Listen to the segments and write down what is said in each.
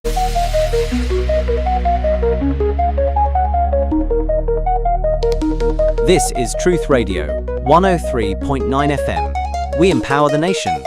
This is Truth Radio, 103.9 FM. We empower the nation.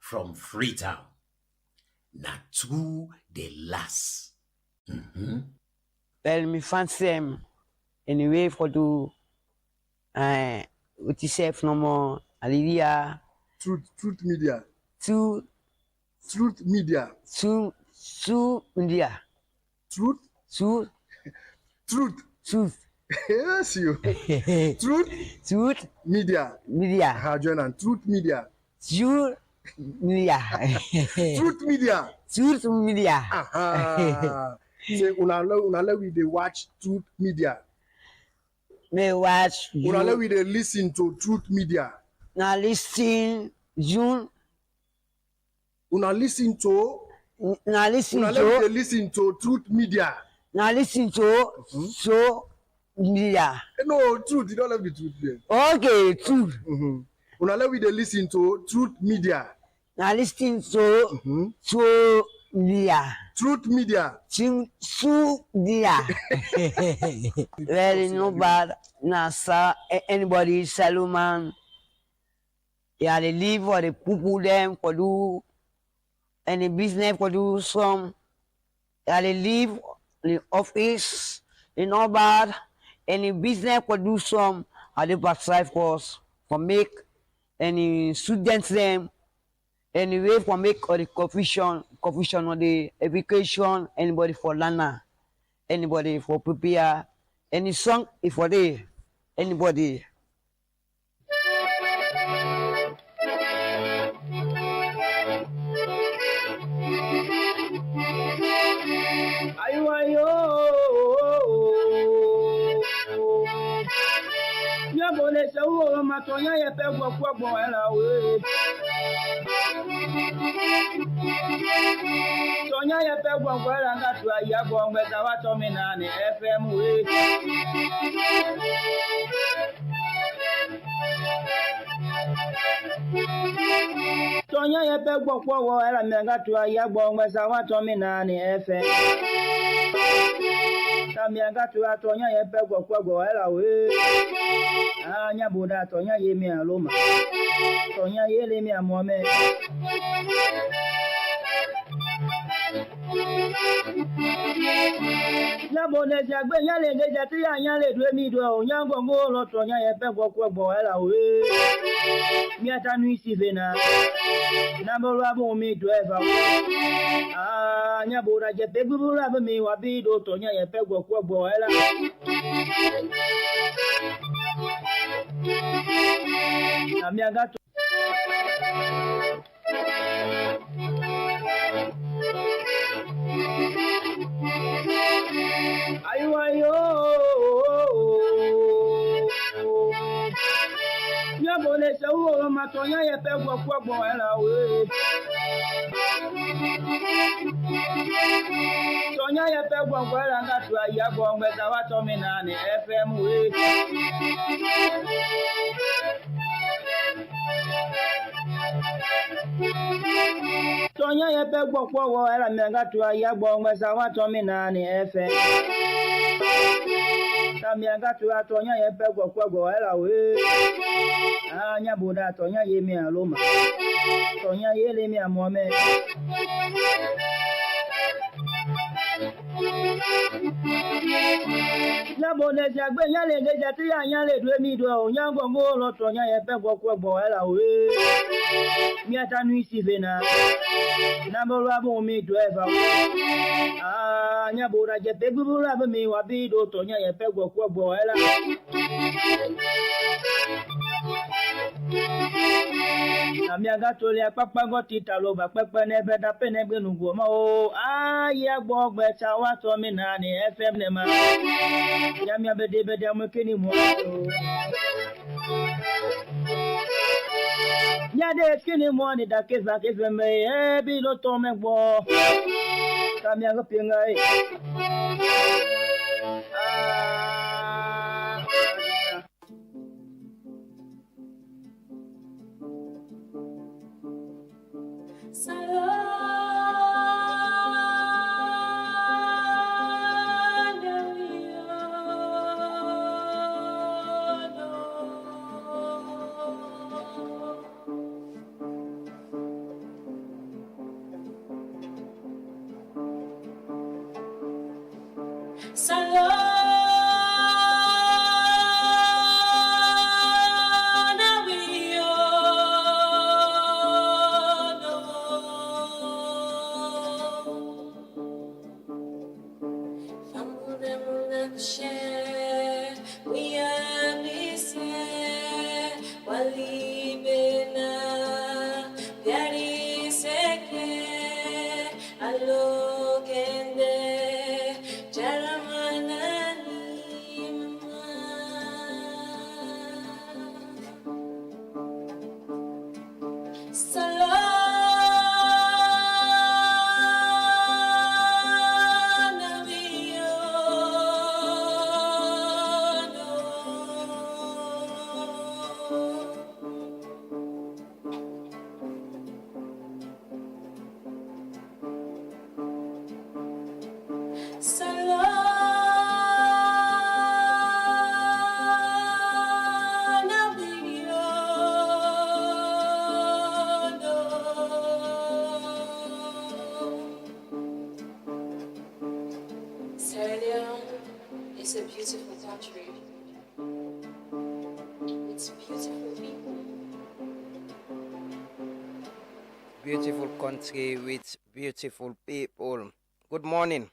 From Freetown, not to the last. Well, me fancy him anyway for do what you say no more. Hallelujah. Truth media. Truth Media. Media. Truth. Yes, you. Truth media. Join on Truth media. Truth media. Truth media. Say unala we dey watch Truth media. Me watch. Unala we dey listen to Truth media. Now listen June. Unala listen to Truth media. Now listen to so media. No, truth. You don't have the truth there. Okay, truth. Unala we dey listen to Truth media. Now listen to so media. Truth media. Media. Very no bad. Now, sir, anybody, Salomon, yeah, they live for the people them for do any business for do some. Yeah, they live in the office, they no bad. Any business for do some. Are they backside for us for make any students them. Anyway, for make or the confusion or the education, anybody for learner, anybody for prepare, any song if for the anybody. Ayo, ya bole se wo matonya ye pe gbo ela we. Tonya ye pe gbo ela ngatu aya gbo ngbe ka wa to mi na ni FM we. Tonya ye pe gbo ela me ngatu aya gbo ngbe sa wa to mi na ni FM. Mianga tu atonya ye pe gbo ela we. Anya boda tonya ye mi aloma. Tonya ye le mi amome. Ya bone jagbe nya le ngeja ti anya le dwe mi do onya ngo lo tonya ye pe gbo ela we. Mi atanu isi vena. Na bo ra bo mi do eva. Anya boda je pe gbu ra bo mi wa bi do tonya ye pe gbo ela. Amiaga tu. Ayo. Ya bole se wo ma Tonya ye pe gwo gbo ela we. Tonya ye pe gwo ela ngatu ya gwo ngeza wa to mi na ni FM we. Tonya ye pe gwo ela ngatu ya gwo ngeza wa to mi na ni FM. Tamianga tu atonya ye pe gwo ela we. Anya buda tonya ye mi aloma. Tonya ye le mi amome. Ya bode jagbe nya le deja ti anya le dwe mi do onya gongo lo tonya ye pe gwo ela we. Mi atanu isi vena. Na bo la bo mi do eva. Anya buda je pe gbura be mi wa bi do tonya ye pe gwo ela. Amiaga tole apapa goti taloba pepe nebe da penegbe nugo ma o aya gbogbe chawa to mi na ni FM ne ma ya mi abede amukeni mo ya de skini mo ni da keza me e bi lo to me gbo kamiaga pinga e Sierra Leone is a beautiful country. It's beautiful people. Beautiful country with beautiful people. Good morning,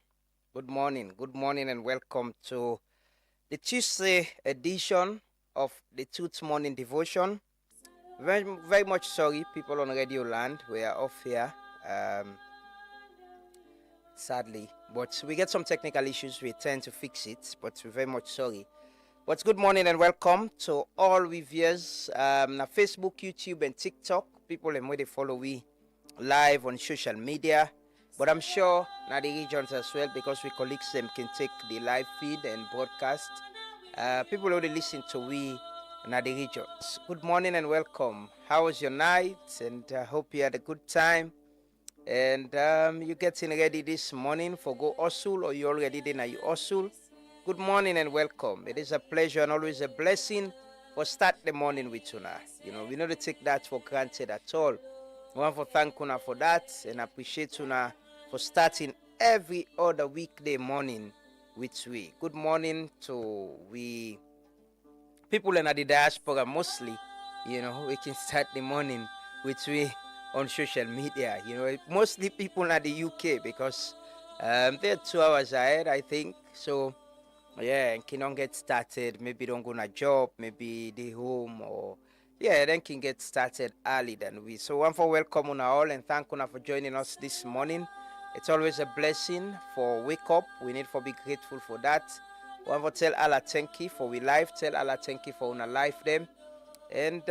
and welcome to the Tuesday edition of the Tooth Morning Devotion. Very much sorry, people on Radio Land. We are off here, sadly. But we get some technical issues. We tend to fix it, but we're very much sorry. But good morning and welcome to all we viewers on Facebook, YouTube, and TikTok. People and where they follow we live on social media. But I'm sure now the regions as well, because we colleagues them can take the live feed and broadcast. People who listen to we now the regions. Good morning and welcome. How was your night? And I hope you had a good time. And you getting ready this morning for go hustle, or you already there now you hustle. Good morning and welcome. It is a pleasure and always a blessing for start the morning with Una. You know, we don't take that for granted at all. We want to thank Una for that and appreciate Una for starting every other weekday morning with we. Good morning to we people in the diaspora mostly. You know, we can start the morning with we on social media. You know, mostly people in the UK because they're 2 hours ahead, I think. So yeah, and can get started. Maybe don't go on a job, maybe they home, or yeah, then can get started early than we. So one for welcome on all and thank you for joining us this morning. It's always a blessing for wake up. We need to be grateful for that. One for tell Allah thank you for we life. Tell Allah thank you for una life them. And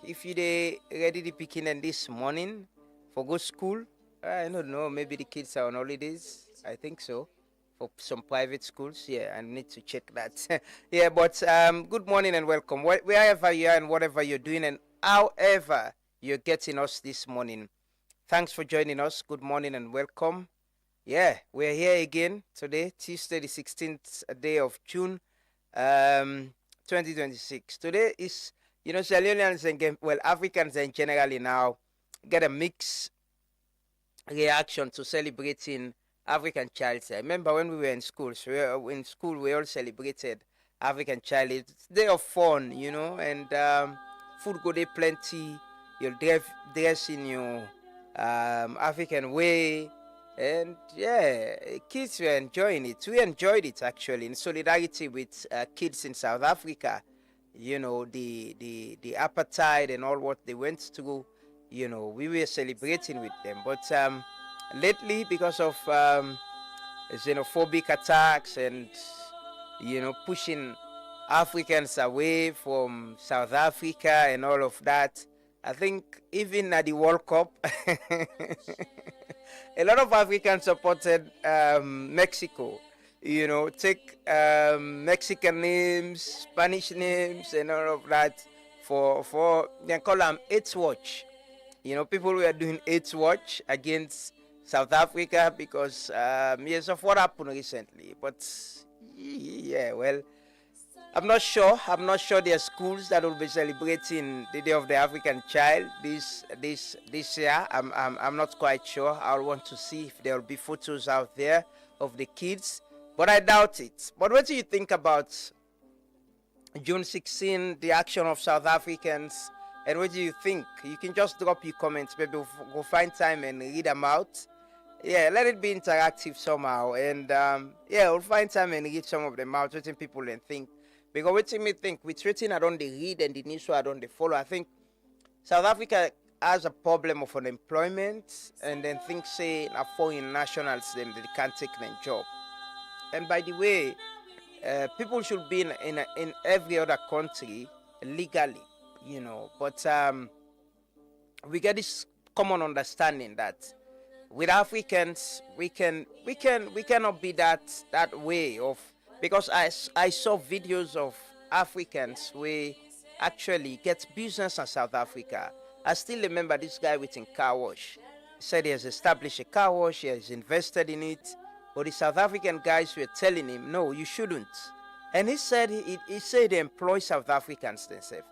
if you dey ready to begin in this morning for go school, I don't know, maybe the kids are on holidays. I think so. For some private schools, yeah, I need to check that. Yeah, but good morning and welcome. Wherever you are and whatever you're doing and however you're getting us this morning. Thanks for joining us. Good morning and welcome. Yeah, we're here again today, Tuesday, the 16th day of June, 2026. Today is, Sierra Leoneans and Africans and generally now get a mixed reaction to celebrating African Child's Day. I remember when we were in school, we all celebrated African Child Day. It's a day of fun, and food go there plenty. You'll dress in your African way. And yeah, kids were enjoying it. We enjoyed it actually in solidarity with kids in South Africa. The apartheid and all what they went through. We were celebrating with them. But lately, because of xenophobic attacks and pushing Africans away from South Africa and all of that, I think even at the World Cup, a lot of Africans supported Mexico. Take Mexican names, Spanish names, and all of that for they call them AIDS Watch. People were doing AIDS Watch against South Africa because yes, of what happened recently. But yeah, well, I'm not sure. There are schools that will be celebrating the Day of the African Child this year. I'm not quite sure. I'll want to see if there will be photos out there of the kids, but I doubt it. But what do you think about June 16, the action of South Africans, and what do you think? You can just drop your comments. Maybe we'll find time and read them out. Yeah, let it be interactive somehow, and we'll find time and read some of them out. What people and think. Because what me think, with written I don't read and the news I don't follow. I think South Africa has a problem of unemployment, and then things say foreign nationals them they can't take their job. And by the way, people should be in every other country legally, But we get this common understanding that with Africans we cannot be that way of. Because I saw videos of Africans who actually get business in South Africa. I still remember this guy with a car wash. He said he has established a car wash, he has invested in it. But the South African guys were telling him, no, you shouldn't. And he said they employ South Africans themselves.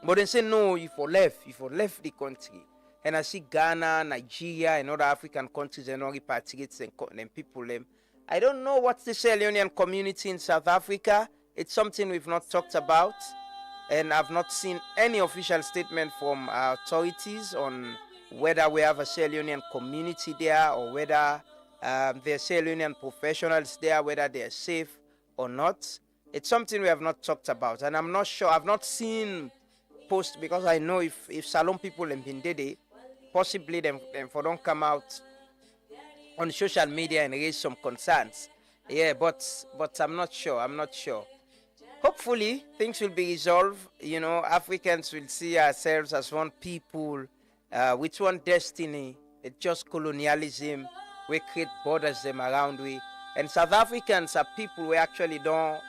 But they say, no, you for left the country. And I see Ghana, Nigeria, and other African countries and all repatriates and people them. I don't know what's the Sierra Leonean community in South Africa. It's something we've not talked about. And I've not seen any official statement from our authorities on whether we have a Sierra Leonean community there or whether there are Sierra Leonean professionals there, whether they are safe or not. It's something we have not talked about. And I'm not sure. I've not seen posts because I know if Salon people in Bindede, possibly them for don't come out on social media and raise some concerns. Yeah, but I'm not sure. Hopefully things will be resolved. Africans will see ourselves as one people with one destiny. It's just colonialism. We create borders them around we. And South Africans are people we actually don't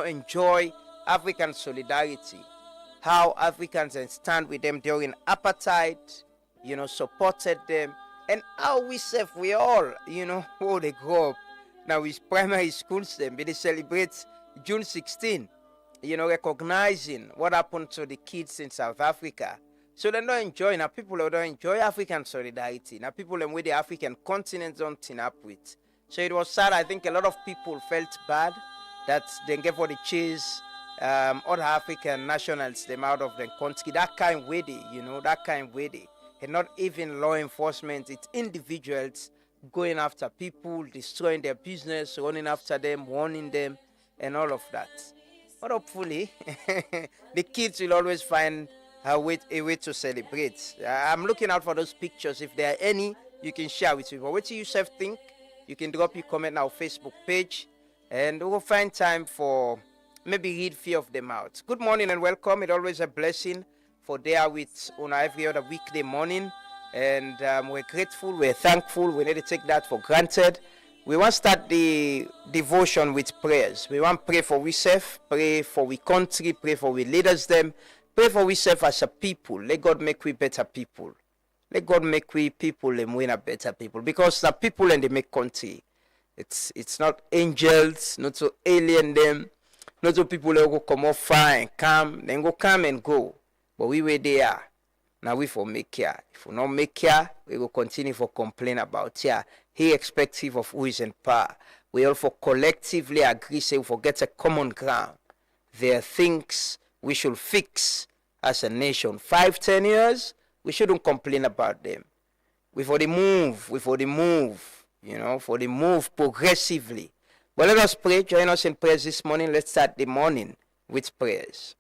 enjoy African solidarity. How Africans stand with them during apartheid, supported them. And how we all, how they grow up. Now with primary schools them, they celebrate June 16, recognizing what happened to the kids in South Africa. So they don't enjoy, now people don't enjoy African solidarity. Now people with the African continent don't team up with. So it was sad. I think a lot of people felt bad that they gave for the chase other African nationals them out of the country. That kind way they. And not even law enforcement, it's individuals going after people, destroying their business, running after them, warning them, and all of that. But hopefully, the kids will always find a way to celebrate. I'm looking out for those pictures. If there are any, you can share with people. What do you yourself think? You can drop your comment on our Facebook page, and we'll find time for maybe read few of them out. Good morning and welcome. It's always a blessing for there with on every other weekday morning. And we're grateful, we're thankful, we need to take that for granted. We want to start the devotion with prayers. We want to pray for ourselves, pray for we country, pray for we leaders them, pray for ourselves as a people. Let God make we better people. Let God make we people and win a better people. Because the people and they make country. It's not angels, not to alien them, not to people that go come off far and come, then go come and go. But we were there. Now we for make care. If we not make care, we will continue for complain about here. He expective of who is in power. We all for collectively agree, say we forget a common ground. There are things we should fix as a nation. 5-10 years, we shouldn't complain about them. We for the move, for the move progressively. But let us pray. Join us in prayers this morning. Let's start the morning with prayers.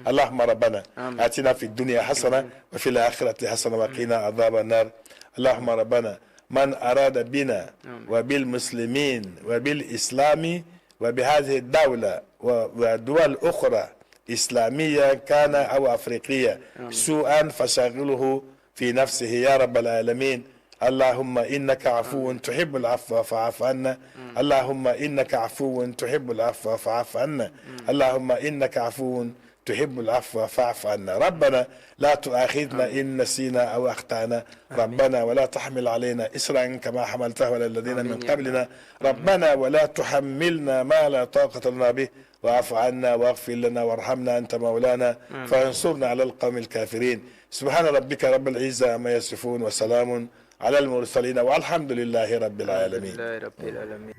اللهم ربنا آتنا في الدنيا حسنة وفي الآخرة حسنة وقنا عذاب النار. اللهم ربنا من أراد بنا وبالمسلمين وبالإسلام وبهذه الدولة ودول أخرى إسلامية كان أو أفريقية سوءا فشغله في نفسه يا رب العالمين. اللهم إنك عفو تحب العفو فاعف عنا. اللهم إنك عفو تحب العفو فاعف عنا. اللهم إنك عفو تحب العفو فاعف عنا. ربنا لا تؤاخذنا إن نسينا أو أخطأنا. ربنا ولا تحمل علينا إسرا كما حملته على الذين من قبلنا. ربنا ولا تحملنا ما لا طاقة لنا به واعف عنا واغفر لنا وارحمنا أنت مولانا فانصرنا على القوم الكافرين. سبحان ربك رب العزة عما يصفون وسلام على المرسلين والحمد لله رب العالمين.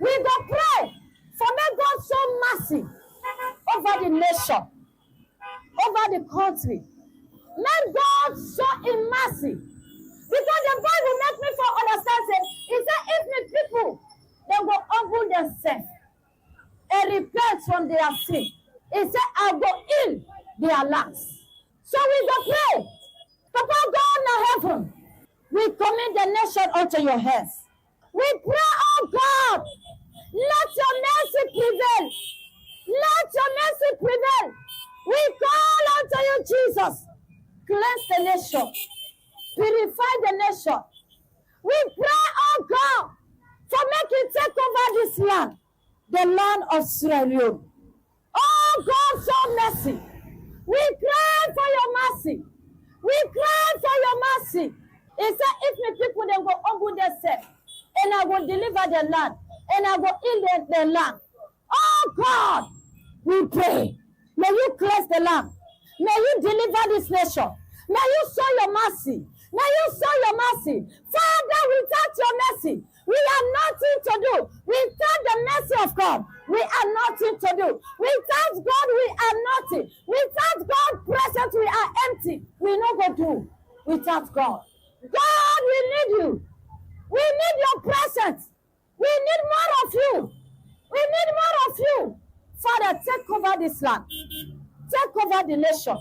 We go pray for may God show mercy over the nation, over the country. Let God show him mercy. Because the Bible makes me for understand, say, he said, if the people, they will humble themselves and repent from their sin, he said, I will heal their lands. So we go pray. Papa God in heaven, we commit the nation unto your hands. We pray, oh God, let your mercy prevail. Let your mercy prevail. We call unto you, Jesus. Cleanse the nation. Purify the nation. We pray, oh God, for making take over this land, the land of Sierra Leone. Oh God, show mercy. We cry for your mercy. We cry for your mercy. He said, if the people then go humble themselves, and I will deliver the land, and I will heal the land. Oh God, we pray. May you cleanse the land. May you deliver this nation. May you show your mercy. May you show your mercy. Father, without your mercy, we have nothing to do. Without the mercy of God, we have nothing to do. Without God, we are nothing. Without God present, we are empty. We no go do without God. God, we need you. We need your presence. We need more of you. We need more of you. Father, take over this land. Take over the nation.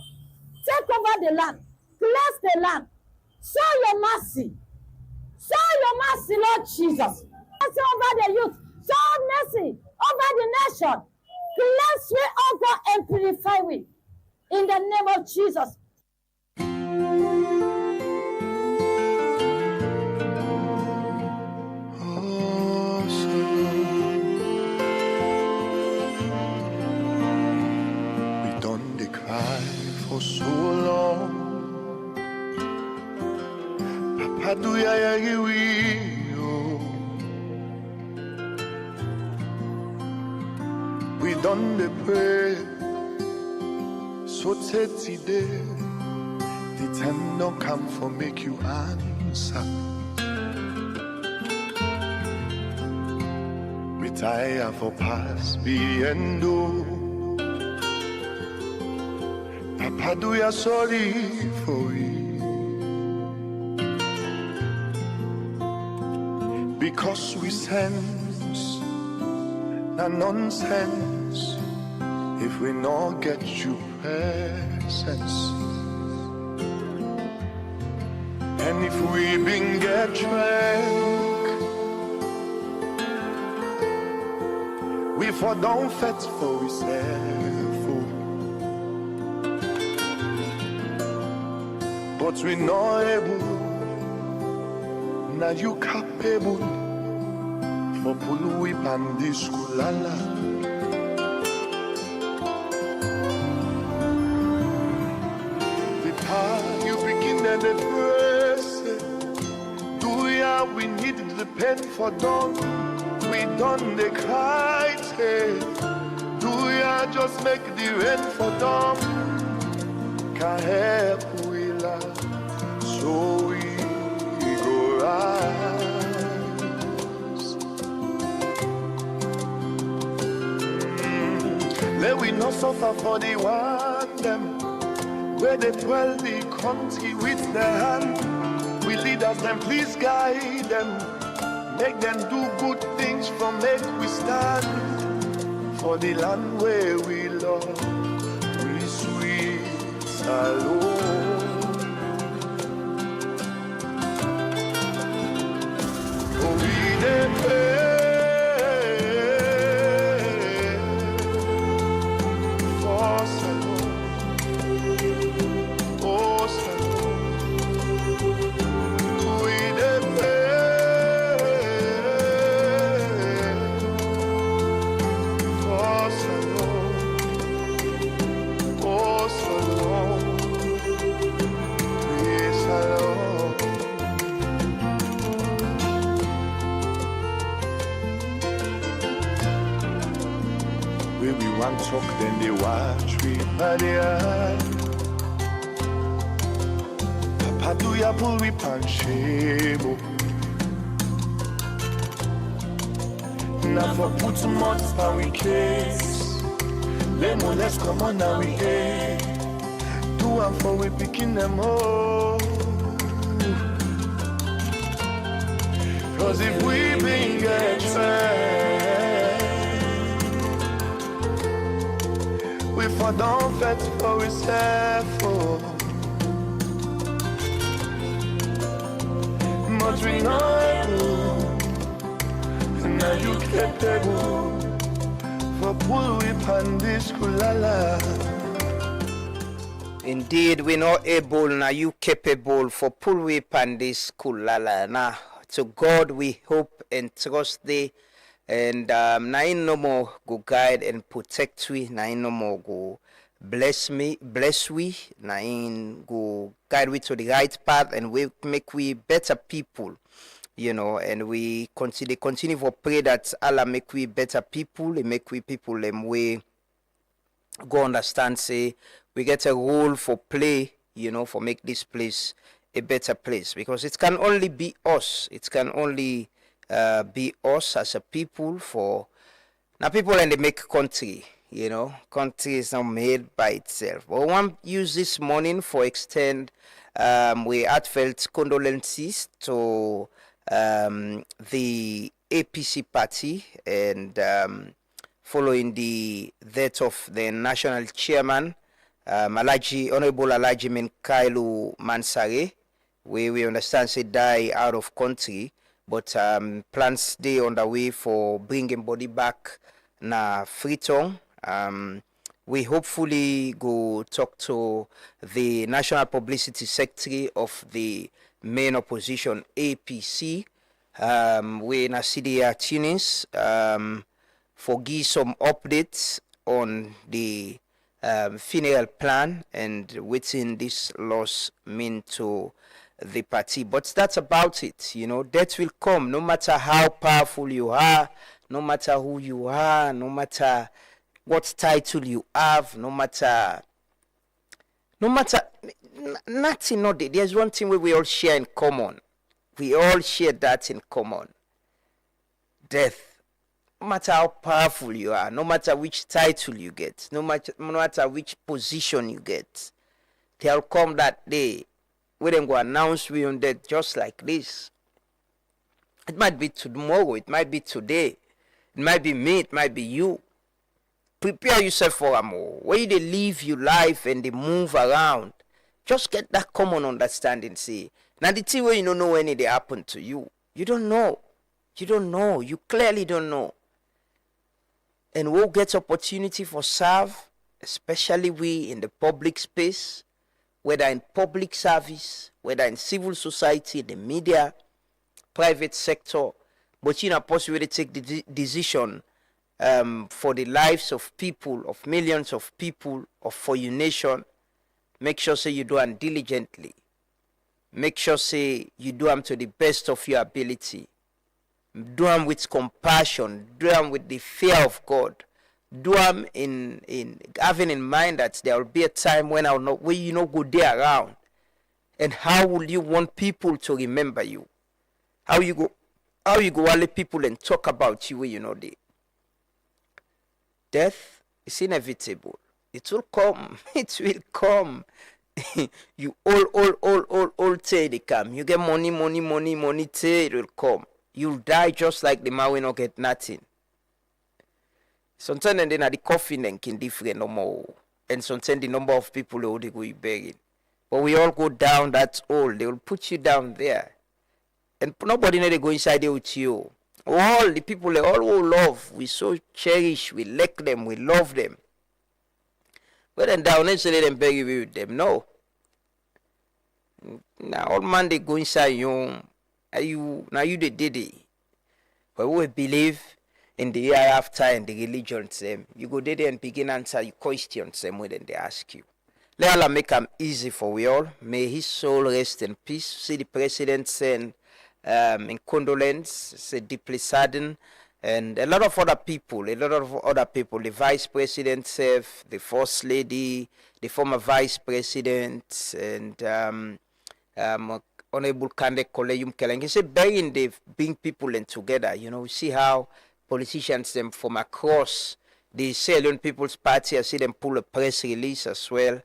Take over the land. Bless the land. Show your mercy. Show your mercy, Lord Jesus. Mercy over the youth. Show mercy over the nation. Bless we, oh God, and purify we. In the name of Jesus. For so long, Papa, do ya we done the pray, so today, the time don't come for make you answer. Retire for past be and do. Papa, do ya sorry for it? Because we sense the nonsense if we not get you presence. And if we been get drunk, we for don't fetch for yourself. But we not able, now you capable for pull whip and this kulala. The part you begin and the press, do ya we need the pen for done, we done the kite. Do ya just make the rain for them? Can help we laugh, so we go rise. Let we not suffer for the one them, where they dwell the country with their hand. We leaders them, please guide them, make them do good things for make we stand. For the land where we love, we sweet alone. Oh, we dey pray for Salome, oh Salome. We dey pray for Salome, oh Salome, praise Salome. When we want talk, then they watch we by the eye. Papa do ya pull we pan shame. Now for put some months for we case. Lemon, let's come on now we hey. Do and for we picking them all. Cause if we been get trained, we for don't fetch for we for. But we know now you capable for pull whip and this kulala. Indeed, we're not able, now you capable for pull whip and this kulala. Now, to God we hope and trust thee. And na in no more go guide and protect we, na in no more go bless we, na in go guide we to the right path, and we make we better people, you know, and we continue for pray that Allah make we better people, and make we people them way go understand, say we get a role for play, you know, for make this place a better place, because it can only be us. It can only be us as a people. For now, people and they make country, you know, country is not made by itself. But we want use this morning for extend we heartfelt condolences to the APC party, and following the death of the national chairman, Alhaji, Honorable Alhaji Minkailu Mansaray, where we understand say die out of country, but plans they on the way for bringing body back na Freetown. We hopefully go talk to the National Publicity Secretary of the main opposition APC. We na CDR tunings for give some updates on the funeral plan and within this loss mean to the party. But that's about it, you know. Death will come, no matter how powerful you are, no matter who you are, no matter what title you have, no matter nothing. Not there's one thing where we all share in common. We all share that in common. Death. No matter how powerful you are, no matter which title you get, no matter which position you get, there'll come that day where they go announce we on death just like this. It might be tomorrow, it might be today, it might be me, it might be you. Prepare yourself for a more. Where they live your life and they move around, just get that common understanding. See, now the thing where you don't know when it happen to you, you don't know. You clearly don't know. and we'll get opportunity for serve, especially we in the public space, whether in public service, whether in civil society, the media, private sector, but you know, possibly take the decision for the lives of people, of millions of people, of for your nation. Make sure say you do them diligently. Make sure say you do them to the best of your ability. Do them with compassion. Do them with the fear of God. Do them in having in mind that there will be a time when where you not go there around. And how will you want people to remember you? How you go let people and talk about you when you know there. Death is inevitable. It will come. It will come. You all say they come. You get money, say it will come. You'll die just like the man will not get nothing. Sometimes then the coffin and can different no more. And sometimes the number of people they go buried. But we all go down that hole. They will put you down there. And nobody know they go inside there with you. All the people, all who love, we so cherish, we like them, we love them. But then down and say them bury with them. No. Now all man they go inside you. Now you the did it. But we believe in the hereafter and the religion same. You go there and begin answer your questions same way then they ask you. Let Allah make them easy for we all. May his soul rest in peace. See the president send in condolence, say deeply saddened, and a lot of other people, the vice president, the first lady, the former vice president, and Honorable Kande Koleyum Keleng. He said, begging they bring people in together. You know, see how politicians them from across the Sierra Leone People's Party, I see them pull a press release as well,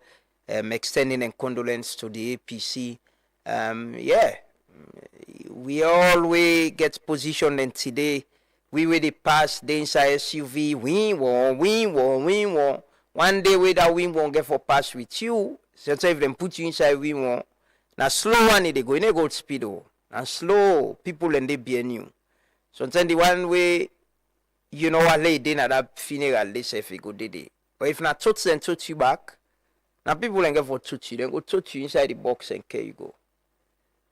extending a condolence to the APC. We always get positioned, and today we really pass the inside SUV. We won. One day we that we won't get for pass with you. Sometimes if them put you inside we won. Now slow one they go in a gold speed and slow people and they be new. Sometimes the one way you know what lay dinner that funeral they say if you go day. But if not touch and touch you back, now people and get for touch you, then go touch you inside the box and care you go.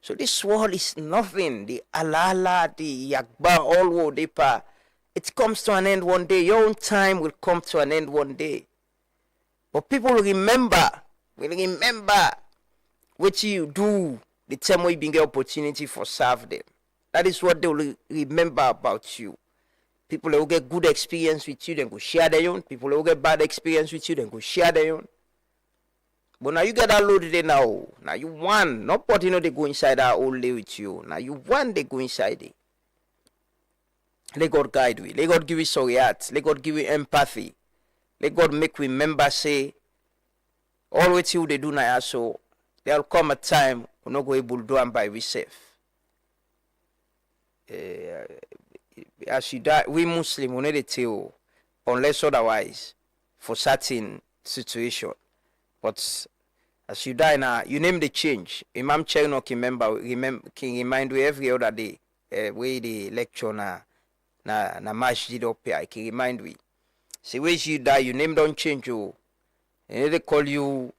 So this world is nothing. The alala, the yakba, all wo depa. It comes to an end one day. Your own time will come to an end one day. But people will remember what you do the time when you bring the opportunity for serve them. That is what they will remember about you. People who get good experience with you, then go share their own. People who get bad experience with you, then go share their own. But now you get that loaded in now. Now you want. Nobody know they go inside that old day with you. Now you want they go inside it. Let God guide we. Let God give you sorry heart. Let God give you empathy. Let God make we remember say, all what you they do now so there'll come a time we're not going able to do them by ourselves. As you die, we Muslim we need to tell unless otherwise for certain situation. But as you die now, you name the change. Imam Cherno can remind you every other day where the lecture na masjid up here. I can remind we. See where you die, you name don't change you. And they call you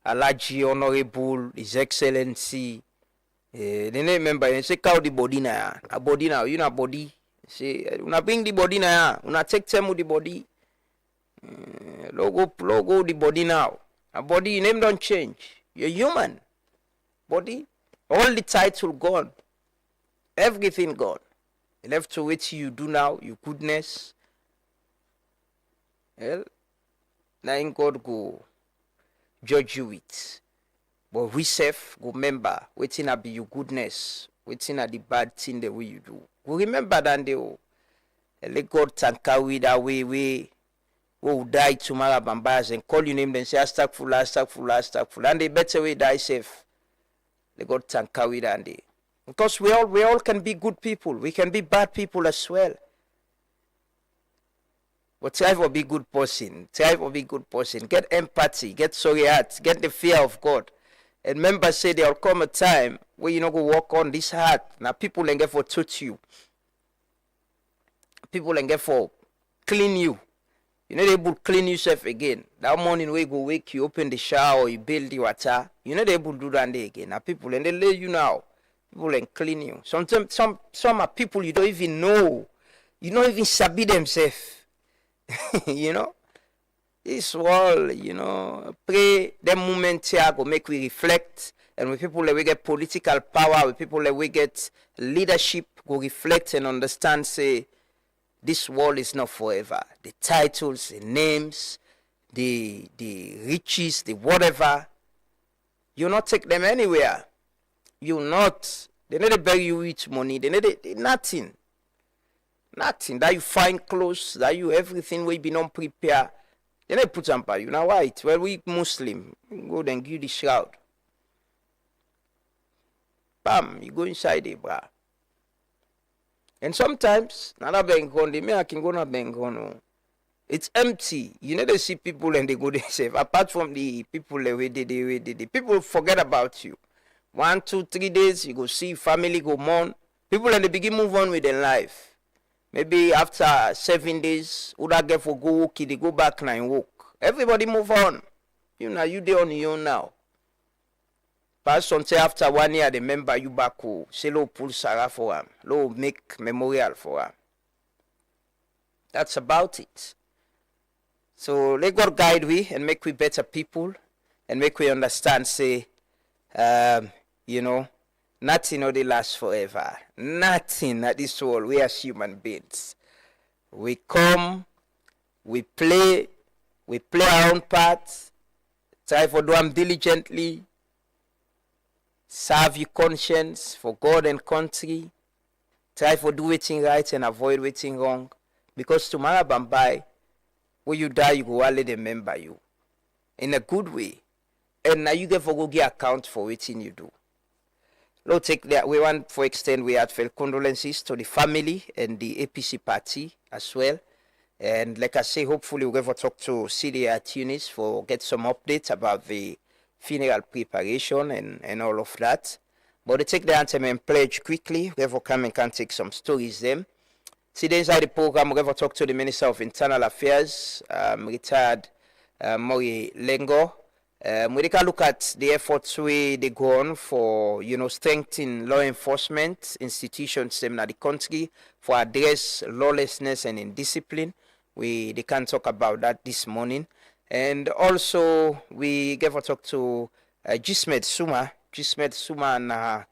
Alhaji, Honorable, His Excellency. They remember and say cow the body now. A body now, you know body. Say una bring the body now. Una take time with the body. Logo the body now. A body, your name don't change. You're human. Body, all the title gone. Everything gone. Left to what you do now, your goodness. Well, now in God go judge you with. But we self go remember waiting to be your goodness, waiting at the bad thing the way you do. Go remember that day. Let God thank you that way. Who die tomorrow bambas and call your name then say astaghfirullah. And they better way die safe. Let God thank you that day. Because we all can be good people. We can be bad people as well. But try for be good person. Get empathy. Get sorry heart. Get the fear of God. And remember, say there will come a time where you not go walk on this heart. Now people and get for touch you. People and get for clean you. You're not able to clean yourself again. That morning when you go wake, you open the shower, you build the water. You're not able to do that day again. Now people, and they lay you now. People and clean you. Sometimes some are people you don't even know. You don't even sabi themselves. You know? This world, you know, pray the moment here go make we reflect. And with people that we get political power, with people that we get leadership, go reflect and understand, say, this world is not forever. The titles, the names, the riches, the whatever, you not take them anywhere. You not. They need to bury you with money. They need nothing. Nothing. That you find clothes, that you everything we be not prepared. They need to put some by you. Now white. Well, we Muslim. Go then give the shroud. Bam, you go inside it, bruh. And sometimes, it's empty. You know, they see people and they go themselves. Apart from the people that we did, people forget about you. 1, 2, 3 days, you go see family go mourn. People and they begin move on with their life. Maybe after 7 days, Uda get for go walk, they go back and walk. Everybody move on. You know, you there on your own now. Person say after 1 year, they remember you back who say lo pull Sarah for him, lo make memorial for him. That's about it. So let God guide we and make we better people and make we understand, say, you know, nothing only lasts forever. Nothing at this world. We as human beings. We come, we play our own part, try for do them diligently. Serve your conscience for God and country. Try for do everything right and avoid everything wrong. Because tomorrow, Bambai, when you die, you go only remember you. In a good way. And now you get for go give account for everything you do. Lord, take that. We want to extend we heartfelt condolences to the family and the APC party as well. And like I say, hopefully we'll ever talk to CDA Tunis for get some updates about the funeral preparation and all of that. But they take the anthem and pledge quickly. We ever come and can take some stories them. Today inside the program, we ever talk to the Minister of Internal Affairs, retired Mori Lengo. We can look at the efforts they go on for, you know, strengthening law enforcement institutions in the country for address lawlessness and indiscipline. They can talk about that this morning. And also, we gave a talk to Gismed Suma, na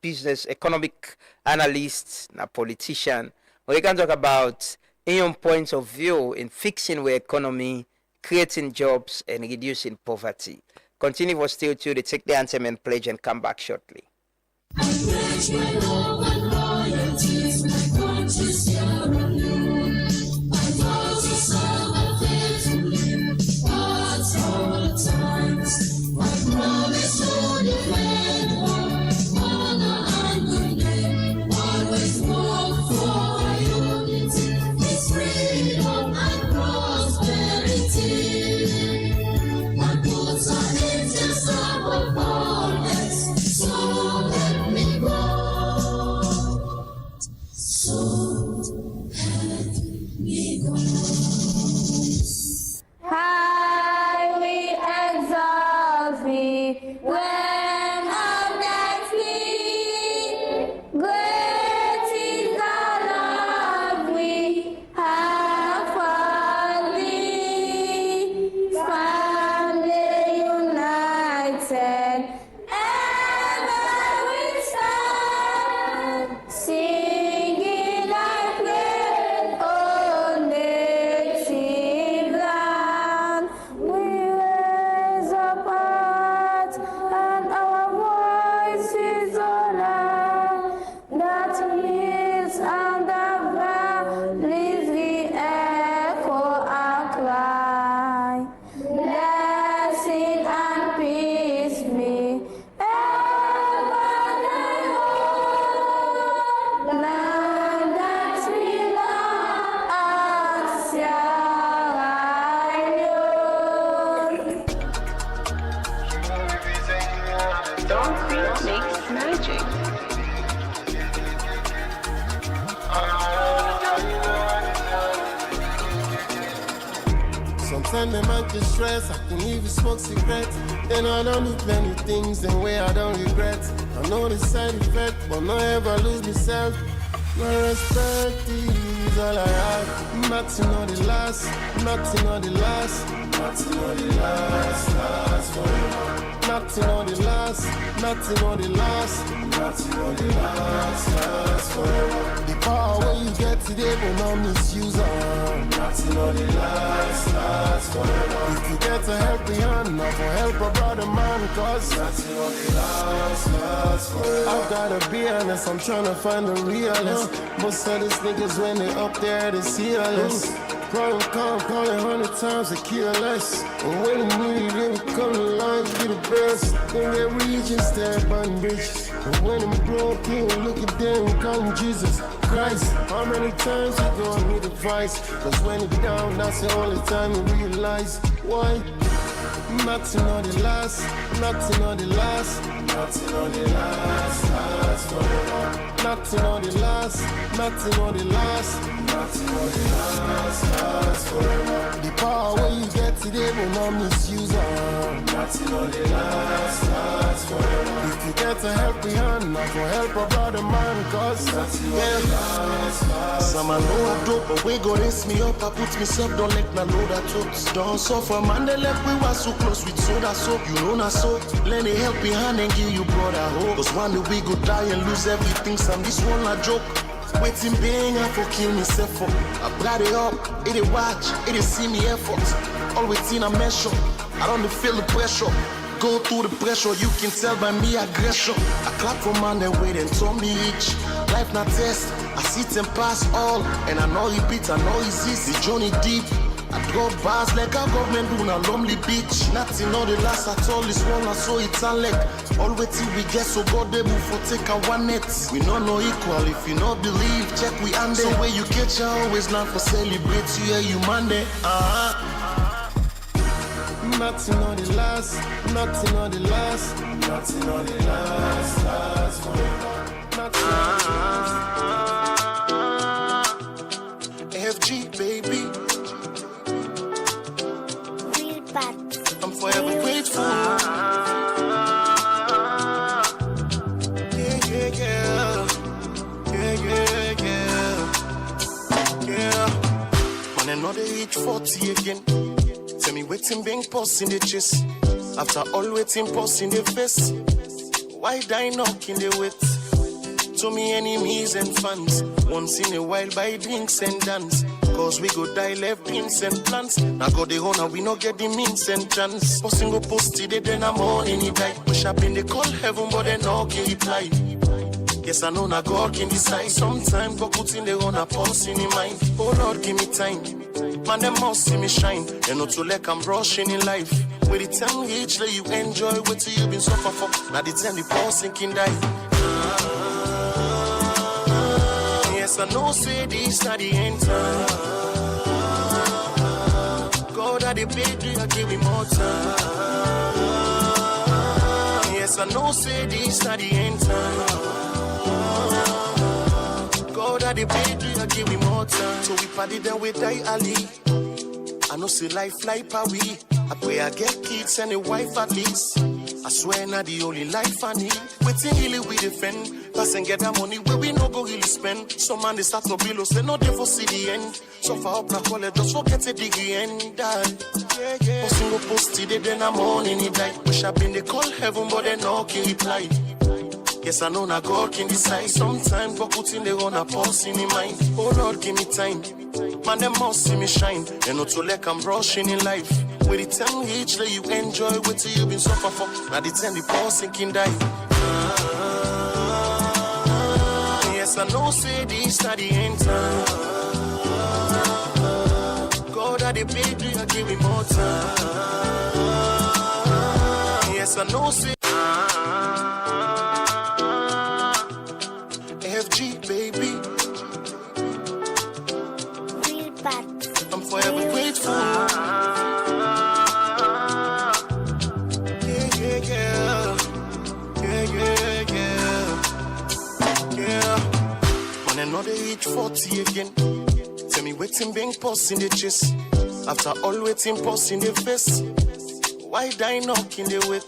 business economic analyst, na politician. We can talk about your point of view in fixing our economy, creating jobs, and reducing poverty. Continue for still to take the anthem and pledge and come back shortly. I pledge my love and loyalty to my conscious here on you. I vow to serve and faithfully at all times. I promise to defend honor and good name. Always work for unity, peace, freedom, and prosperity. My put our angels above all else, so let me go. when the man can stress, I can even smoke cigarettes. Then I don't do plenty things in way I don't regret. I know the side effect, but not ever lose myself. My respect is all I have. Nothing on the last, nothing on the last, nothing on the last, last forever. Nothing on the last, nothing on the last, nothing on the last forever. The power when you get today will not misuse her. Nothing on the last forever. If you get a helping hand, not for help a brother man, cause nothing on the last forever. I've gotta be honest, I'm trying to find the realest. Most of these niggas when they up there, they see us. Problem come, call it 100 times, they kill less. And when you need it, come to life, be the best. Then get regions, stare burn bridges. And when I'm broken, look at them, call them Jesus Christ. How many times you gonna need advice? Cause when you're down, that's the only time you realize why. Nothing on the last, nothing on the last, nothing on the last forever. Nothing on the last, nothing on the last, nothing on the last forever. The power when you get today will not misuse her. Nothing on the last forever. If you get a helping hand, not for help a brother man, cause nothing on the last. Some I know I dope, but we go raise me up, I put myself, don't let na load that totes. Don't suffer, man, they left we was so close with soda soap. You know not so, lend a helping hand and give you brother hope. Cause one day we go die and lose everything, some this one a joke. Waiting being I for kill myself for. I blood it up, it a watch, it a see me effort. Always in a measure, I don't feel the pressure. Go through the pressure, you can tell by me aggression. I clap for man that wait and told me each. Life not test, I sit and pass all. And I know he beat, I know he's easy, journey deep. I drop bars like a government doing a lonely beach. Nothing on the last at all, this one I saw it's a leg. All waiting we get so God able for take a one net. We not know equal, if you not believe, check we under. So where you catch you always not for celebrate you, yeah you Monday. Nothing on the last, nothing on the last, nothing on the last forever. Nothing on the FG baby. I'm forever grateful. Yeah. Man, another age 40 again. Tell me waiting being pulse in the chest. After all waiting pulse in the face. Why die knocking the wait? To me enemies and fans. Once in a while buy drinks and dance. Cause we go die left beans and plants. Now go the honor, we no get the means and chance. Posting go posted it, then I'm on any die. Push up in the call heaven, but then no can reply. Yes, I know now God can decide. Sometimes go put in the honor, pulse in the mind. Oh Lord, give me time. Man, them must see me shine. You know to like I'm rushing in life. With the time each day you enjoy, wait till you been suffer for. Now the time the pulse sinking die. Yes, I know say this not the end time. God had the baby, I give him more time. Yes, I know say this not the end time. God had the baby, I give him more time. So we party then we die Ali. I know say life like how we. I pray I get kids and a wife at least. I swear not the only life I need. Waiting really we defend. Pass and get that money where we no go really spend. Some man they start no below, say no they for see the end. So far up na college, just forget the degree and die. Yeah. Posting go post it, then I'm on any die. Wish I been they call heaven, but they no can reply. Yes, I know now God can decide. Sometimes go put in the honor, pulse in the mind. Oh Lord, give me time. Man, them must see me shine. You know to like I'm rushing in life. With the time each day you enjoy, wait till you been suffer for. Now the time the pulse sinking die. Yes, I know say this not the end time. God had the baby, I give him more time. Yes, I know say FG baby. Real bad. I'm forever grateful. Yeah. Man, another age 40 again. Tell me waiting being pulse in the chest. After all waiting, pause in the face. Why die knocking the wait?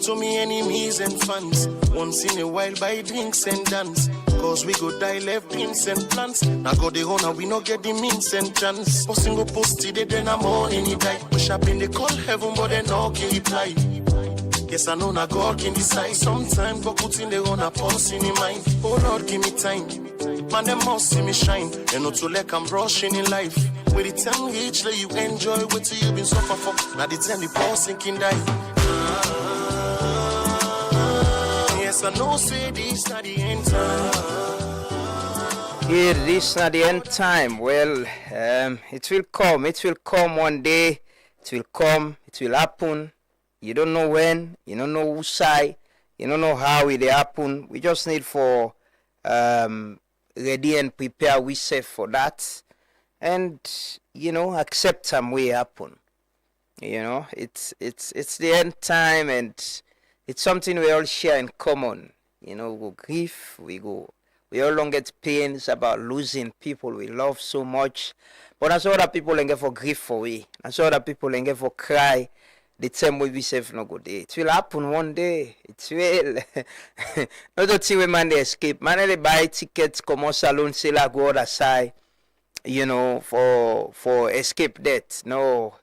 To me enemies and fans, once in a while buy drinks and dance. Cause we go die left beans and plants. Now go the honor, we no get the means and chance. Posting go post today, then I'm on any die. Push up in the call heaven, but they no can reply. Yes, I know now God can decide. Sometimes go put in the honor, pulse in the mind. Oh Lord, give me time. Man, them must see me shine. You know to like I'm rushing in life. With the time each day you enjoy, what you been suffer for. Now the time the pulse sinking die. Yes, I know say this not the end time. Yeah, this not the end time. Well, it will come. It will come one day. It will come. It will happen. You don't know when. You don't know whose side. You don't know how it happen. We just need for ready and prepare we safe for that. And, you know, accept some way happen. You know, it's the end time, and it's something we all share in common. You know, we go grief, we all don't get pains about losing people we love so much. But that's other people and get for grief for we. That's other people and get for cry. The same way we safe no good day. It will happen one day. It will. Not to see when man they escape. Man they buy tickets, come on salon, say la go other side. You know, for escape death. No.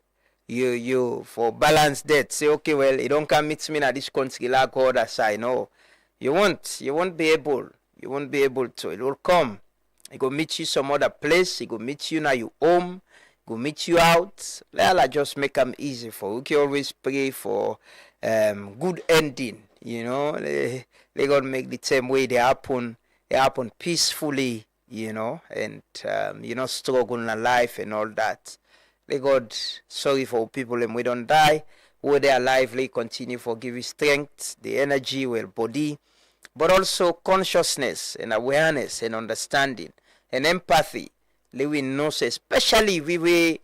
You for balance death. Say okay, well, you don't come meet me in this country la go other side. No. You won't be able. You won't be able to. It will come. It go meet you some other place. It go meet you now you home. Go meet you out. Let just make them easy for. We can always pray for good ending. You know, they gonna make the same way they happen peacefully. You know, and you know, struggle in life and all that. They God sorry for people and we don't die. Who they alive, they continue for give you strength, the energy, well body, but also consciousness and awareness and understanding and empathy. We know, especially we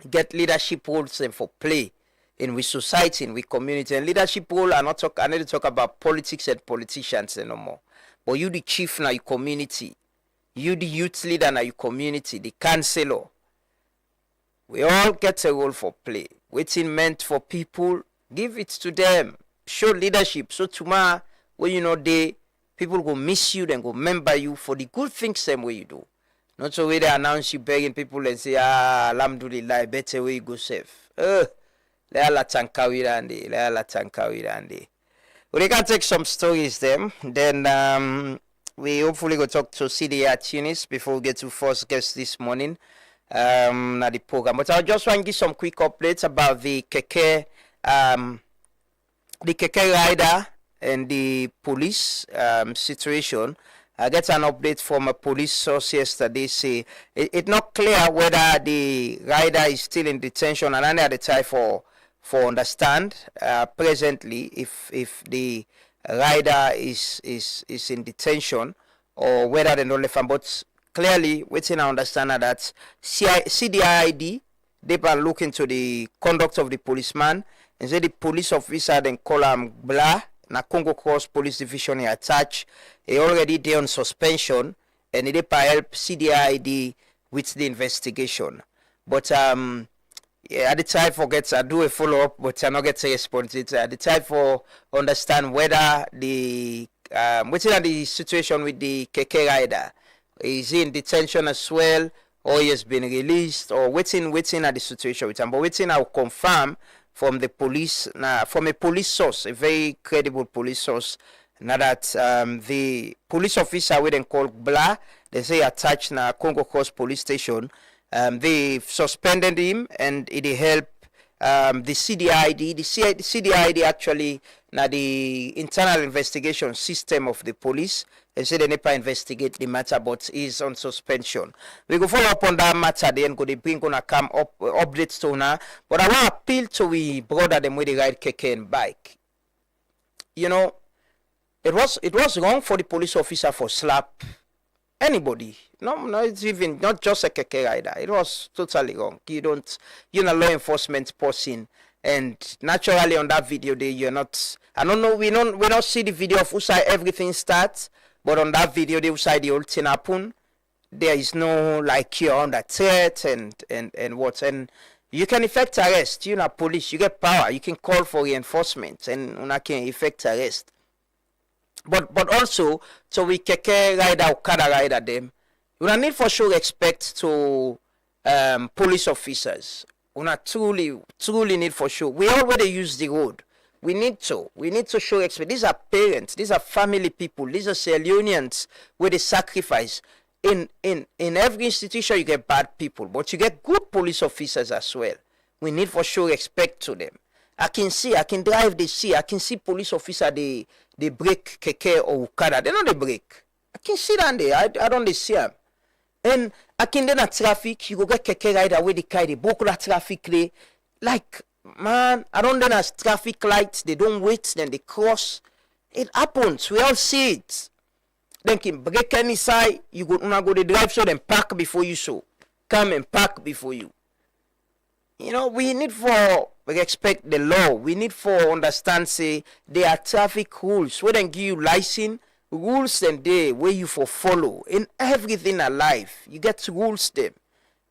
get leadership roles and for play in with society, in with community. And leadership role, I need to talk about politics and politicians no more. But you the chief now your community, you the youth leader now your community, the councillor. We all get a role for play. Waiting meant for people, give it to them. Show leadership. So tomorrow, when you know people go miss you, then go remember you for the good things same way you do. Not so way they announce you begging people and say, alhamdulillah, better way you go safe. Well, we can take some stories then. Then we hopefully go talk to CDA Tunis before we get to first guest this morning. At the program. But I just want to give some quick updates about the keke rider and the police situation. I get an update from a police source yesterday. Say it's not clear whether the rider is still in detention, and under the time for understand presently if the rider is in detention or whether they don't left him. But clearly, waiting I understand that CDID they are looking to the conduct of the policeman and say the police officer then call him blah. Na Congo Cross Police Division attached. He already there on suspension and they help CDID with the investigation. But at the time forgets I do a follow up, but I not get a response. At the time for understand whether the waiting at the situation with the KK rider. Is he in detention as well, or he has been released, or waiting at the situation with him. But waiting, I'll confirm from the police, from a police source, a very credible police source, now that the police officer we then call Blah, they say attached na Congo Cross Police Station, they suspended him and it helped the CDID. The CDID actually now the internal investigation system of the police. They say they never investigate the matter, but is on suspension. We go follow up on that matter then go they bring gonna come up updates to now. But I want to appeal to we brother them with the ride keke and bike. You know, it was wrong for the police officer for slap anybody. No, it's even not just a keke rider. It was totally wrong. You're a law enforcement person, and naturally on that video there you're not. I don't know. We don't see the video of who side everything starts, but on that video they side the whole thing happen. there is no like you're under threat and what, and you can effect arrest. You know, police, you get power, you can call for reinforcement and you can effect arrest. But also, so we keke rider, okada rider them, you need for sure respect to police officers. We truly need for sure. We already use the road. We need to show respect. These are parents, these are family people, these are Sierra Leoneans where they sacrifice. In every institution you get bad people, but you get good police officers as well. We need for sure respect to them. I can drive, I can see police officer, they break keke or okada. They know they break. I can see that there. I don't see them. And I can then at traffic, you go get keke rider where they carry the book that traffic there. Like, man, I don't then as traffic lights, they don't wait, then they cross. It happens. We all see it. Then can break any side, you go to drive so then park before you so. Come and park before you. You know, we need for respect the law. We need for understand say there are traffic rules. We then give you license, rules and they where you for follow. In everything alive, you get rules them.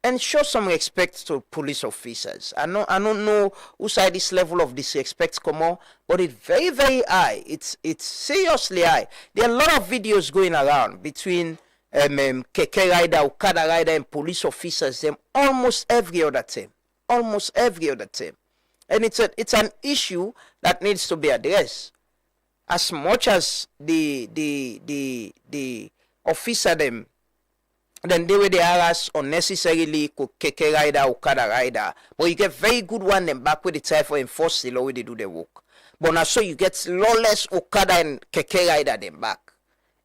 And show some respect to police officers. I don't know who side this level of disrespect come on, but it's very, very high. It's seriously high. There are a lot of videos going around between keke rider, okada rider, and police officers. Them almost every other time. And it's an issue that needs to be addressed. As much as the officer them. Then they were the harass unnecessarily keke rider, okada rider. But you get very good one them back with the try for enforce the law where they do their work. But now so you get lawless okada and keke rider them back.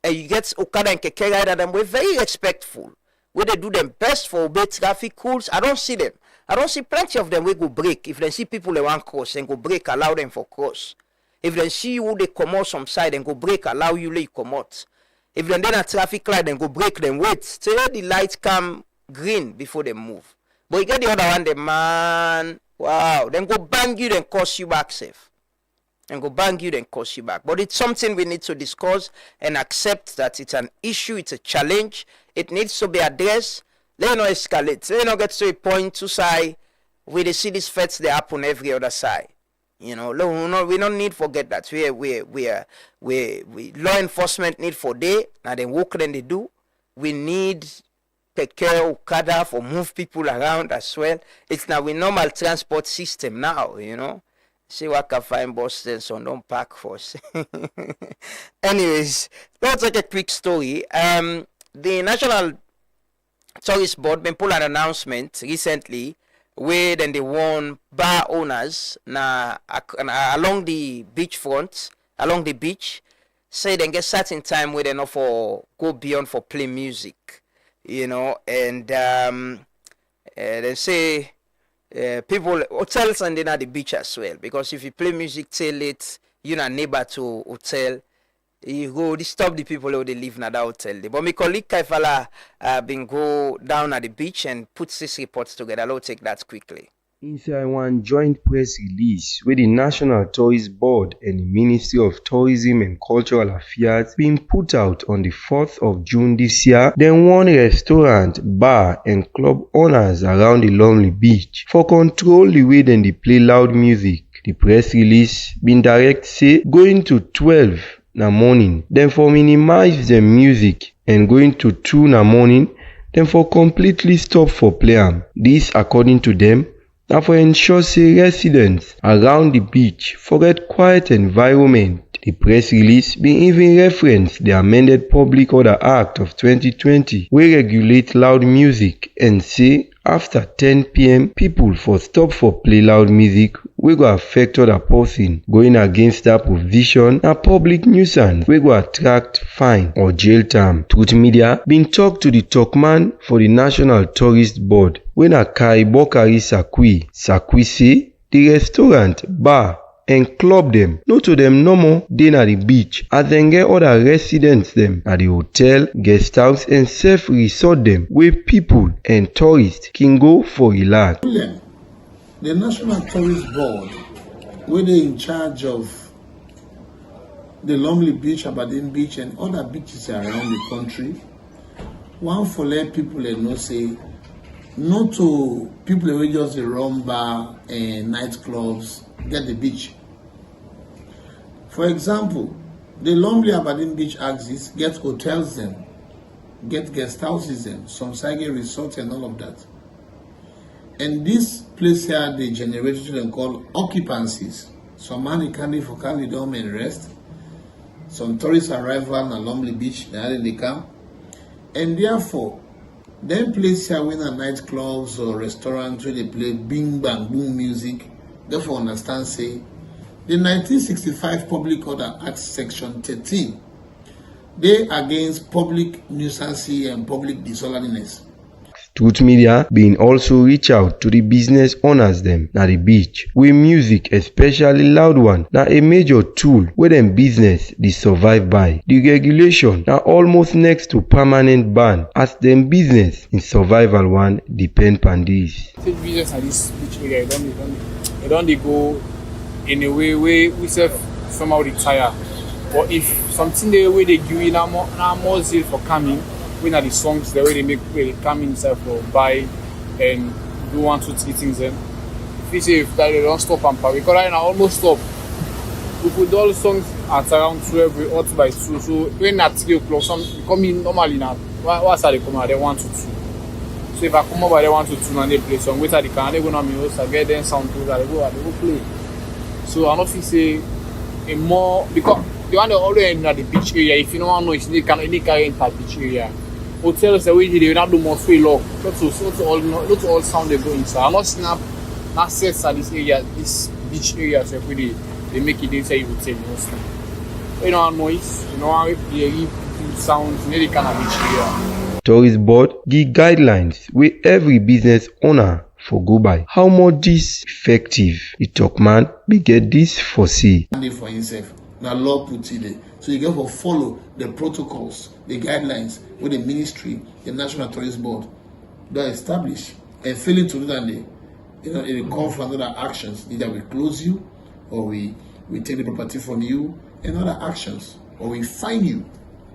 And you get okada and keke rider them we're very respectful. Where they do them best for obey traffic rules. I don't see them. I don't see plenty of them we go break. If they see people they want cross and go break, allow them for cross. If they see you they come out some side and go break, allow you they come out. If then a traffic light, then go break them, wait. Till the light come green before they move. But you get the other one, the man, wow. Then go bang you, then cost you back safe. And go bang you, then cost you back. But it's something we need to discuss and accept that it's an issue, it's a challenge. It needs to be addressed. Let not escalate. Let not get to a point to say, where they see these fights, they happen every other side. You know, we don't need to forget that. We law enforcement need for day, now they work then they do. We need take care of okada for move people around as well. It's now we normal transport system now, you know. See what can find Boston, so don't pack for us. Anyways, let's take a quick story. The National Tourist Board been pulled an announcement recently where then they warn bar owners along the beachfront, along the beach, say they get certain time where they not for go beyond for play music, you know, and they say people hotels and then at the beach as well, because if you play music till late, you're not neighbor to hotel. You go disturb the people who they live in that hotel. But my colleague Kaifala been go down at the beach and put this reports together. I'll take that quickly. Inside one joint press release with the National Tourist Board and the Ministry of Tourism and Cultural Affairs being put out on the 4th of June this year, then warn restaurant, bar and club owners around the Lonely Beach for control the way then they play loud music. The press release been direct say going to 12 na morning, then for minimize the music and going to 2 na morning, then for completely stop for play am. This according to them, na for ensure say residents around the beach forget quiet environment. The press release been even reference the amended Public Order Act of 2020 wey regulate loud music and say after 10 p.m. people for stop for play loud music wey go affect other person. Going against that provision na public nuisance wey go attract fine or jail term. Truth Media been talk to the talkman for the National Tourist Board wey na Kai Bokari Sakwi. Sakwi say the restaurant, bar and club them, no to them no more dey na the beach as dem get other residents them at the hotel, guest house and self resort them where people and tourists can go for relax. The National Tourist Board, where they in charge of the Lonely Beach, Aberdeen Beach and other beaches around the country, one for let people know say not to people who just dey run bar and nightclubs get the beach. For example, the Lonely Aberdeen Beach axis get hotels them, get guest houses them, some side resorts and all of that. And this place here they generate what they call occupancies. Some money can for Calidom and rest. Some tourist arrival on Lonely Beach, they come. And therefore, them place here when a nightclubs or restaurants where they play bing bang boom music, therefore understand say the 1965 Public Order Act Section 13 they against public nuisance and public disorderliness. Truth Media been also reach out to the business owners them na the beach. With music, especially loud one, na a major tool where them business they survive by. The regulation na almost next to permanent ban as them business in survival one depend on this. Business at this beach area, they don't go in a way where we self somehow retire. But if something the way they give you now more zeal for coming, when are the songs the way they make they come inside for buy and do 1, 2, 3 things then. If you say if that they don't stop and power, because I almost stop. We put all songs at around 12 we ought by 2. So when at 3 o'clock some come in normally now. What's they come out? They 1 to 2. So if I come over they 1 to 2 and they play some wait at the can they go on me also get them sound tools and they go play. So I don't feel say a more because the one that already in the beach area, if you don't want to know it's they can carry in the beach area. Hotels the way they will not do more free lock. Not all sound they go inside. I'm not snap access at this area, this beach area so they make it inside hotel mostly. You know noise, you know how they sounds near the kind of beach area. Tourist board give guidelines where every business owner for go by. How much this effective? The talk man we get this for see. For himself, now law put it there. So you get to follow the protocols, the guidelines with the ministry, the National Tourist Board, they establish. And failing to do that, it will come from other actions. Either we close you, or we take the property from you, and other actions, or we fine you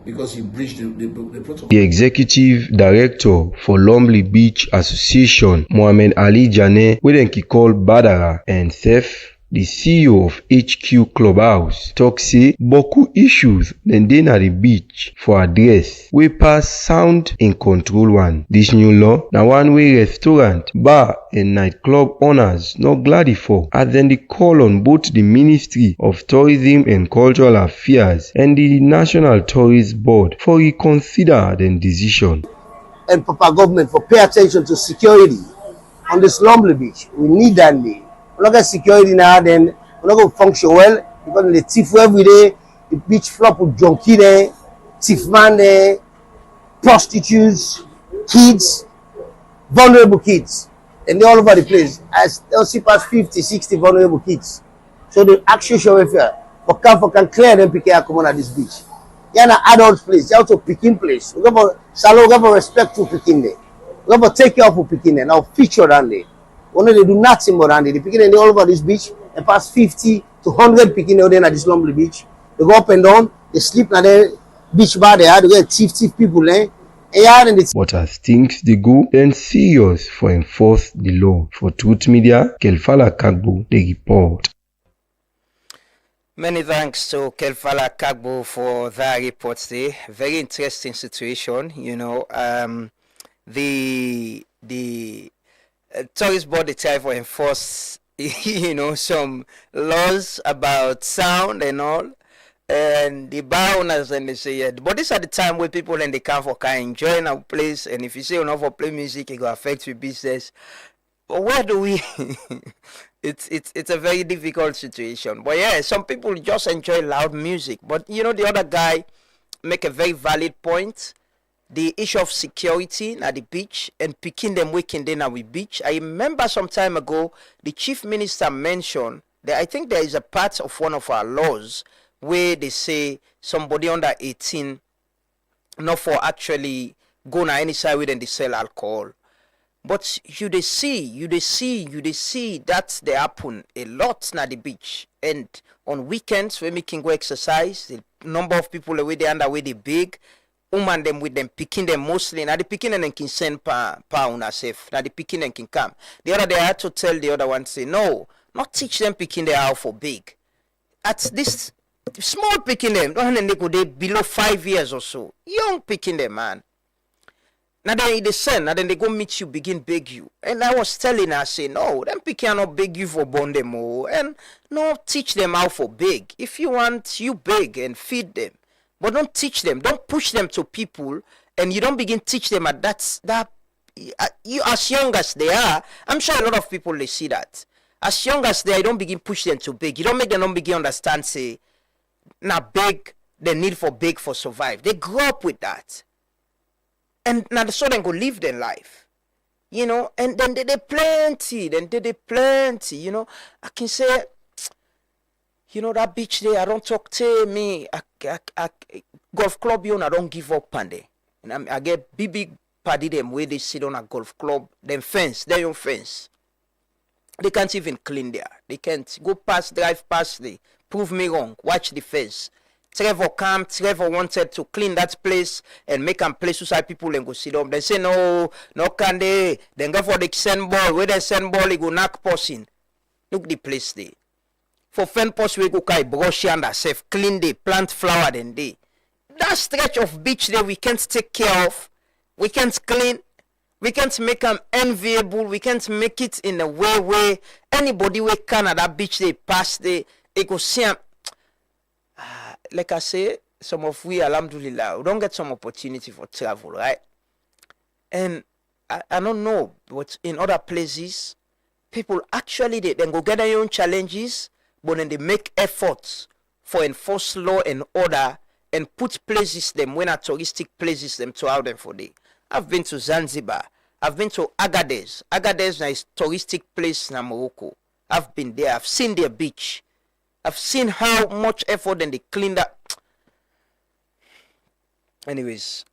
because you breached the protocol. The executive director for Lonely Beach Association, Mohamed Ali Jane, we then call Badara and Seth, the CEO of HQ Clubhouse, talk say beaucoup issues then dey na the beach for address we pass sound in control one. This new law na one way restaurant, bar and nightclub owners not glad for as then they call on both the Ministry of Tourism and Cultural Affairs and the National Tourist Board for reconsider the decision. And Papa government for pay attention to security on this Lonely Beach. We need that need. We're not going to security now, then we're not going to function well because the thief every day, the beach flop with junkie there, thief man there, prostitutes, kids, vulnerable kids, and they're all over the place. As they'll see past 50, 60 vulnerable kids. So the action show welfare can clear them pick come on at this beach. You're an adult place, you're also picking place. We got for salon, we got for respect to picking there. We got for take care of picking there. Now feature down there. Only they do nothing more than they picking and they all over this beach and pass 50 to 100 picking there at this Lonely Beach. They go up and down, they sleep at the beach bar there, they get thief people there. But as things they go, then serious for enforce the law. For Truth Media, Kelfala Kagbo, the report. Many thanks to Kelfala Kagbo for that report today. Very interesting situation, you know. The tourist board they try to enforce, you know, some laws about sound and all, and the bar owners and they say yeah. But this at the time where people and they come for kind enjoying our place, and if you say you're not for play music, it will affect your business. But where do we? It's a very difficult situation. But yeah, some people just enjoy loud music. But you know, the other guy make a very valid point. The issue of security at the beach and picking them weekend dinner with beach. I remember some time ago, the chief minister mentioned that I think there is a part of one of our laws where they say somebody under 18 not for actually go on any side with and they sell alcohol. But you they see that they happen a lot at the beach. And on weekends when we can go exercise, the number of people away there underway they big. woman them with them picking them mostly. Now the picking and can send pa una safe. Now the picking and can come. The other day I had to tell the other one, say, no, not teach them picking their house for big. At this small picking them, don't they go they below 5 years or so. Young picking them, man. Now then they send, now then they go meet you, begin beg you. And I was telling her, say, no, them picking not beg you for born them all. And no, teach them how for beg. If you want, you beg and feed them. But don't teach them, don't push them to people, and you don't begin teach them at that you as young as they are. I'm sure a lot of people they see that. As young as they are, you don't begin push them to beg. You don't make them don't begin understand, say, now beg, the need for beg for survive. They grow up with that. And now so then go live their life. You know, and then they plenty, you know. I can say, you know, that beach there, I don't talk to me. I golf club, you know, I don't give up on there. And I get big party them where they sit on a golf club, them fence, their own fence. They can't even clean there. They can't go past, drive past there. Prove me wrong. Watch the fence. Trevor wanted to clean that place and make a place so people and go sit down. They say no can they. Then go for the send ball. Where they send ball, they go knock person. Look the place there. For fen post we go kai brush and ourselves, clean the plant flower then day. That stretch of beach there we can't take care of. We can't clean. We can't make them enviable. We can't make it in a way where anybody we can at that beach they pass they go see them. Like I say, some of we alhamdulillah, we don't get some opportunity for travel, right? And I don't know, but in other places, people actually they then go get their own challenges. But then they make efforts for enforce law and order and put places them when are touristic places them to out them for day. I've been to Zanzibar. I've been to Agadez. Agadez is touristic place in Morocco. I've been there. I've seen their beach. I've seen how much effort and they clean that. Anyways,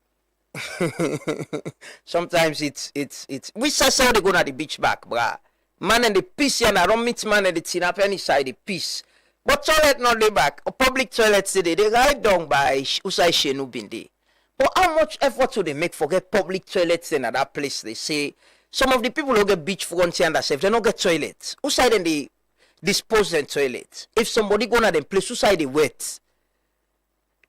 sometimes it's we saw they go to the beach back, bruh. Man and the peace and I don't meet man and the tin up any side the peace. But toilet not the back. Or public toilets today, they ride down by Usai Shenu Bindi. But how much effort do they make for get public toilets in at that place? They say some of the people who get beach front here and themselves, they don't get toilets. Usai then they dispose them toilets. If somebody go to them place, Usai they wet.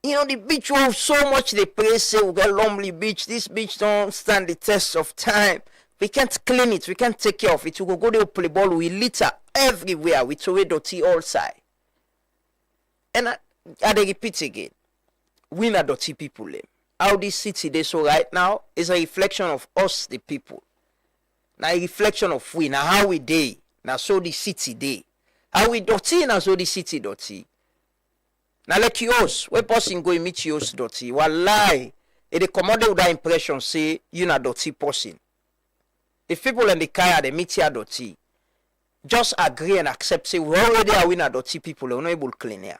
You know, the beach will have so much they praise, say we get lonely beach. This beach don't stand the test of time. We can't clean it. We can't take care of it. We go there, play ball. We litter everywhere. We throw away dirty all side. And I repeat again. We not dirty people. How this city they so right now is a reflection of us, the people. Now a reflection of we. Now how we day. Now so the city day. How we dirty. Now so the city dirty. Now like yours. When person go meet yours dirty. Wallahi. If they come out with that impression, say you not dirty person. If people in the car they meet here dirty, just agree and accept. Say we already are winner dirty people. We're not able to clean here.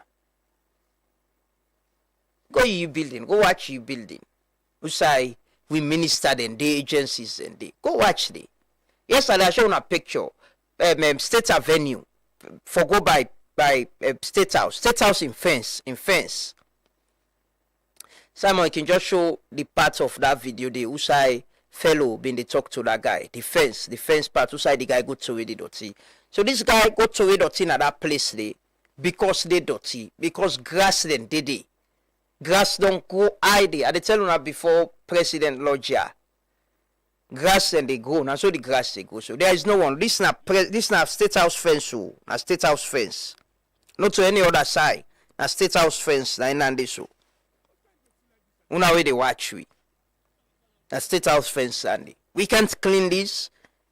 Go you building. Go watch you building. We say we minister and the agencies and they go watch the. Yesterday I showed a picture. State Avenue. For go by State House. State House in fence. Simon, you can just show the part of that video. The Usai fellow been they talk to that guy. The fence part. Usai the guy go to the dirty. So this guy go to the dirty at that place there because they dirty. Because grass then did it. Grass don't go high there. I tell you now before President Lodja. Grass and they grow. Now so the grass they go. So there is no one. This now State House fence. So a State House fence. Not to any other side. A State House fence. Na inande so. Una way they watch we. A State House fence Sandy. We can't clean this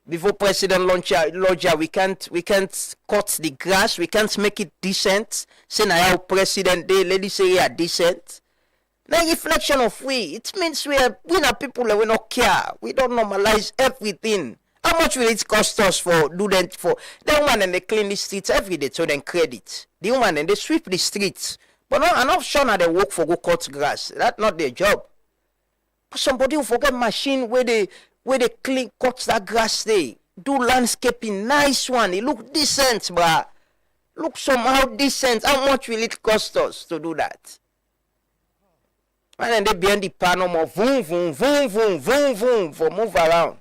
before President Lodja. We can't cut the grass. We can't make it decent. Say now how President they ladies say are decent. Now reflection of we. It means we are people that we not care. We don't normalize everything. How much will it cost us for do that for the woman and they clean the streets every day so then credit. The woman and they sweep the streets. But not enough sure now they work for go cut grass. That's not their job. Somebody who forget machine where they clean cut that grass they do landscaping, nice one. It look decent, bruh. Look somehow decent. How much will it cost us to do that? And they behind the panel more vroom, vroom, vroom, vroom, vroom, vroom, for move around.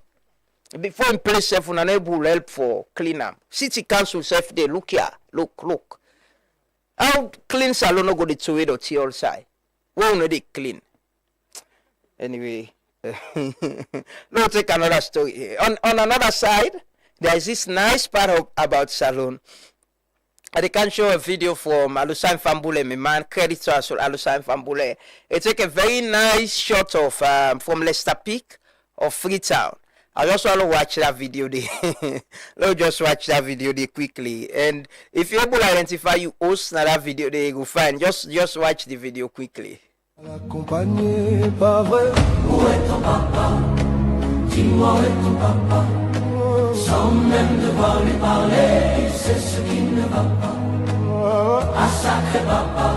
Before in place self unable help for clean up. City council self they look here, look. How clean salon no go the two or tea all side. Well no they clean. Anyway, no take another story. On another side, there is this nice part about salon. I can show a video from Alusan Fambule, my man, credit to Alusan Fambule. It's like a very nice shot of from Leicester Peak of Freetown. I just want to watch that video there. Let's just watch that video there quickly. And if you're able to identify you host that video there, you will find. Just watch the video quickly. Accompagné par vrai. Où est ton papa? Dis-moi où est ton papa? Sans même devoir lui parler, c'est ce qui ne va pas. Ah sacré papa,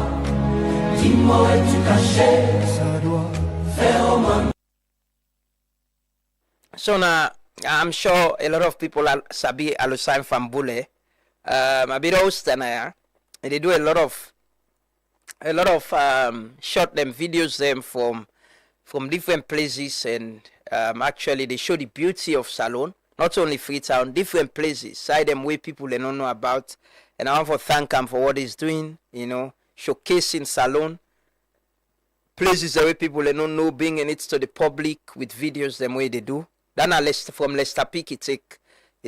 dis-moi où es-tu caché? Ça doit faire au moins. So now, I'm sure a lot of people are sabi Alusan Fambule. A bit host and they do a lot of short them videos them from different places, and actually they show the beauty of Salon, not only Freetown, different places, side them way people they don't know about. And I want to thank him for what he's doing, you know, showcasing Salon, places the way people they don't know, bringing it to the public with videos them way they do. Then from Leicester Peak, it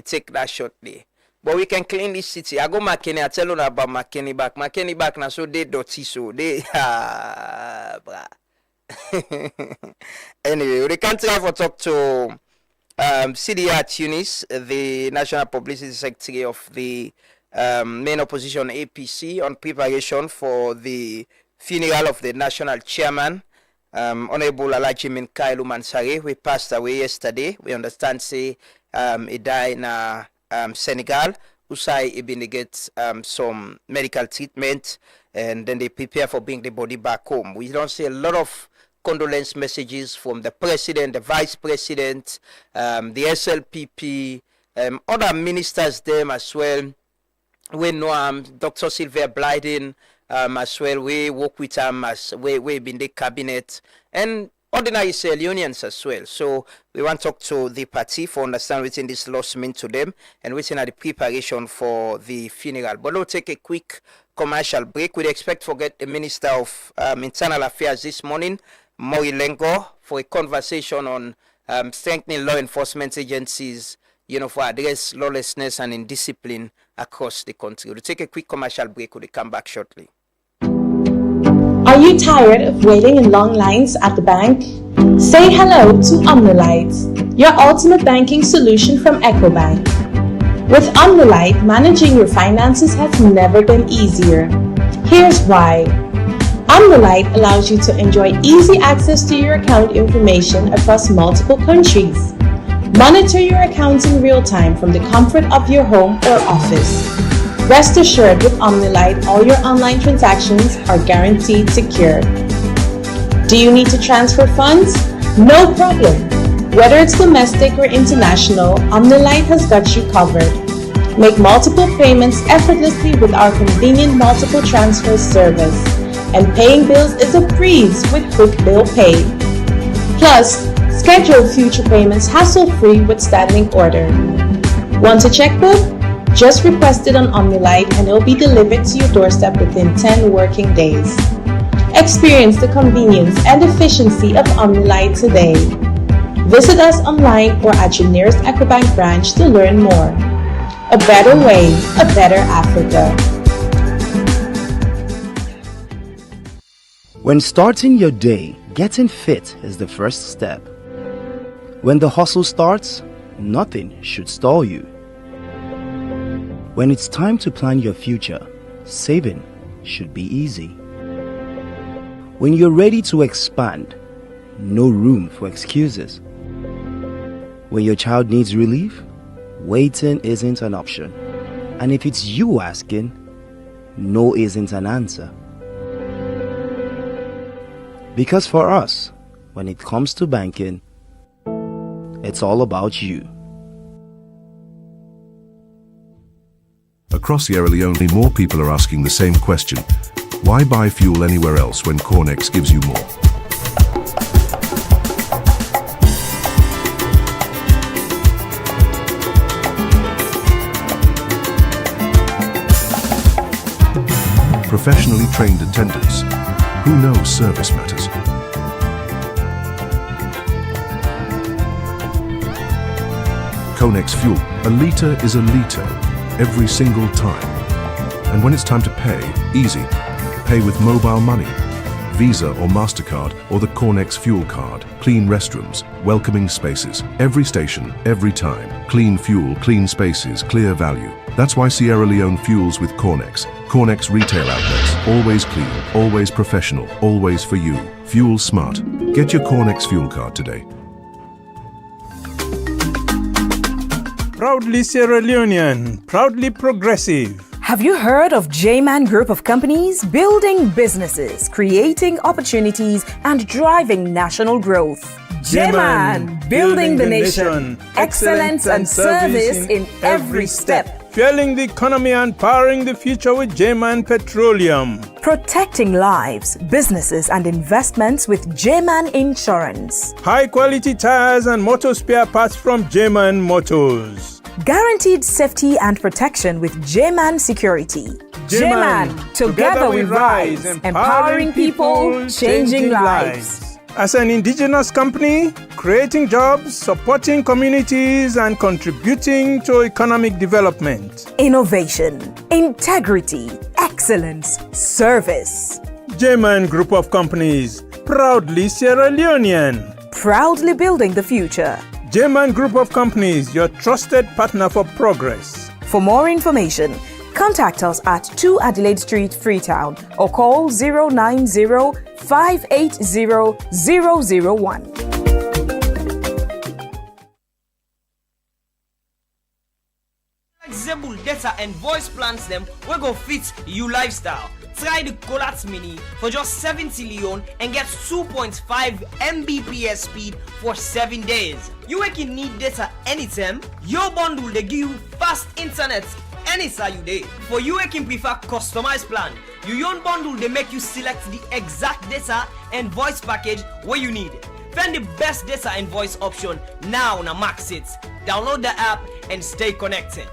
take that short there. But we can clean this city. I go McKinney, I tell you about McKinney back. McKinney back now, so they dirty, so they brah. Anyway, we can try for talk to CDR Tunis, the National Publicity Secretary of the main opposition APC, on preparation for the funeral of the national chairman. Honorable Alhaji Minkailu Mansaray, we passed away yesterday. We understand say he died in Senegal. Usai he been to get some medical treatment, and then they prepare for bringing the body back home. We don't see a lot of condolence messages from the president, the vice president, the SLPP, other ministers them as well. We know Dr. Sylvia Blyden as well. We work with him as we been the cabinet, and ordinary Leonians as well. So we want to talk to the party for understand within this loss mean to them and within the preparation for the funeral. But we'll take a quick commercial break. We expect to get the Minister of Internal Affairs this morning, Mori Lengo, for a conversation on strengthening law enforcement agencies, you know, for address lawlessness and indiscipline across the country. We'll take a quick commercial break. We'll come back shortly. Are you tired of waiting in long lines at the bank? Say hello to Omnilite, your ultimate banking solution from EcoBank. With Omnilite, managing your finances has never been easier. Here's why. Omnilite allows you to enjoy easy access to your account information across multiple countries. Monitor your accounts in real time from the comfort of your home or office. Rest assured, with Omnilite, all your online transactions are guaranteed secure. Do you need to transfer funds? No problem. Whether it's domestic or international, Omnilite has got you covered. Make multiple payments effortlessly with our convenient multiple transfer service. And paying bills is a breeze with Quick Bill Pay. Plus, schedule future payments hassle-free with standing order. Want a checkbook? Just request it on Omnilite and it'll be delivered to your doorstep within 10 working days. Experience the convenience and efficiency of Omnilite today. Visit us online or at your nearest EcoBank branch to learn more. A better way, a better Africa. When starting your day, getting fit is the first step. When the hustle starts, nothing should stall you. When it's time to plan your future, saving should be easy. When you're ready to expand, no room for excuses. When your child needs relief, waiting isn't an option. And if it's you asking, no isn't an answer. Because for us, when it comes to banking, it's all about you. Across Sierra Leone, more people are asking the same question. Why buy fuel anywhere else when Cornex gives you more? professionally trained attendants who know service matters. Conex Fuel. A litre is a litre every single time. And when it's time to pay, easy. Pay with mobile money, Visa or MasterCard, or the Conex Fuel card. Clean restrooms, welcoming spaces. Every station, every time. Clean fuel, clean spaces, clear value. That's why Sierra Leone fuels with Conex. Conex retail outlets. Always clean, always professional, always for you. Fuel smart. Get your Conex Fuel card today. Proudly Sierra Leonean, proudly progressive. Have you heard of J-Man Group of Companies? Building businesses, creating opportunities, and driving national growth. J-Man, building the nation. Excellence and service in every step. Fueling the economy and powering the future with J-Man Petroleum. Protecting lives, businesses, and investments with J-Man Insurance. High quality tires and motor spare parts from J-Man Motors. Guaranteed safety and protection with J-Man Security. J-Man, together we rise, empowering people, changing lives. As an indigenous company, creating jobs, supporting communities, and contributing to economic development. Innovation, integrity, excellence, service. J-Man Group of Companies, proudly Sierra Leonean. Proudly building the future. J-Man Group of Companies, your trusted partner for progress. For more information, contact us at 2 Adelaide Street, Freetown, or call 090-580-001. Flexible data and voice plans them we go fit you lifestyle. Try the Colat Mini for just 70 Leone and get 2.5 Mbps speed for 7 days. You can need data anytime. Your bundle they give you fast internet anytime you day. For you can prefer customized plan. Your own bundle they make you select the exact data and voice package where you need. Find the best data and voice option now on Max it. Download the app and stay connected.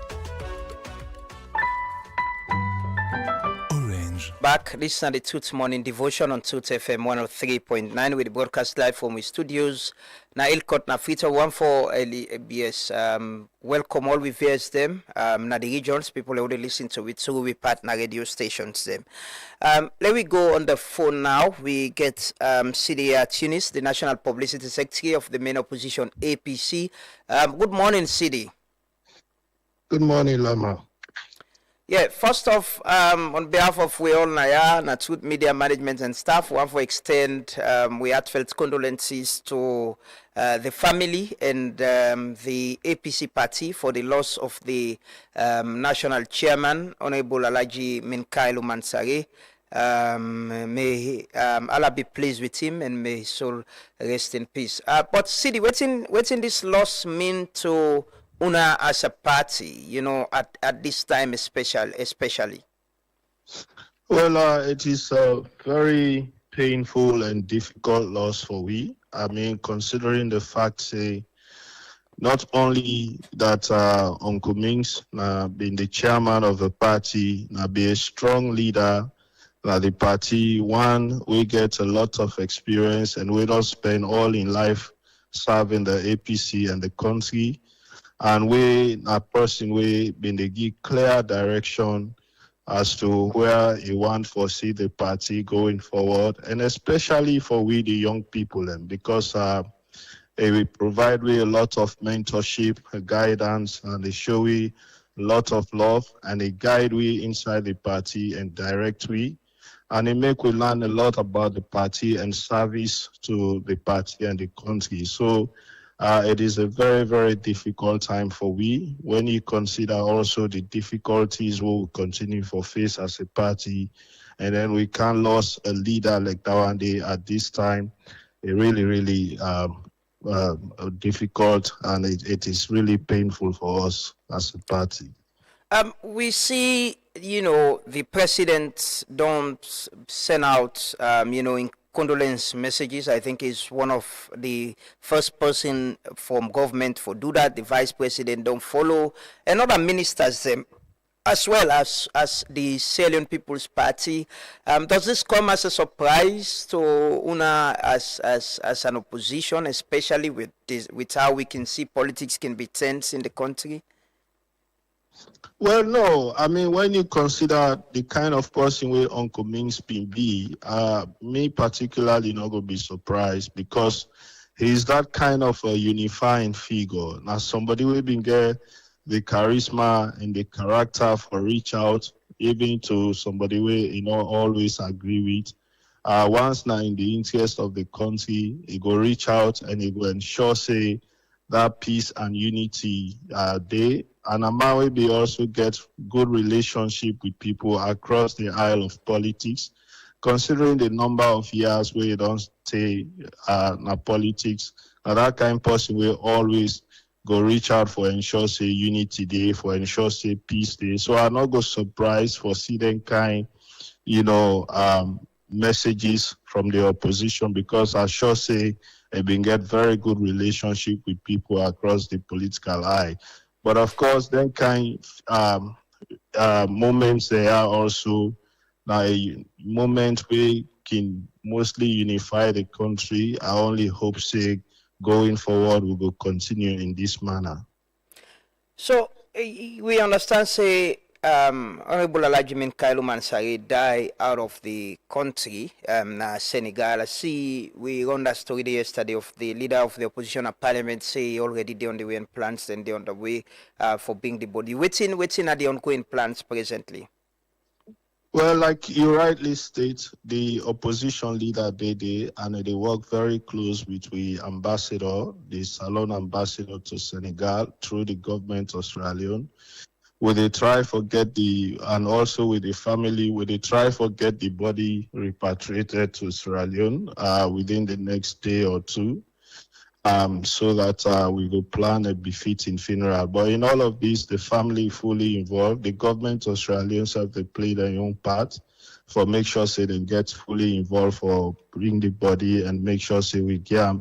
Back, this is the Tooth Morning Devotion on Tooth FM 103.9 with the broadcast live from the studios. Na Ilkot na Fita 14 LBS. Welcome all we viewers them. Na the regions, people already listen to it, so we partner radio stations them. Let we go on the phone now. We get Sidi Tunis, the National Publicity Secretary of the main opposition APC. Good morning, Sidi. Good morning, Lama. Yeah, first off, on behalf of we all Naya, Natut Media Management and staff, we want to extend we heartfelt condolences to the family and the APC party for the loss of the national chairman, Honorable Alhaji Minkailu Mansaray. May Allah be pleased with him and may his soul rest in peace. But Sidi, what's in this loss mean to Una as a party, you know, at this time especially? Well, it is a very painful and difficult loss for we. I mean, considering the fact, say, not only that Uncle Minks being the chairman of the party, be a strong leader, the party, one, we get a lot of experience and we don't spend all in life serving the APC and the country. And we, a person, we been to give clear direction as to where you want to see the party going forward, and especially for we, the young people, and because we provide we a lot of mentorship, guidance, and they show we a lot of love, and they guide we inside the party and direct we, and they make we learn a lot about the party and service to the party and the country. So it is a very, very difficult time for we, when you consider also the difficulties we will continue to face as a party, and then we can't lose a leader like Dawande at this time. It really, really difficult, and it is really painful for us as a party. We see, you know, the president don't send out, you know, in condolence messages. I think is one of the first person from government for do that. The vice president don't follow, and other ministers them as well as the Salian People's Party. Does this come as a surprise to Una as an opposition, especially with how we can see politics can be tense in the country? Well, no. I mean, when you consider the kind of person where Uncle Ming's been be, me particularly not gonna be surprised because he's that kind of a unifying figure. Now, somebody will been get the charisma and the character for reach out, even to somebody we always agree with. Once now in the interest of the country, he go reach out and he go ensure say that peace and unity there. And a man will be also get good relationship with people across the aisle of politics, considering the number of years where you don't stay in politics. Now that kind of person will always go reach out for ensure say unity day, for ensure say peace day. So I not go surprised for see them kind, messages from the opposition because I sure say they been get very good relationship with people across the political aisle. But of course, then kind moments they are also a moment we can mostly unify the country. I only hope say going forward we will continue in this manner. So we understand say Honorable Alhaji Minkailu Mansaray died out of the country, Senegal. I see we run that story yesterday of the leader of the opposition at parliament say already they on the way in plans and they on the way for being the body. Waiting are the ongoing plans presently? Well, like you rightly state, the opposition leader they and they work very close with the ambassador, the Salon ambassador to Senegal through the government of Sierra Leone. Will they try to get and also with the family, will they try to get the body repatriated to Sierra Leone within the next day or two, so that we will plan a befitting funeral. But in all of this, the family fully involved. The government of Sierra Leone have they played their own part for make sure say they get fully involved for bring the body and make sure say we get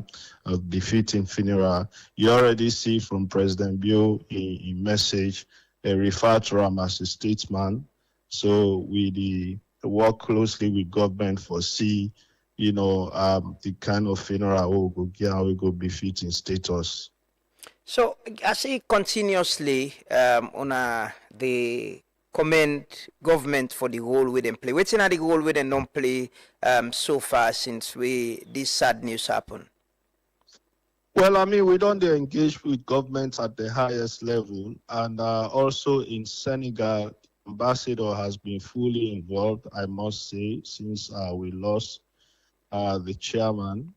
a befitting funeral. You already see from President Bio in message. They refer to him as a statesman. So we work closely with government for see, the kind of funeral we go befitting status. So I see continuously on the commend government for the role we them play. What's in the role we them don't play so far since this sad news happened? Well, I mean, we don't engage with governments at the highest level. And also in Senegal, ambassador has been fully involved, I must say, since we lost the chairman.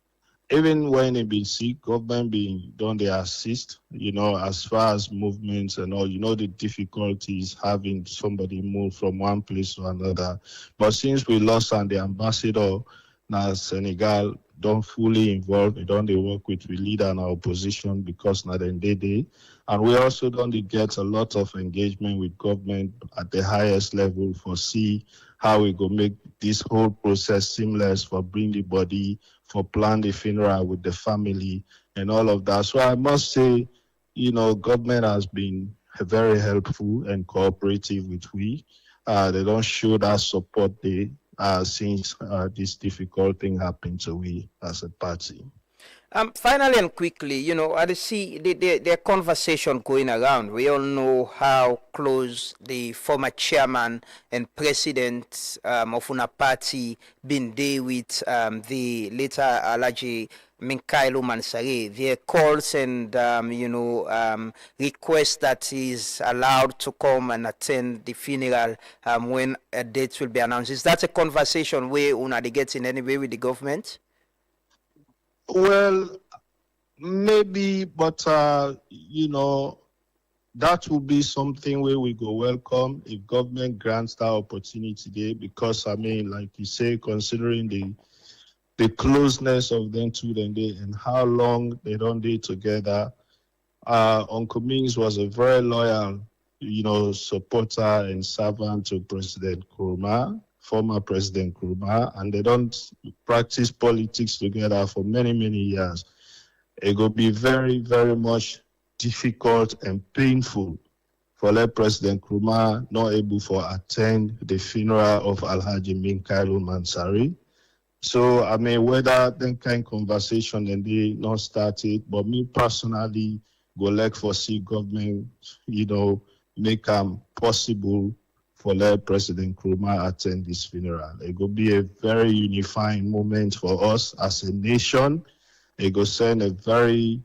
Even when he been sick, government don't they assist, as far as movements and all, the difficulties having somebody move from one place to another. But since we lost the ambassador, now Senegal don't fully involve. We don't work with the leader and our opposition because not in day. And we also don't get a lot of engagement with government at the highest level for see how we go make this whole process seamless for bring the body, for plan the funeral with the family and all of that. So I must say, government has been very helpful and cooperative with we. They don't show that support there. Since this difficult thing happened to we as a party. Finally and quickly, I see the conversation going around. We all know how close the former chairman and president of una party been there with the later Alhaji Minkailu Mansaray. Their calls and requests that he's allowed to come and attend the funeral when a date will be announced. Is that a conversation where una they get in any way with the government? Well, maybe, but that will be something where we go welcome if government grants that opportunity there. Because I mean, like you say, considering the closeness of them two and how long they don't do together. Uncle Mings was a very loyal, supporter and servant to President Nkrumah, former President Nkrumah, and they don't practice politics together for many, many years. It will be very, very much difficult and painful for late President Nkrumah not able to attend the funeral of Alhaji Minkailu Mansaray. So, I mean, whether that kind of conversation and they not started, but me personally go like for see government, make them possible for let President Nkrumah attend this funeral. It will be a very unifying moment for us as a nation. It will send a very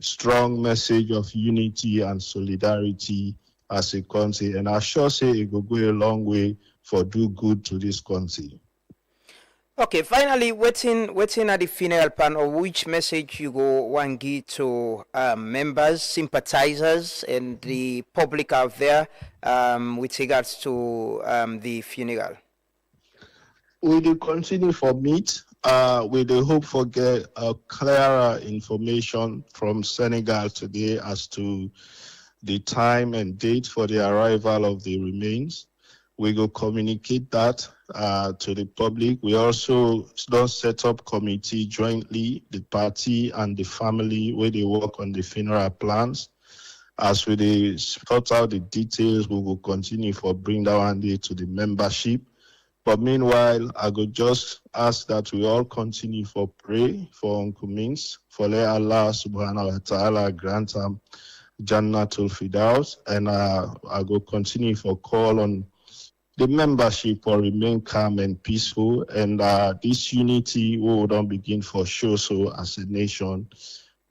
strong message of unity and solidarity as a country. And I sure say it will go a long way for do good to this country. Okay, finally, waiting at the funeral panel, which message you go want give to members, sympathizers, and the public out there with regards to the funeral? We will continue for meet. We do hope for get clearer information from Senegal today as to the time and date for the arrival of the remains. We will communicate that to the public. We also don't set up committee jointly, the party and the family, where they work on the funeral plans. As we sort out the details, we will continue for bring that one day to the membership. But meanwhile, I could just ask that we all continue for pray for Uncle Minks, for let Allah subhanahu wa ta'ala grant him Jannatul Firdaus, and I will continue for call on the membership will remain calm and peaceful, and this unity will don't begin for sure. So as a nation,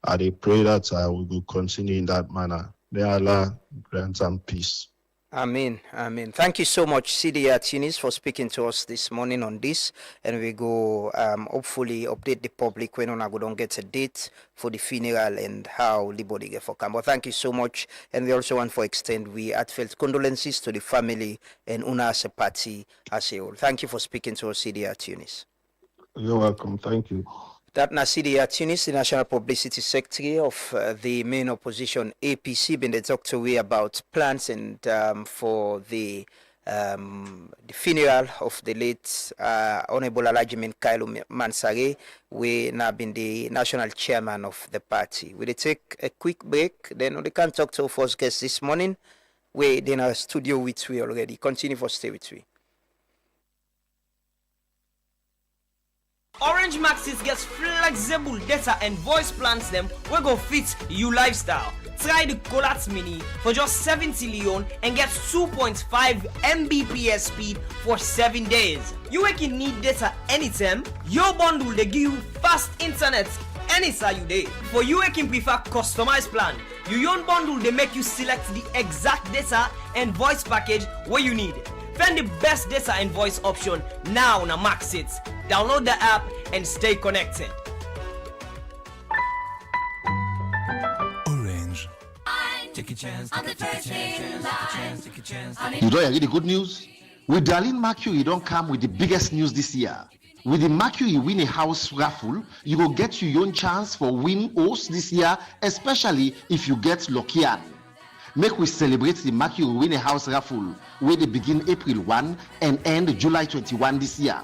I pray that we will continue in that manner. May Allah grant them peace. Amen. Amen. Thank you so much, CD Tunis, for speaking to us this morning on this. And we go hopefully update the public when we don't get a date for the funeral and how the body get for come. But thank you so much. And we also want to extend heartfelt condolences to the family and Una as a party as a whole. Thank you for speaking to us, CD Tunis. You're welcome. Thank you. That Nasidi Tunis, the National Publicity Secretary of the main opposition APC, been to talk to we about plans and for the funeral of the late Honorable Alhaji Minkailu Mansaray. We now been the national chairman of the party. We'll take a quick break, then we can talk to our first guest this morning. We're in our studio with we already. Continue for stay with we. Orange Maxis gets flexible data and voice plans them we go fit you lifestyle. Try the Colat Mini for just 70 Leone and get 2.5 Mbps speed for 7 days. You can need data anytime. Your bundle they give you fast internet anytime you day. For you can prefer customized plan. Your own bundle they make you select the exact data and voice package where you need. Find the best data and voice option now on Maxit. Download the app and stay connected. Orange. Take a chance, take a chance. You don't hear the good news? With Darlene Mercury, you don't come with the biggest news this year. With the Mercury Win a House raffle, you will get your own chance for win host this year, especially if you get Luckian. Make we celebrate the Mercury Win a House raffle, where they begin April 1 and end July 21 this year.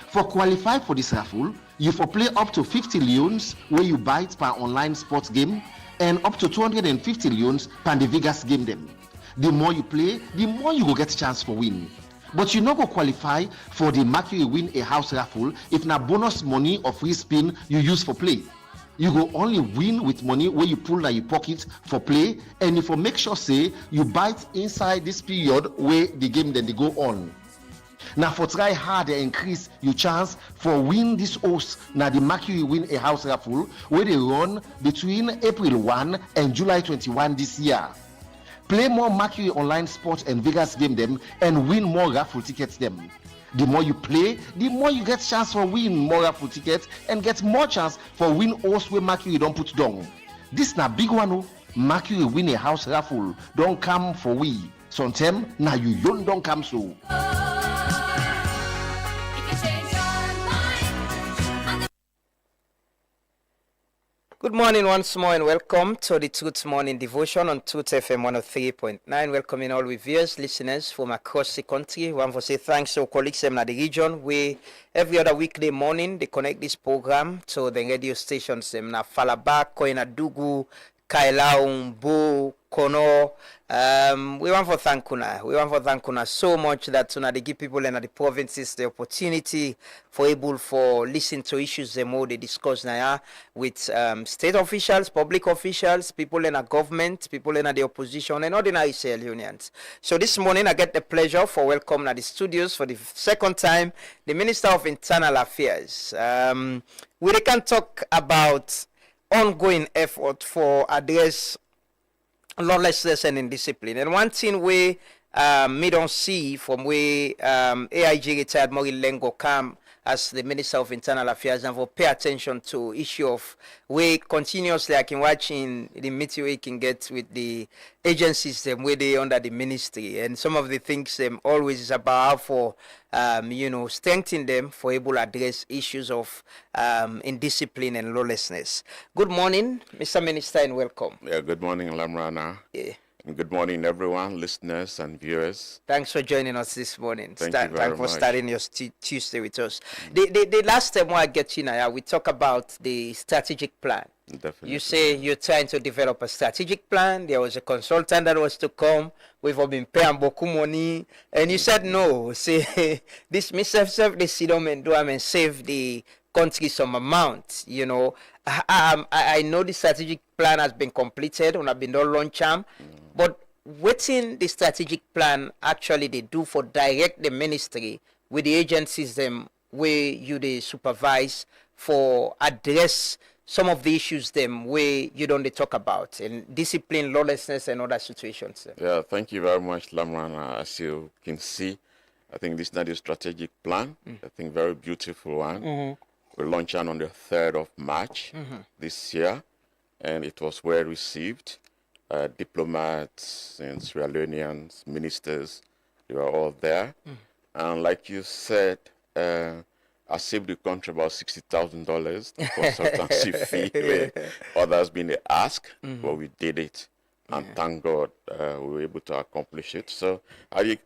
For qualify for this raffle, you for play up to 50 leons where you buy it per online sports game and up to 250 leons per the Vegas game them. The more you play, the more you will get chance for win. But you not go qualify for the Mercury Win a House raffle if na bonus money or free spin you use for play. You go only win with money where you pull na your pocket for play, and if you make sure say you buy it inside this period where the game then they go on. Now for try hard and increase your chance for win this host now the Mercury Win a House raffle where they run between April 1 and July 21 this year. Play more Mercury online sports and Vegas game them and win more raffle tickets them. The more you play, the more you get chance for win more raffle tickets and get more chance for win host where Mercury don't put down. This na big one. Mercury Win a House raffle don't come for we. Sometimes now you don't come so. Good morning once more and welcome to the Truth Morning Devotion on Truth FM 103.9. Welcoming all viewers, listeners from across the country. We want to say thanks to our colleagues in the region where every other weekday morning they connect this program to the radio stations in Falaba, Koina Dugu, Kaila, Bo, Kono. We want to thank Kuna. We want to thank Kuna so much that they give people in the provinces the opportunity for able for listen to issues they more they discuss now with state officials, public officials, people in a government, people in the opposition, and ordinary cell unions. So this morning I get the pleasure for welcoming at the studios for the second time the Minister of Internal Affairs. We can talk about ongoing effort for address lawlessness and indiscipline. And one thing we me don't see from where AIG retired Maureen Lengo come as the Minister of Internal Affairs and for pay attention to issue of we continuously I can watch in the meeting we can get with the agencies them where they under the ministry, and some of the things them always is about how for strengthen them for able to address issues of indiscipline and lawlessness. Good morning, Mr. Minister, and welcome. Yeah, good morning, Lamrana. Yeah. And good morning, everyone, listeners and viewers. Thanks for joining us this morning. Thank you very Thanks for much. starting your Tuesday with us. The last time I get in here, we talk about the strategic plan. Definitely. You say you're trying to develop a strategic plan. There was a consultant that was to come. We've been paying beaucoup money. And you said no. Say, this me self the sidom and do and save the country some amount. I know the strategic plan has been completed and have been done launch but within the strategic plan actually they do for direct the ministry with the agencies them where you they supervise for address some of the issues them where you don't they talk about in discipline, lawlessness and other situations. Yeah, thank you very much, Lamrana. As you can see, I think this is not a strategic plan. I think very beautiful one. We launched on the 3rd of March this year, and it was well received. Diplomats and Sierra Leoneans, ministers, they were all there. And like you said, I saved the country about $60,000 consultancy fee. Where others been asked, but we did it. And thank God we were able to accomplish it. So I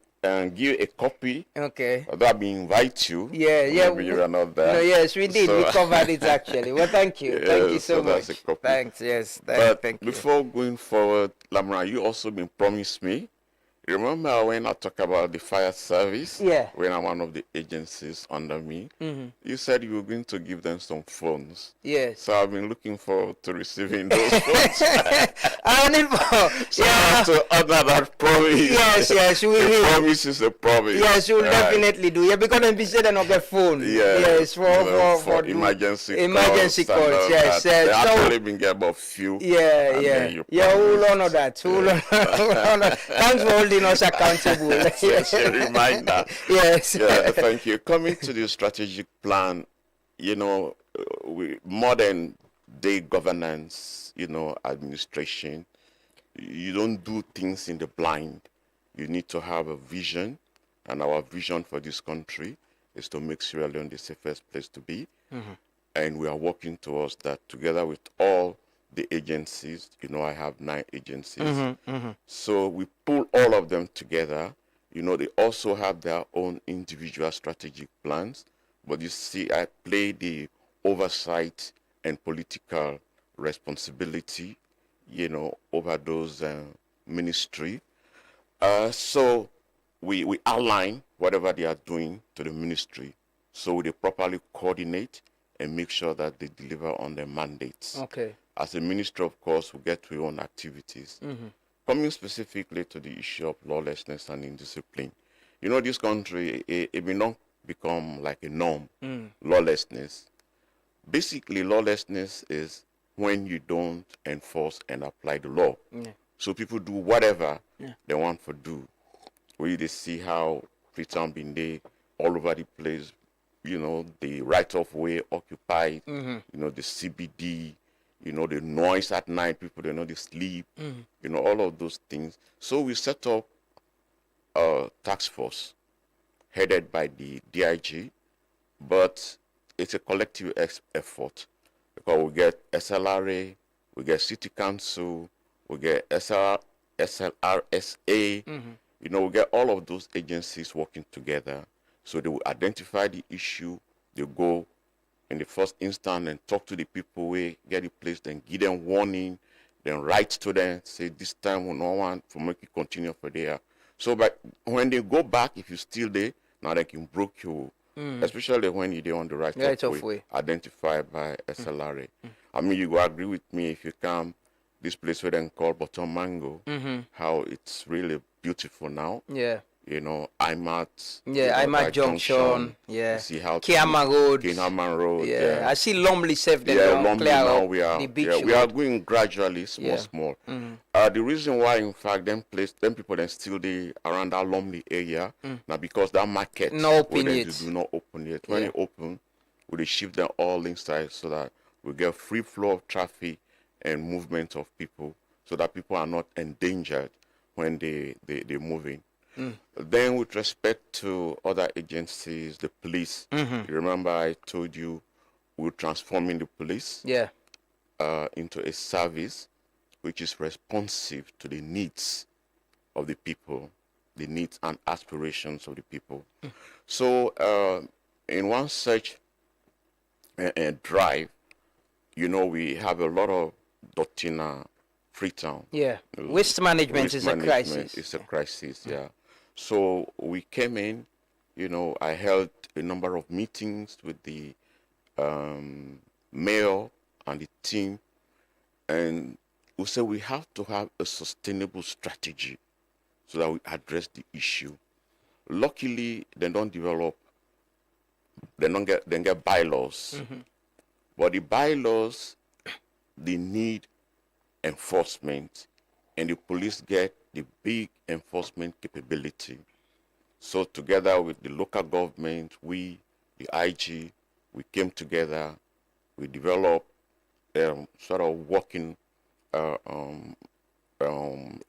give a copy. Okay. That we invite you. Yeah. Maybe you are not there. No, yes, we did. We covered it actually. Well, thank you. Thank you so much. That's a copy. Thanks. Yes. But Thank you. before going forward, Lamra, you also been promised me. Remember when I talked about the fire service? Yeah. When I'm one of the agencies under me, you said you were going to give them some phones. Yes. So I've been looking forward to receiving those phones. I need more. So I have to honor that promise. Yes, we will. Promise is a promise. Yes, we'll definitely do. Yeah, because then we said not get phone. Yes, for emergency calls. Yes, they actually been get about few. Yeah. We'll honor that. Thanks for holding us accountable. Yes, a reminder. Yes. Yeah, thank you. Coming to the strategic plan, modern day governance, administration, you don't do things in the blind. You need to have a vision, and our vision for this country is to make Sierra Leone the safest place to be. And we are working towards that together with all the agencies. I have 9 agencies. So we pull all of them together. They also have their own individual strategic plans. But you see, I play the oversight and political responsibility, over those ministry. So we align whatever they are doing to the ministry. So they properly coordinate and make sure that they deliver on their mandates. Okay. As a minister, of course, we get to our own activities. Coming specifically to the issue of lawlessness and indiscipline, this country, it may not become like a norm, lawlessness. Basically, lawlessness is when you don't enforce and apply the law. So people do whatever they want to do. We they see how freetown been there all over the place, the right of way occupied, the CBD, the noise at night, people don't know they sleep, all of those things. So we set up a task force headed by the DIG, but it's a collective effort because we get SLRA, we get City Council, we get SLRSA, we get all of those agencies working together. So they will identify the issue, they go in the first instance and talk to the people where get the place, then give them warning, then write to them, say this time we no want to make you continue for there. So but when they go back, if you still there, now they can broke you, especially when you're on the right of way, identified by SLRA. I mean, you will agree with me if you come this place where they call Bottom Mango, how it's really beautiful now. Yeah. You know, IMAT. Yeah, IMAT Junction. Yeah. See how Kiama Road. Kiama Road. Yeah. I see Lumley safe there. Yeah, Lumley now we are. The beach we are going gradually, small. The reason why, in fact, them people then still there around that Lumley area, now because that market no open they yet. do not open yet. When it open, we shift them all inside so that we get free flow of traffic and movement of people, so that people are not endangered when they moving. Then with respect to other agencies, the police, you remember I told you we're transforming the police into a service which is responsive to the needs of the people, the needs and aspirations of the people. So in one such drive, you know, we have a lot of Dotina Freetown. Yeah, waste management is a crisis. It's a crisis, yeah. So we came in, you know, I held a number of meetings with the mayor and the team, and we said we have to have a sustainable strategy so that we address the issue. Luckily, they don't get bylaws. But the bylaws, they need enforcement, and the police get the big enforcement capability. So together with the local government, we, the IG, we came together, we developed sort of working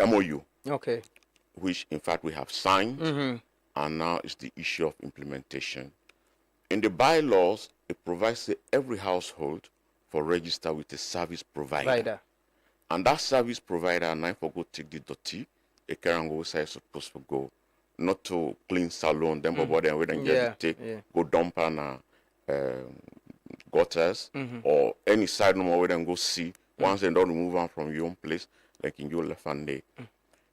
MOU. Okay. Which in fact we have signed, and now it's the issue of implementation. In the bylaws, it provides that every household for register with a service provider. And that service provider, and I forgot to take the dirty, a Karango is supposed to go, not to clean salon, then but then we don't get to go dump on gutters or any side no more we then go see. Once they don't remove them from your own place, like in your left hand day.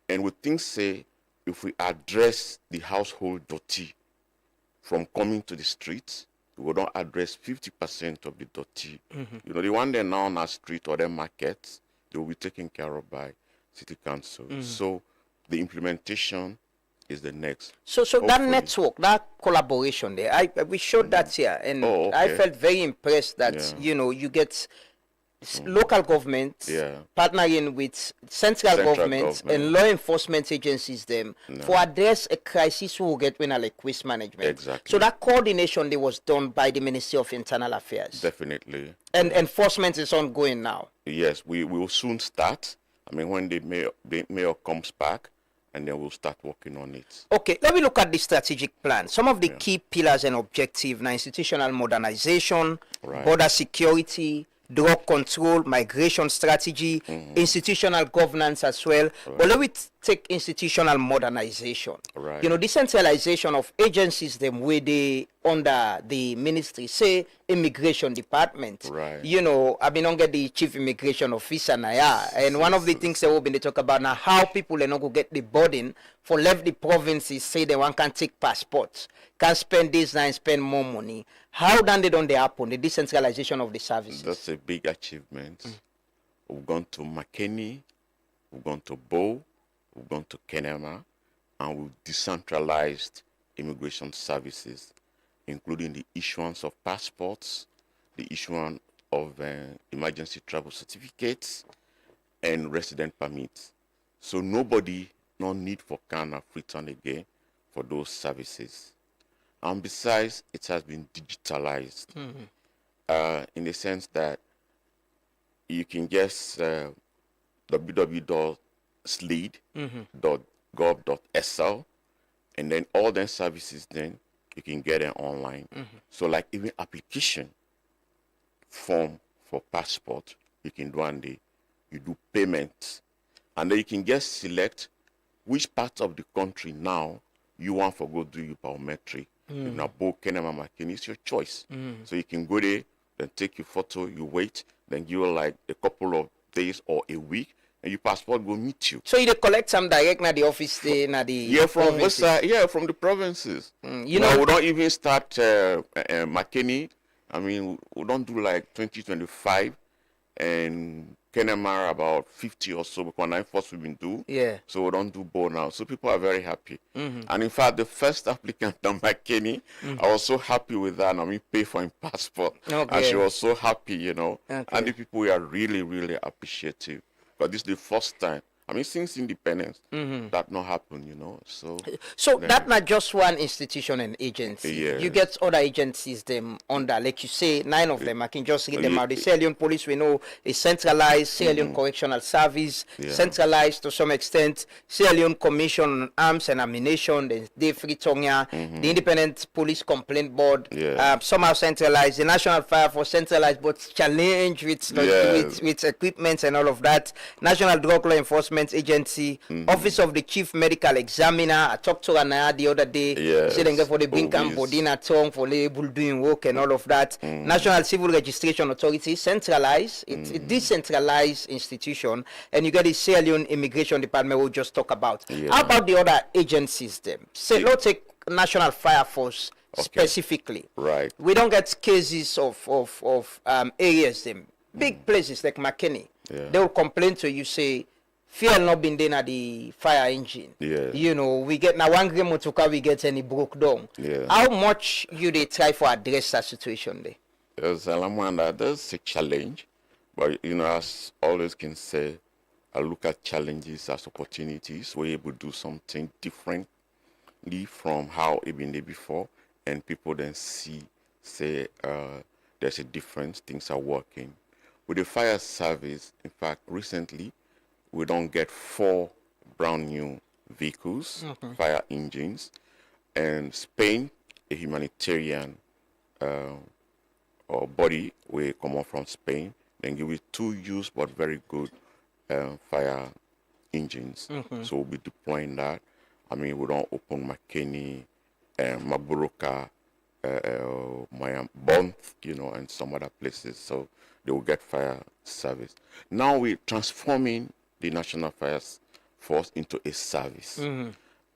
And we think say if we address the household dirty from coming to the streets, we don't address 50% of the dirty. You know, the one they now on our street or their markets, they will be taken care of by city council. So the implementation is the next. So that network, that collaboration there, we showed that here, and I felt very impressed that you know you get local government partnering with central government and law enforcement agencies for address a crisis we will get when like waste management. Exactly. So that coordination there was done by the Ministry of Internal Affairs. Definitely. And enforcement is ongoing now. Yes, we will soon start. I mean, when the mayor comes back, and then we'll start working on it. Okay, let me look at the strategic plan. Some of the key pillars and objectives: institutional modernization, border security, drug control, migration strategy, institutional governance as well. But let me take institutional modernization. You know, decentralization of agencies them where they under the ministry, say immigration department. You know, I've been under the chief immigration officer now, and one of the things that we've been talk about now how people are not go get the burden for left the provinces say they one can take passports, can spend this and spend more money. How done they don't happen, the decentralization of the services? That's a big achievement. We've gone to McKinney, we've gone to Bow, we've gone to Kenema, and we've decentralized immigration services, including the issuance of passports, the issuance of emergency travel certificates, and resident permits. So nobody, no need for can of return again for those services. And besides, it has been digitalized in the sense that you can just www.slid.gov.sl, and then all the services then you can get it online. So like even application form for passport, you can do one day. You do payments, and then you can just select which part of the country now you want for go do your biometric. If not both Kenema McKinney, it's your choice. So you can go there, then take your photo, you wait, then give like a couple of days or a week, and your passport will meet you. So you dey collect some direct na the office dey na the Yeah, from from the provinces. You know, we don't even start McKinney. I mean, we don't do like 2025 and Kenema about 50 or so because I first we've been do. Yeah. So we don't do board now. So people are very happy. And in fact, the first applicant on McKinney, I was so happy with that. And I mean, pay for him passport. Okay. And she was so happy, you know. Okay. And the people were really, really appreciative. But this is the first time. I mean, since independence, that not happened, you know. So that not just one institution and agency. Yes. You get other agencies them under, like you say, 9 of them. I can just read them out. The Sierra Leone Police, we know, is centralized. Sierra Leone Correctional Service, centralized to some extent. Sierra Leone Commission on Arms and Ammunition, the Fritonia, the Independent Police Complaint Board, somehow centralized. The National Fire Force centralized, but challenged with equipment and all of that. National Drug Law Enforcement Agency, Office of the Chief Medical Examiner. I talked to Anaya the other day. Say they for the Binkham Bodina Tong for label doing work and all of that. National Civil Registration Authority, centralized. It's a decentralized institution, and you get the Sierra Leone Immigration Department we'll just talk about. How about the other agencies then? Say let's take National Fire Force specifically. Right. We don't get cases of areas them. Big places like McKinney. They will complain to you, say fuel not been there at the fire engine. You know, we get now 1 gram motoka, we get any broke down. How much you they try for address that situation there? Yes, Alamanda, there's a challenge, but you know, as always can say, I look at challenges as opportunities. We're able to do something differently from how it been there before, and people then say there's a difference, things are working. With the fire service, in fact, recently, we don't get 4 brand new vehicles, fire engines, and Spain, a humanitarian body, we come up from Spain, then give it 2 used but very good fire engines. So we'll be deploying that. I mean, we don't open McKinney, Maburuka, Bont, you know, and some other places. So they will get fire service. Now we're transforming the National Fire Force into a service.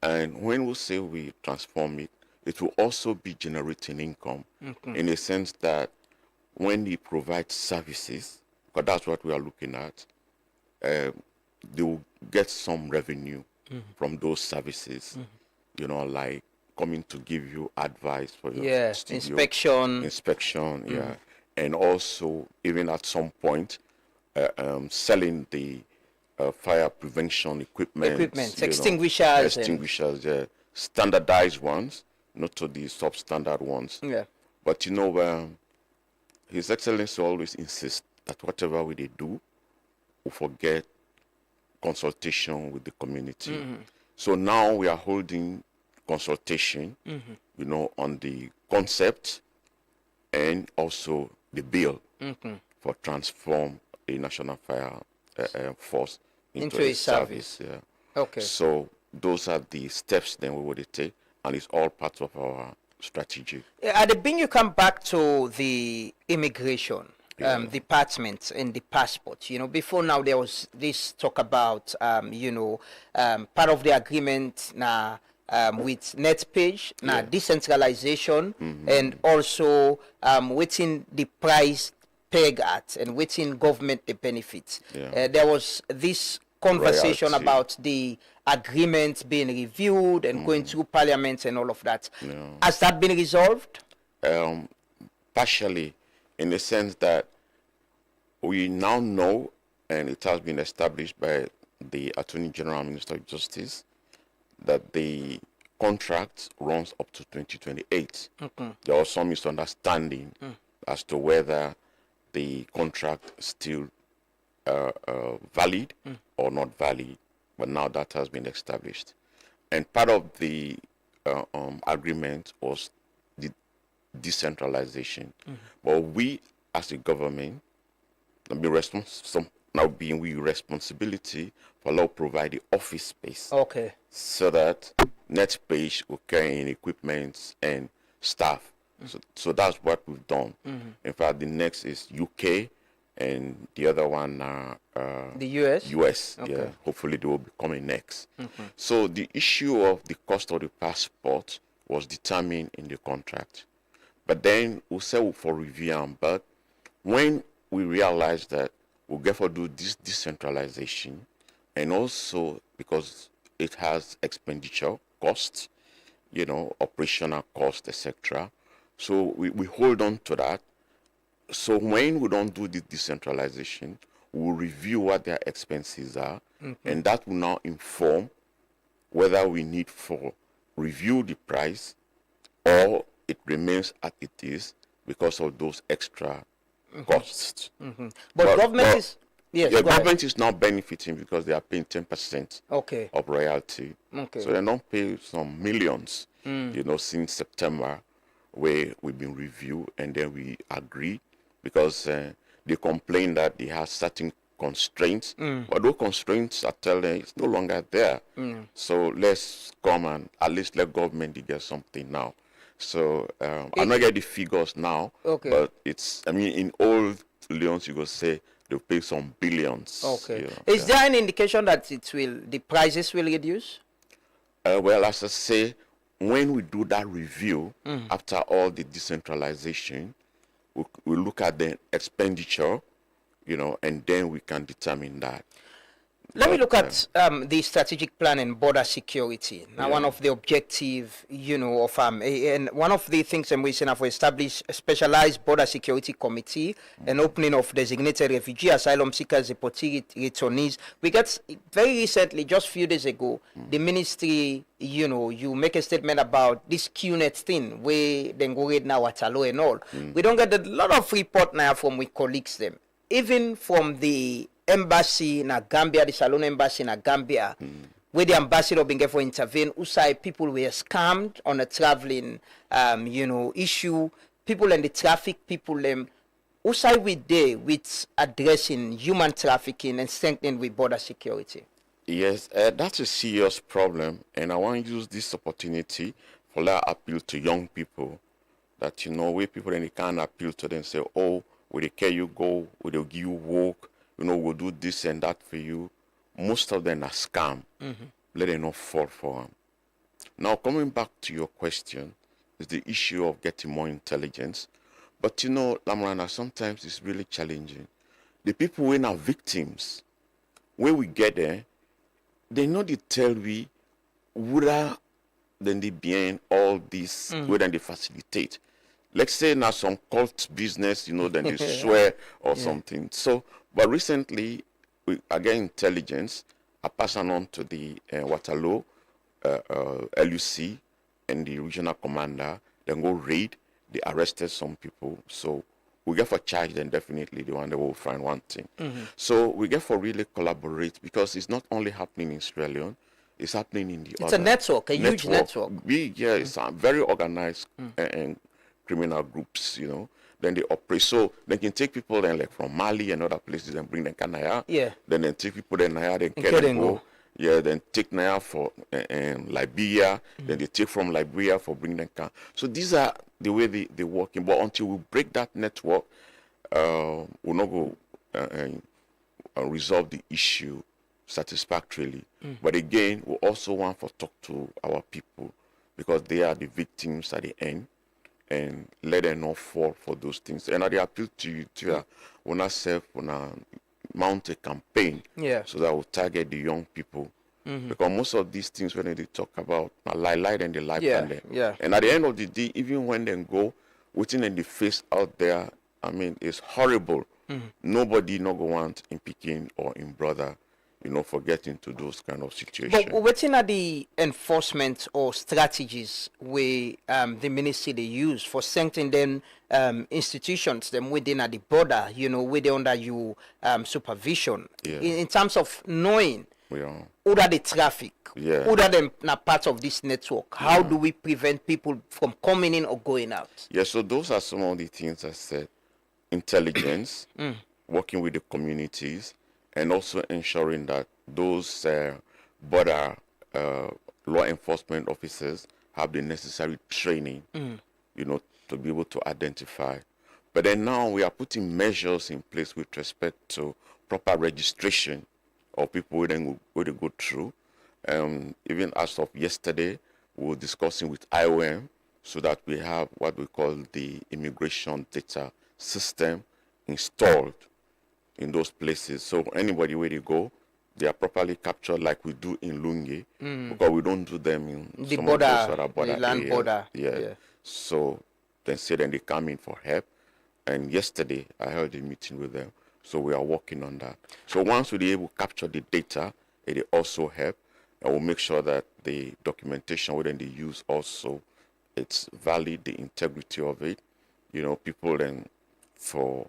And when we say we transform it, it will also be generating income in the sense that when they provide services, because that's what we are looking at, they will get some revenue from those services, you know, like coming to give you advice for your studio, inspection, and also even at some point selling the fire prevention equipment, extinguishers, standardized ones, not to the substandard ones. But you know, His Excellency always insists that whatever we do, we forget consultation with the community. So now we are holding consultation, you know, on the concept and also the bill for transform the National Fire Force into a service. Okay. So those are the steps then we would take, and it's all part of our strategy. At the beginning, you come back to the immigration department and the passport. You know, before now there was this talk about, you know, part of the agreement now. With NetPage, now decentralization, and also within the price peg at and within government the benefits. There was this conversation about the agreement being reviewed and going through parliament and all of that. Has that been resolved? Partially, in the sense that we now know, and it has been established by the Attorney General and Minister of Justice, that the contract runs up to 2028. There was some misunderstanding as to whether the contract is still valid or not valid, but now that has been established. And part of the agreement was the decentralization. But we, as a government, now being we responsibility for law provide the office space. So that NetPage will carry in equipment and staff. So that's what we've done. In fact, the next is UK, and the other one the US. US. Okay. Yeah, hopefully they will be coming next. Mhm. So the issue of the cost of the passport was determined in the contract, but then we said for review. But when we realized that we'll get for do this decentralization, and also because it has expenditure costs, you know, operational costs, etc. So we hold on to that. So when we don't do the decentralization, we'll review what their expenses are, and that will now inform whether we need for review the price or it remains as it is because of those extra costs. But government is yes. Yeah, go ahead. government is not benefiting because they are paying 10% Okay. of royalty. Okay. So they don't pay some millions, you know, since September, where we've been reviewed and then we agree because they complain that they have certain constraints, but those constraints are telling it's no longer there. So let's come and at least let government get something now. So I'm not get the figures now, Okay. but it's, I mean, in old Leons, you go say they'll pay some billions. Okay. You know, Is there an indication that the prices will reduce? well, as I say, when we do that review, after all the decentralization, we look at the expenditure, you know, and then we can determine that. Let me look at the strategic plan and border security. Now, Yeah. one of the objective, you know, of and one of the things I'm wishing for establish a specialized border security committee and opening of designated refugee asylum seekers, deportees, returnees. We got very recently, just a few days ago, the ministry, you know, you make a statement about this QNet thing where they go read now Watalo and all. We don't get a lot of report now from we colleagues them, even from the embassy in Gambia, the Salon embassy in Gambia, where the ambassador been for intervene. Usai people were scammed on a traveling, you know, issue. People in the traffic, people Usai we there with addressing human trafficking and strengthening with border security. Yes, that's a serious problem, and I want to use this opportunity for that appeal to young people that, you know, where people then they can appeal to them and say, oh, will they care you go, will they give you work, you know, we'll do this and that for you. Most of them are scam. Let them not fall for them. Now, coming back to your question, is the issue of getting more intelligence. But, you know, Lamrana, sometimes it's really challenging. The people who are victims, when we get there, they know they tell we, whether then they behind all this, whether they facilitate. Let's say now some cult business, you know, then they swear or something. So, but recently, we again intelligence, I pass on to the Waterloo, LUC, and the regional commander. Then go raid. They arrested some people. So we get for charge. Then definitely the one that will find one thing. So we get for really collaborate because it's not only happening in Sierra Leone. It's happening in the It's other a network, a huge network. Yeah, it's very organized and criminal groups, you know. Then they operate. So they can take people then like from Mali and other places and bring them to Naya. Yeah. Then they take people then Naya, then And Kerengo. Yeah, then take Naya for Liberia. Then they take from Liberia for bring them can. So these are the way they working. But until we break that network, we'll not go and resolve the issue satisfactorily. But again, we also want to talk to our people because they are the victims at the end. And let them not fall for those things. And I appeal to you to when I mount a campaign so that will target the young people. Because most of these things when they talk about lie and they lie on them. And at the end of the day, even when they go within in the face out there, I mean it's horrible. Nobody not go want in Peking or in brother, you know, for getting to those kind of situations. But what's in the enforcement or strategies where the ministry they use for strengthening them institutions them within at the border, you know, within under you supervision in terms of knowing who are the traffic, who are them not part of this network? How do we prevent people from coming in or going out? Yeah, so those are some of the things I said. Intelligence, working with the communities, and also ensuring that those border law enforcement officers have the necessary training, you know, to be able to identify. But then now we are putting measures in place with respect to proper registration of people who then go to go through. Even as of yesterday, we were discussing with IOM so that we have what we call the immigration data system installed in those places. So anybody where they go, they are properly captured like we do in Lungi, because we don't do them in The some border, of those other border the land areas. border. Yeah. So then they come in for help. And yesterday I held a meeting with them. So we are working on that. So once we're able to capture the data, it also help. And we'll make sure that the documentation within the use also, it's valid, the integrity of it. You know, people then for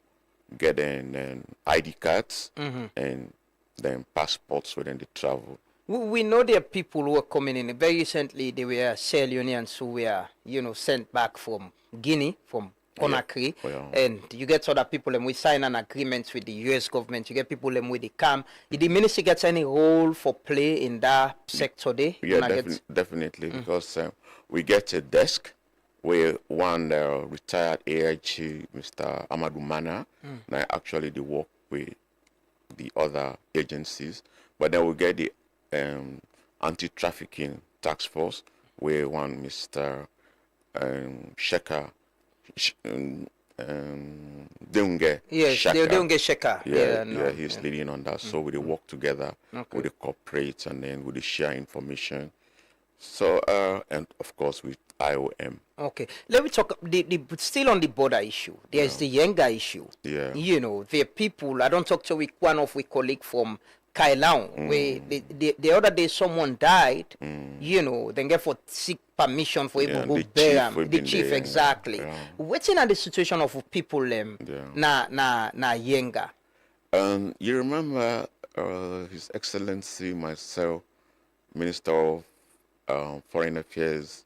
getting ID cards and then passports when they travel. We know there are people who are coming in. Very recently, there were Sierra Leoneans who were, sent back from Guinea, from Conakry, and you get other people and we sign an agreement with the U.S. government. You get people and with the CAM. Did the ministry get any role for play in that sector there? Yeah, definitely, because we get a desk where one retired AIG, Mr. Amadou Mana, now actually they work with the other agencies, but then we get the anti-trafficking task force where one Mr. Sheka Deunge Sheka. Yeah, he's leading on that. So we work together, we cooperate, and then we share information. So and of course with IOM. Okay, let me talk. Still on the border issue. There's the younger issue. Yeah. There are people. I don't talk to one of we colleague from Kailaon, where the other day someone died. Then get for seek permission for able to go bury the chief there, exactly. What's in the situation of people na younger? You remember His Excellency myself, Minister of Foreign Affairs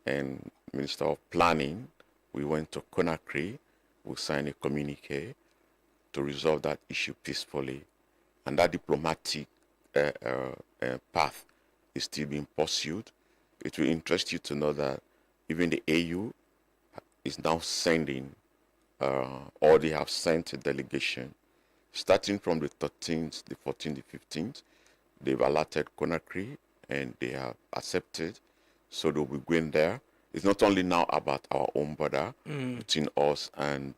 and Minister of Planning, we went to Conakry, we signed a communique to resolve that issue peacefully. And that diplomatic path is still being pursued. It will interest you to know that even the AU is now sending, or they have sent a delegation, starting from the 13th, the 14th, the 15th. They've allotted Conakry and they have accepted. So they'll be going there. It's not only now about our own border between us and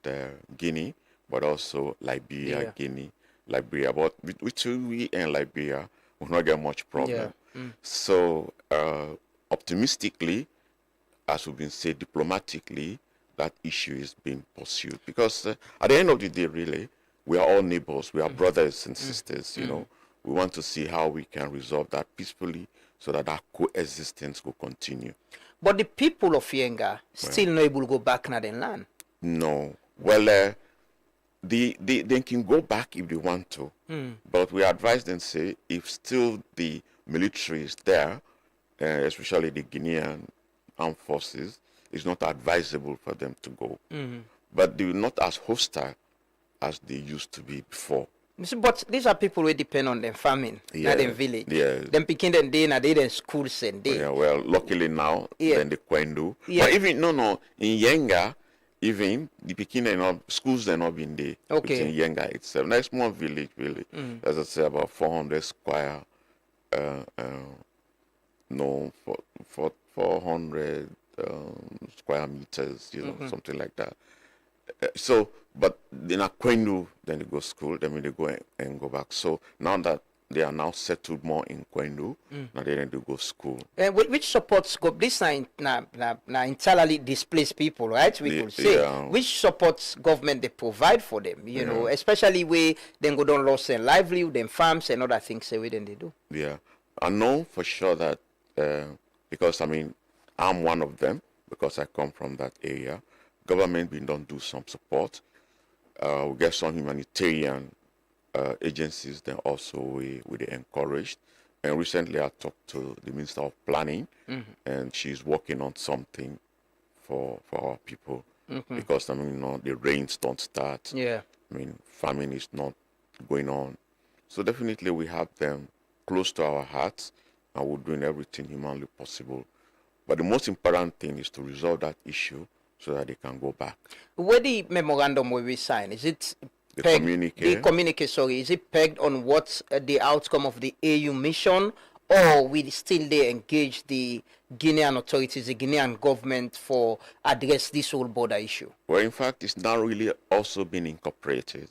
Guinea, but also Liberia, Guinea, Liberia. But between we and Liberia, we'll not get much problem. So optimistically, as we've been said, diplomatically, that issue is being pursued. Because at the end of the day, really, we are all neighbors. We are brothers and sisters, you know. We want to see how we can resolve that peacefully so that our coexistence will continue. But the people of Yenga still not able to go back to their land. No. Well, they can go back if they want to. But we advise them, say, if still the military is there, especially the Guinean armed forces, it's not advisable for them to go. But they're not as hostile as they used to be before. But these are people who depend on them farming, not them village. Them picking them day, and they schools and day. Yeah, well, luckily now, then the Kwendu. But even, in Yenga, even the beginning schools are not been there. Okay. In Yenga itself. Now, small village, really. As I say, about 400 square, 400 square meters, something like that. So, but in Kwendu, then they go school, then they go and go back. So now that they are now settled more in Kwendu, now they go school. Which supports this na entirely displaced people, right? We could say. Which supports government they provide for them, you know, especially where they go down lost their livelihood, them farms and other things then they do. Yeah, I know for sure that because I'm one of them because I come from that area. Government we don't do some support. We get some humanitarian agencies then also we encouraged. And recently I talked to the Minister of Planning and she's working on something for our people because the rains don't start. Famine is not going on. So definitely we have them close to our hearts and we're doing everything humanly possible. But the most important thing is to resolve that issue so that they can go back. Where the memorandum will be signed, is it The pegged, communique. the communique, sorry, is it pegged on what the outcome of the AU mission, or we still they engage the Guinean authorities, the Guinean government for address this whole border issue? Well, in fact, it's now really also been incorporated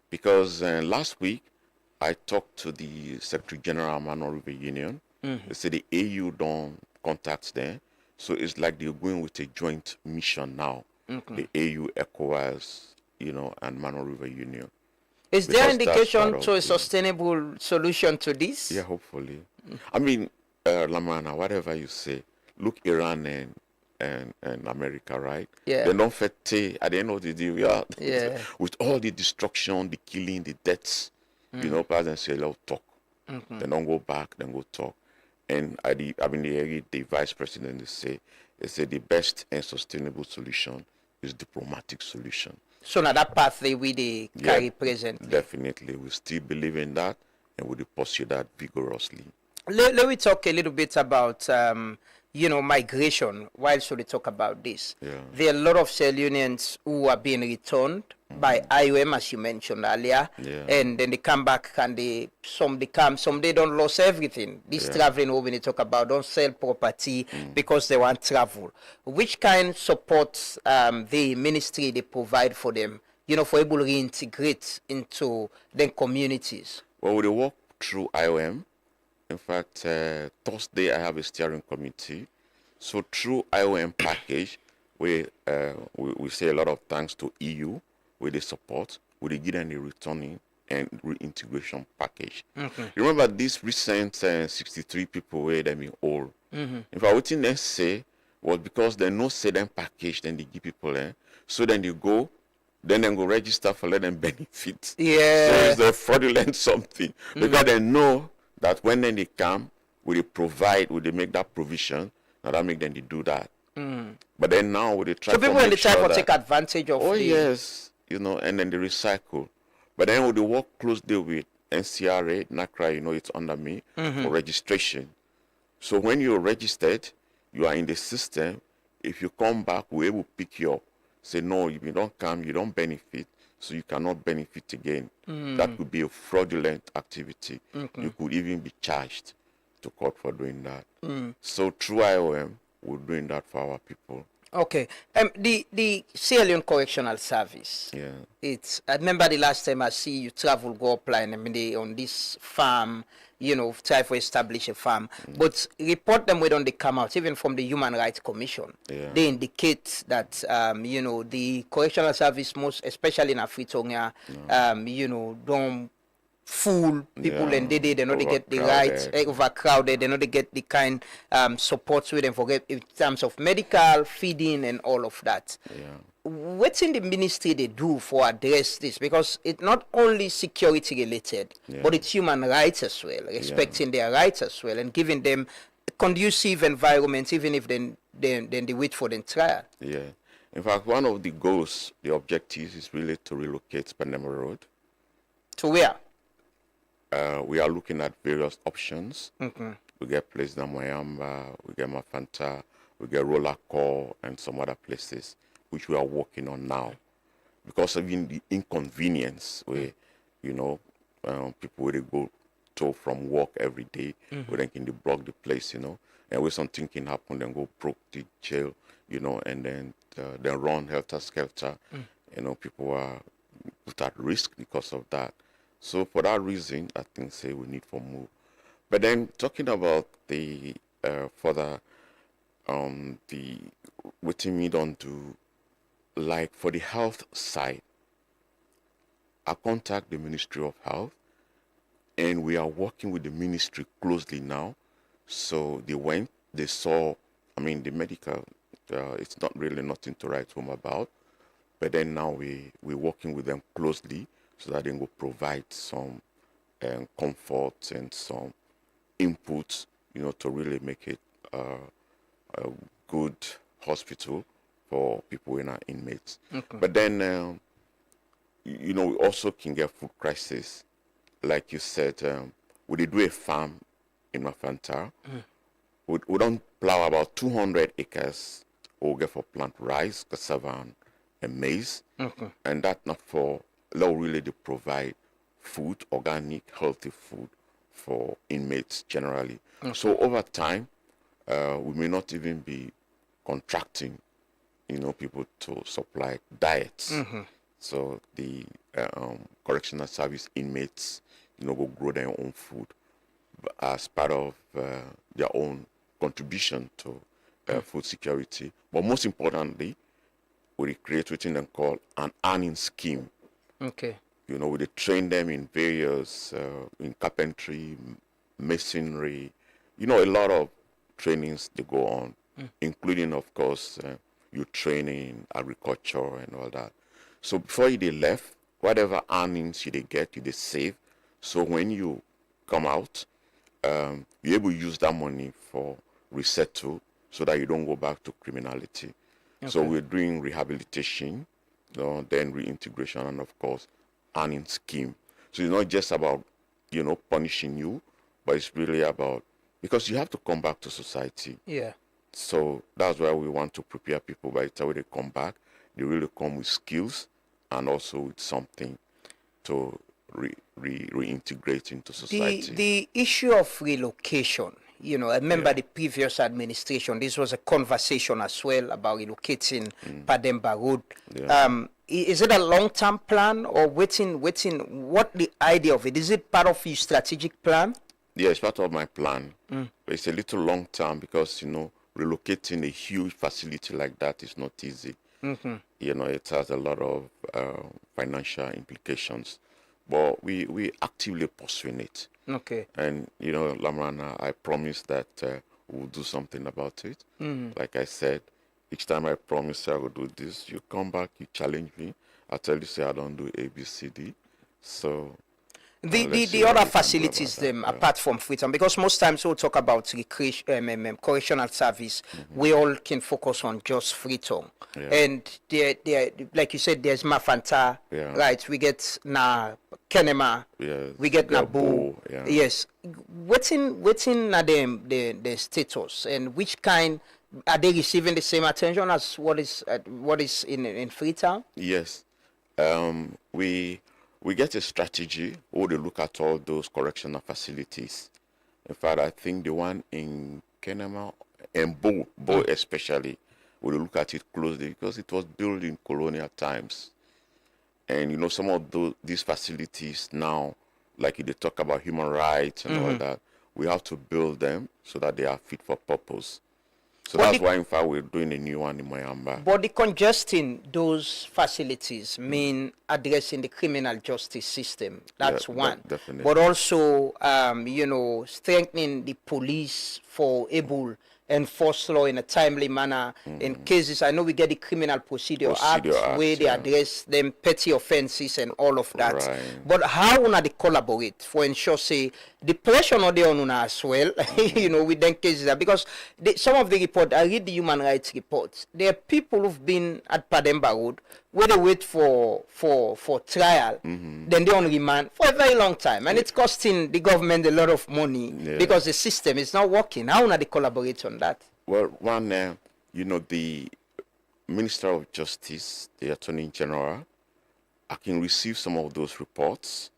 because last week I talked to the Secretary General of Mansaray River Union. They said the AU don't contact them. So it's like they're going with a joint mission now. The AU, ECOWAS, and Mansaray River Union. Is there Because indication that's to a part of sustainable solution to this? Yeah, hopefully. I mean, Lamana, whatever you say, look, Iran and America, right? Yeah. They don't fete at the end of the day. We are Yeah. with all the destruction, the killing, the deaths. President say, "Let's talk." They don't go back, then go talk. And the vice president they say the best and sustainable solution is diplomatic solution. So now that pathway we they carry present. Definitely, we still believe in that, and we pursue that vigorously. Let me talk a little bit about migration. While so they talk about this, there are a lot of Sierra Leoneans who are being returned by IOM, as you mentioned earlier, and then they come back and some they don't lose everything. This traveling when they talk about don't sell property because they want travel. Which kind of support the ministry they provide for them, for able to reintegrate into their communities? Well, we work through IOM. In fact, Thursday I have a steering committee. So through IOM package, we say a lot of thanks to EU with the support, with the give them the returning and reintegration package. Remember this recent 63 people where they been all. In fact, what they say was because they no say them package, then they give people so then they go. Then they go register for let them benefit. Yeah. So it's a fraudulent something because they know that when then they come, will they make that provision, and that make them they do that. But then now will they try so to people in the make try sure to that, take advantage of yes, and then they recycle. But then will they work closely with NCRA, NACRA, it's under me, for registration. So when you're registered, you are in the system. If you come back, we're able to pick you up. Say, no, if you don't come, you don't benefit, so you cannot benefit again. That could be a fraudulent activity. You could even be charged to court for doing that. So through IOM, we're doing that for our people. Okay. The Sierra Leone Correctional Service. Yeah. I remember the last time I see you travel, go apply, on this farm, try to establish a farm. But report them when they come out, even from the Human Rights Commission. They indicate that, the Correctional Service, most especially in Afritonia, don't fool people and they don't get the rights, overcrowded, they don't get the kind support with them for in terms of medical, feeding and all of that. What's in the ministry they do for address this? Because it's not only security related, but it's human rights as well, respecting their rights as well and giving them a conducive environment even if then they wait for the trial. Yeah. In fact, one of the goals, the objectives is really to relocate Panama Road. To where? We are looking at various options. We get places in Moyamba, we get Mafanta, we get Rolacor, and some other places, which we are working on now. Because of the inconvenience where, people will go to from work every day, where they can block the place, and where something can happen, then go broke the jail, and then run helter-skelter. People are put at risk because of that. So for that reason, I think we need for move. But then talking about the further the what we don't do, like for the health side, I contact the Ministry of Health, and we are working with the ministry closely now. So they saw, the medical, it's not really nothing to write home about, but then now we're working with them closely so that they will provide some comfort and some inputs, to really make it a good hospital for people in our inmates. But then, we also can get food crisis. Like you said, we do a farm in Mafanta. We don't plow about 200 acres or get for plant rice, cassava, and maize. Okay. And that not for allow really to provide food, organic, healthy food for inmates generally. Okay. So over time, we may not even be contracting, people to supply diets. So the correctional service inmates, go grow their own food as part of their own contribution to food security. But most importantly, we create what they call an earning scheme. Okay. We train them in various, in carpentry, masonry, a lot of trainings they go on, including, of course, you train in agriculture and all that. So before they left, whatever earnings they get, they save. So when you come out, you're able to use that money for resettle so that you don't go back to criminality. Okay. So we're doing rehabilitation, then reintegration, and of course, earning scheme. So it's not just about, punishing you, but it's really about, because you have to come back to society. Yeah. So that's why we want to prepare people by the time they come back. They really come with skills and also with something to reintegrate into society. The issue of relocation, I remember the previous administration, this was a conversation as well about relocating Pademba Road. Yeah. Is it a long-term plan or waiting? What the idea of it? Is it part of your strategic plan? Yeah, it's part of my plan. But it's a little long-term because, relocating a huge facility like that is not easy. It has a lot of financial implications. But we actively pursuing it. Okay. And, Lamrana, I promise that we'll do something about it. Like I said, each time I promise I will do this, you come back, you challenge me. I tell you, say I don't do A, B, C, D. So... The other facilities, them apart from Freetown, because most times we'll talk about recreation, correctional service, we all can focus on just Freetown. Yeah. And there, like you said, there's Mafanta, right? We get na Kenema, we get Nabu. Yes. What's in the status, and which kind are they receiving the same attention as what is in Freetown? Yes. We get a strategy where they look at all those correctional facilities. In fact, I think the one in Kenema and Bo especially, we look at it closely because it was built in colonial times. And, some of these facilities now, like they talk about human rights and all that, we have to build them so that they are fit for purpose. So that's why, in fact, we're doing a new one in Mayamba. But the congesting those facilities mean addressing the criminal justice system. That's one. Definitely. But also, strengthening the police for able enforce law in a timely manner in cases. I know we get the Criminal Procedure Act where they address them petty offenses and all of that. Right. But how una they collaborate for ensure say the pressure not there on una as well, with them cases because some of the report I read the human rights reports. There are people who've been at Pademba Road where they wait for trial, then they on remand for a very long time, and it's costing the government a lot of money because the system is not working. How do they collaborate on that? Well, one, the Minister of Justice, the Attorney General, I can receive some of those reports,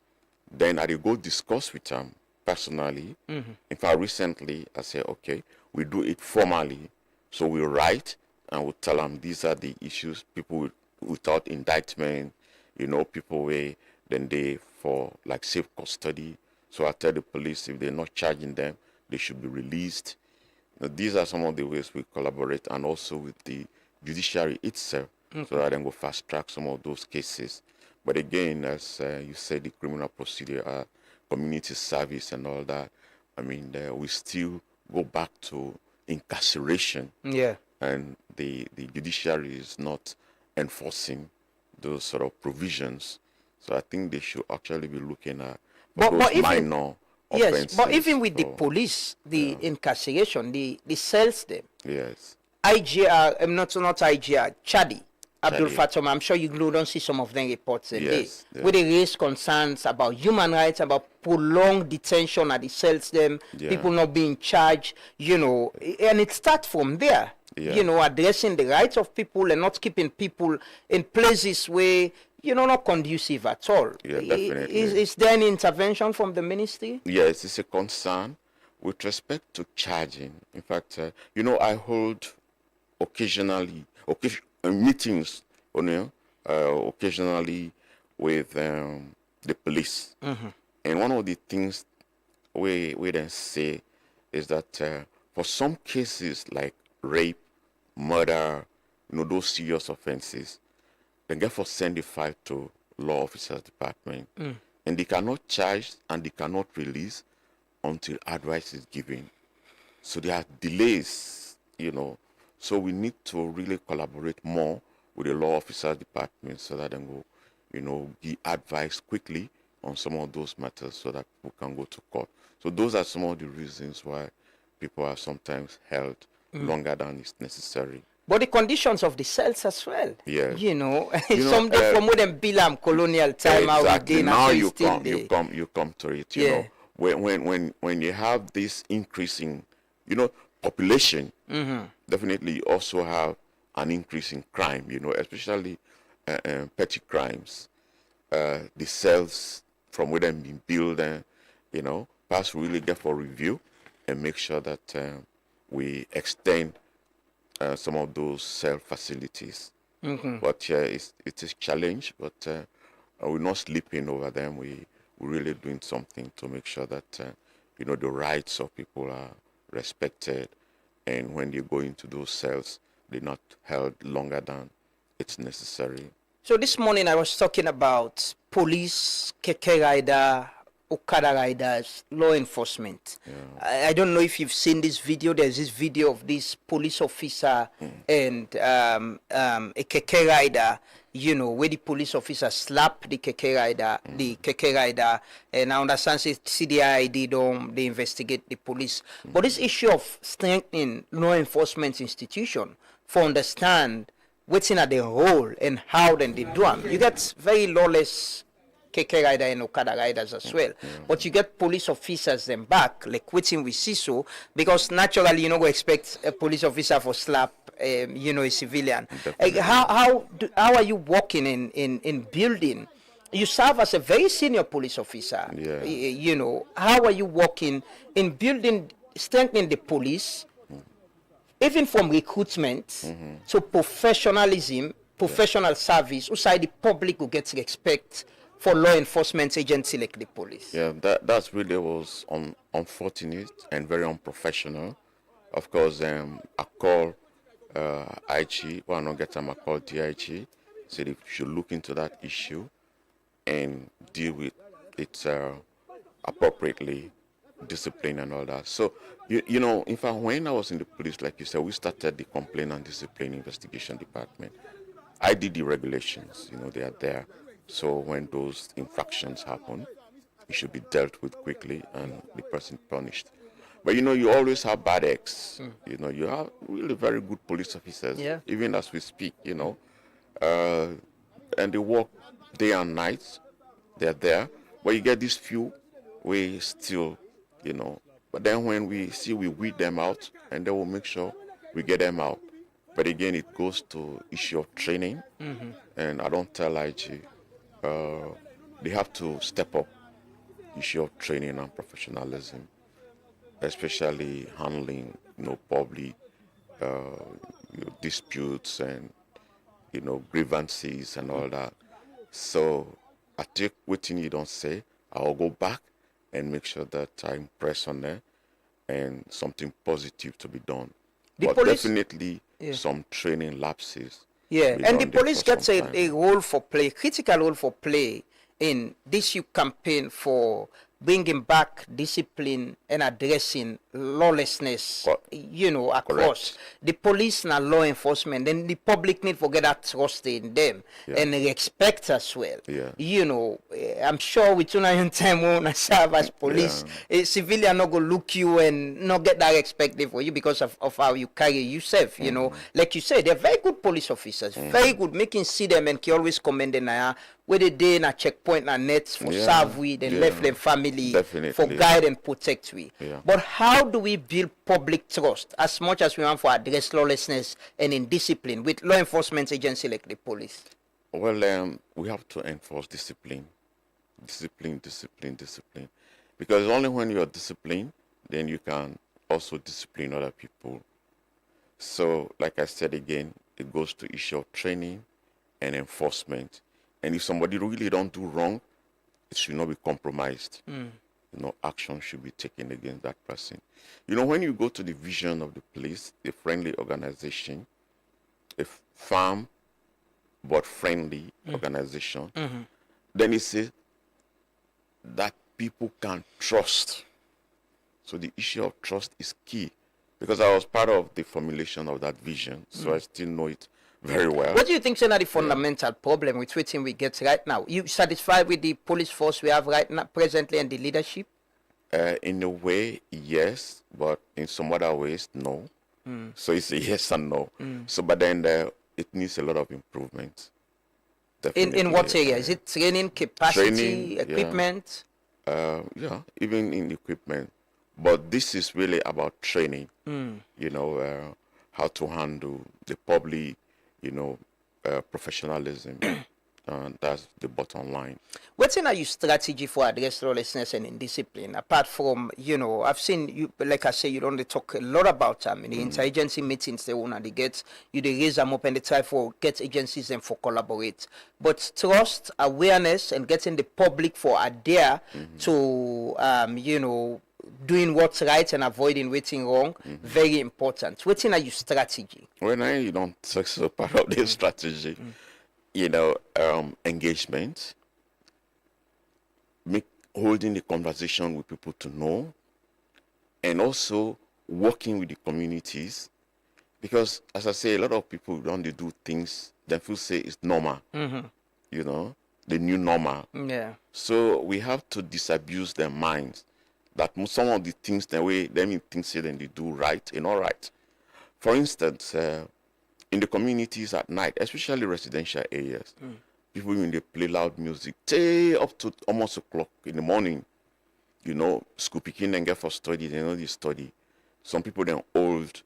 then I will go discuss with them personally. In fact, recently I said, okay, we do it formally, so we write and we tell them these are the issues, people without indictment, people where then they for like safe custody. So I tell the police if they're not charging them, they should be released. These are some of the ways we collaborate, and also with the judiciary itself, so that then go fast track some of those cases. But again, as you said, the criminal procedure, community service and all that, we still go back to incarceration. Yeah. And the judiciary is not enforcing those sort of provisions. So I think they should actually be looking at those minor offenses. Yes, but even with the police, the incarceration, the cells them. Yes. IGR, not IGR, Chadi, Abdul Fattah, I'm sure you don't see some of them reports a day, where they raise concerns about human rights, about prolonged detention at the cells them, people not being charged, and it starts from there. you know, addressing the rights of people and not keeping people in places where, you know, not conducive at all. Yeah, definitely. Is there any intervention from the ministry? Yes, it's a concern with respect to charging. In fact, you know, I hold occasionally meetings, you know, occasionally with the police. And one of the things we then say is that for some cases like rape, murder, you know, those serious offenses, they get for send the file to law officers department, and they cannot charge and they cannot release until advice is given. So there are delays, you know. So we need to really collaborate more with the law officers department so that they will, you know, give advice quickly on some of those matters so that people can go to court. So those are some of the reasons why people are sometimes held longer than is necessary. But the conditions of the cells as well. Yeah. You know, someday from modern Bilam colonial time, exactly. Now you come to it. You Yeah. know, when you have this increasing, you know, population, definitely you also have an increase in crime. You know, especially petty crimes. The cells from where they've been built, you know, perhaps really get for review and make sure that we extend some of those cell facilities. But it is a challenge, but we're not sleeping over them. We're really doing something to make sure that, you know, the rights of people are respected. And when they go into those cells, they're not held longer than it's necessary. So this morning I was talking about police, keke rider, Okada riders, law enforcement. I don't know if you've seen this video. There's this video of this police officer and a keke rider, you know, where the police officer slapped the keke rider, and I understand CDID they investigate the police. But this issue of strengthening law enforcement institution for understand what's in the role and how then they do them. You get very lawless keke rider and Okada riders as well. But you get police officers them back, like waiting we see so, because naturally you know we expect a police officer for slap, you know, a civilian. How are you working in building? You serve as a very senior police officer. You know, how are you working in building, strengthening the police, even from recruitment to professionalism, professional service, outside the public will get respect for law enforcement agency like the police? Yeah, that's really was unfortunate and very unprofessional. Of course, I call IG, well, not get time I call DIG, said if you should look into that issue and deal with it appropriately, discipline and all that. So, you know, in fact, when I was in the police, like you said, we started the complaint and discipline investigation department. I did the regulations, you know, they are there. So when those infractions happen, it should be dealt with quickly and the person punished. But you know, you always have bad eggs. You know, you have really very good police officers, even as we speak, you know. And they work day and night. They're there. But you get these few, we still, you know. But then when we see, we weed them out, and then we'll make sure we get them out. But again, it goes to issue of training. And I don't tell IG, they have to step up issue of training and professionalism, especially handling, you know, public disputes and, you know, grievances and all that. So I take what you don't say, I'll go back and make sure that I impress on them and something positive to be done. But definitely some training lapses. And the police gets a role for play, critical role for play in this youth campaign for bringing back discipline and addressing lawlessness, you know, across the police and law enforcement. Then the public need to get that trust in them and respect as well. You know, I'm sure with you in time when serve as police, a civilian not go look you and not get that respect for you because of how you carry yourself. You know, like you said, they're very good police officers, very good, making see them and can always commend them. where they day in a checkpoint and nets for serve we, then left them family for guide and protect we. But how do we build public trust as much as we want for address lawlessness and indiscipline with law enforcement agency like the police? Well, we have to enforce discipline. Discipline. Because only when you are disciplined, then you can also discipline other people. So, like I said again, it goes to issue of training and enforcement. And if somebody really don't do wrong, it should not be compromised. Action should be taken against that person. When you go to the vision of the police, a friendly organization, a firm but friendly organization, then it says that people can trust. So the issue of trust is key, because I was part of the formulation of that vision, so I still know it very well. What do you think is the fundamental problem with what we get right now? You satisfied with the police force we have right now, presently, and the leadership? In a way, yes, but in some other ways, no. So it's a yes and no. So, but then it needs a lot of improvement. In what area? Is it training, capacity, Training, equipment? Yeah, even in equipment. But this is really about training, how to handle the public, professionalism. That's the bottom line. What's in your strategy for address lawlessness and indiscipline? Apart from, I've seen you, like I say, you don't talk a lot about them in the interagency meetings they want to get. You they raise them up and they try for get agencies and for collaborate. But trust, awareness, and getting the public for adhere to, doing what's right and avoiding waiting wrong, very important. What's in your strategy? When you don't talk so part of the strategy. Engagement, holding the conversation with people to know, and also working with the communities, because as I say, a lot of people don't do things that feel say it's normal, the new normal. Yeah. So we have to disabuse their minds that some of the things the way them things say then they do right and all right. For instance, in the communities at night, especially residential areas, people when they play loud music, stay up to almost o'clock in the morning. School picking and get for study, they study. Some people then old,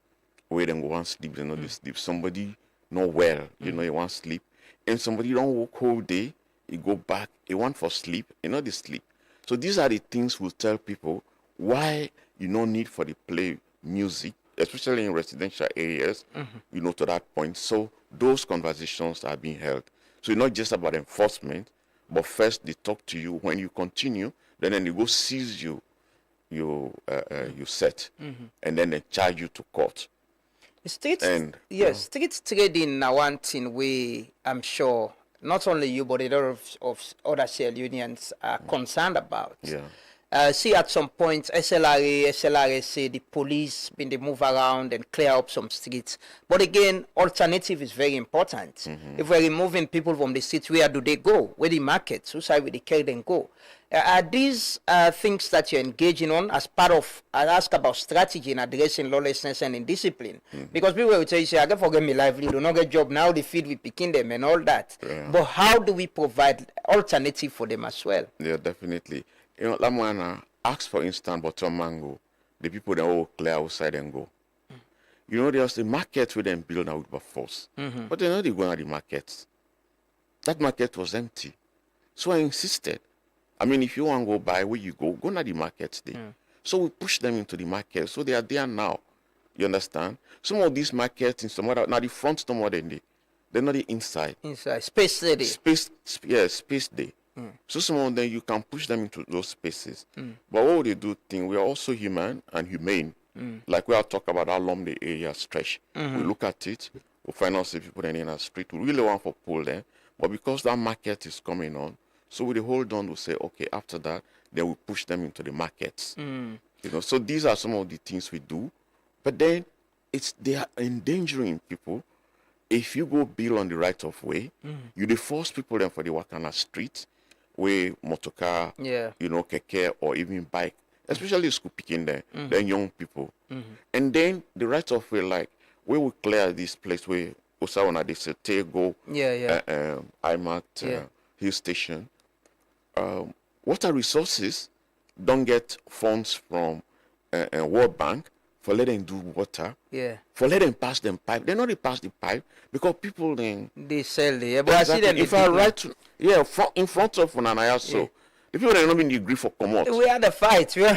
where they go and sleep, they sleep. Somebody not well, they want sleep. And somebody don't work whole day, he go back, he want for sleep, they sleep. So these are the things we'll tell people why you no need for the play music, especially in residential areas, to that point. So those conversations are being held. So it's not just about enforcement, but first they talk to you. When you continue, then they go seize you set, and then they charge you to court. Street trading now one thing we, I'm sure, not only you, but a lot of other shell unions are concerned about. See, at some point, SLRA say the police been they move around and clear up some streets. But again, alternative is very important. If we're removing people from the streets, where do they go? Where the markets? Whose side will they carry them go? Are these things that you're engaging on as part of, I ask about strategy in addressing lawlessness and indiscipline? Because people will tell you, say, I can forget my livelihood, do not get job, now they feed with picking them and all that. But how do we provide alternative for them as well? Yeah, definitely. Lamwana, ask for instance, bottom mango, the people that all clear outside and go. There's the market where they build now with force. But they go to the markets. That market was empty. So I insisted. If you want to go buy where you go to the markets there. So we push them into the market. So they are there now. You understand? Some of these markets in some other, now the front no more than they're not the inside. Inside. Space city. Space day. So some of them you can push them into those spaces. But what they do think we are also human and humane. Like we are talking about how long the area stretch. We look at it, we find out people in the street. We really want to pull them. But because that market is coming on, so we hold on to say, okay, after that, then we push them into the markets. So these are some of the things we do. But then they are endangering people. If you go build on the right of way, you force people then for the work on the street, where motorcar, keke, or even bike, especially school picking there, then young people. And then the right of way, like, where we clear this place where Osawana, they say, go, IMAT, hill station. Water resources don't get funds from World Bank for letting them do water. Yeah. For letting them pass them pipe. They know they pass the pipe because people then they sell the. But I see them. If I write to, in front of Nana, so the people that not been agree for come out. We had a fight. We all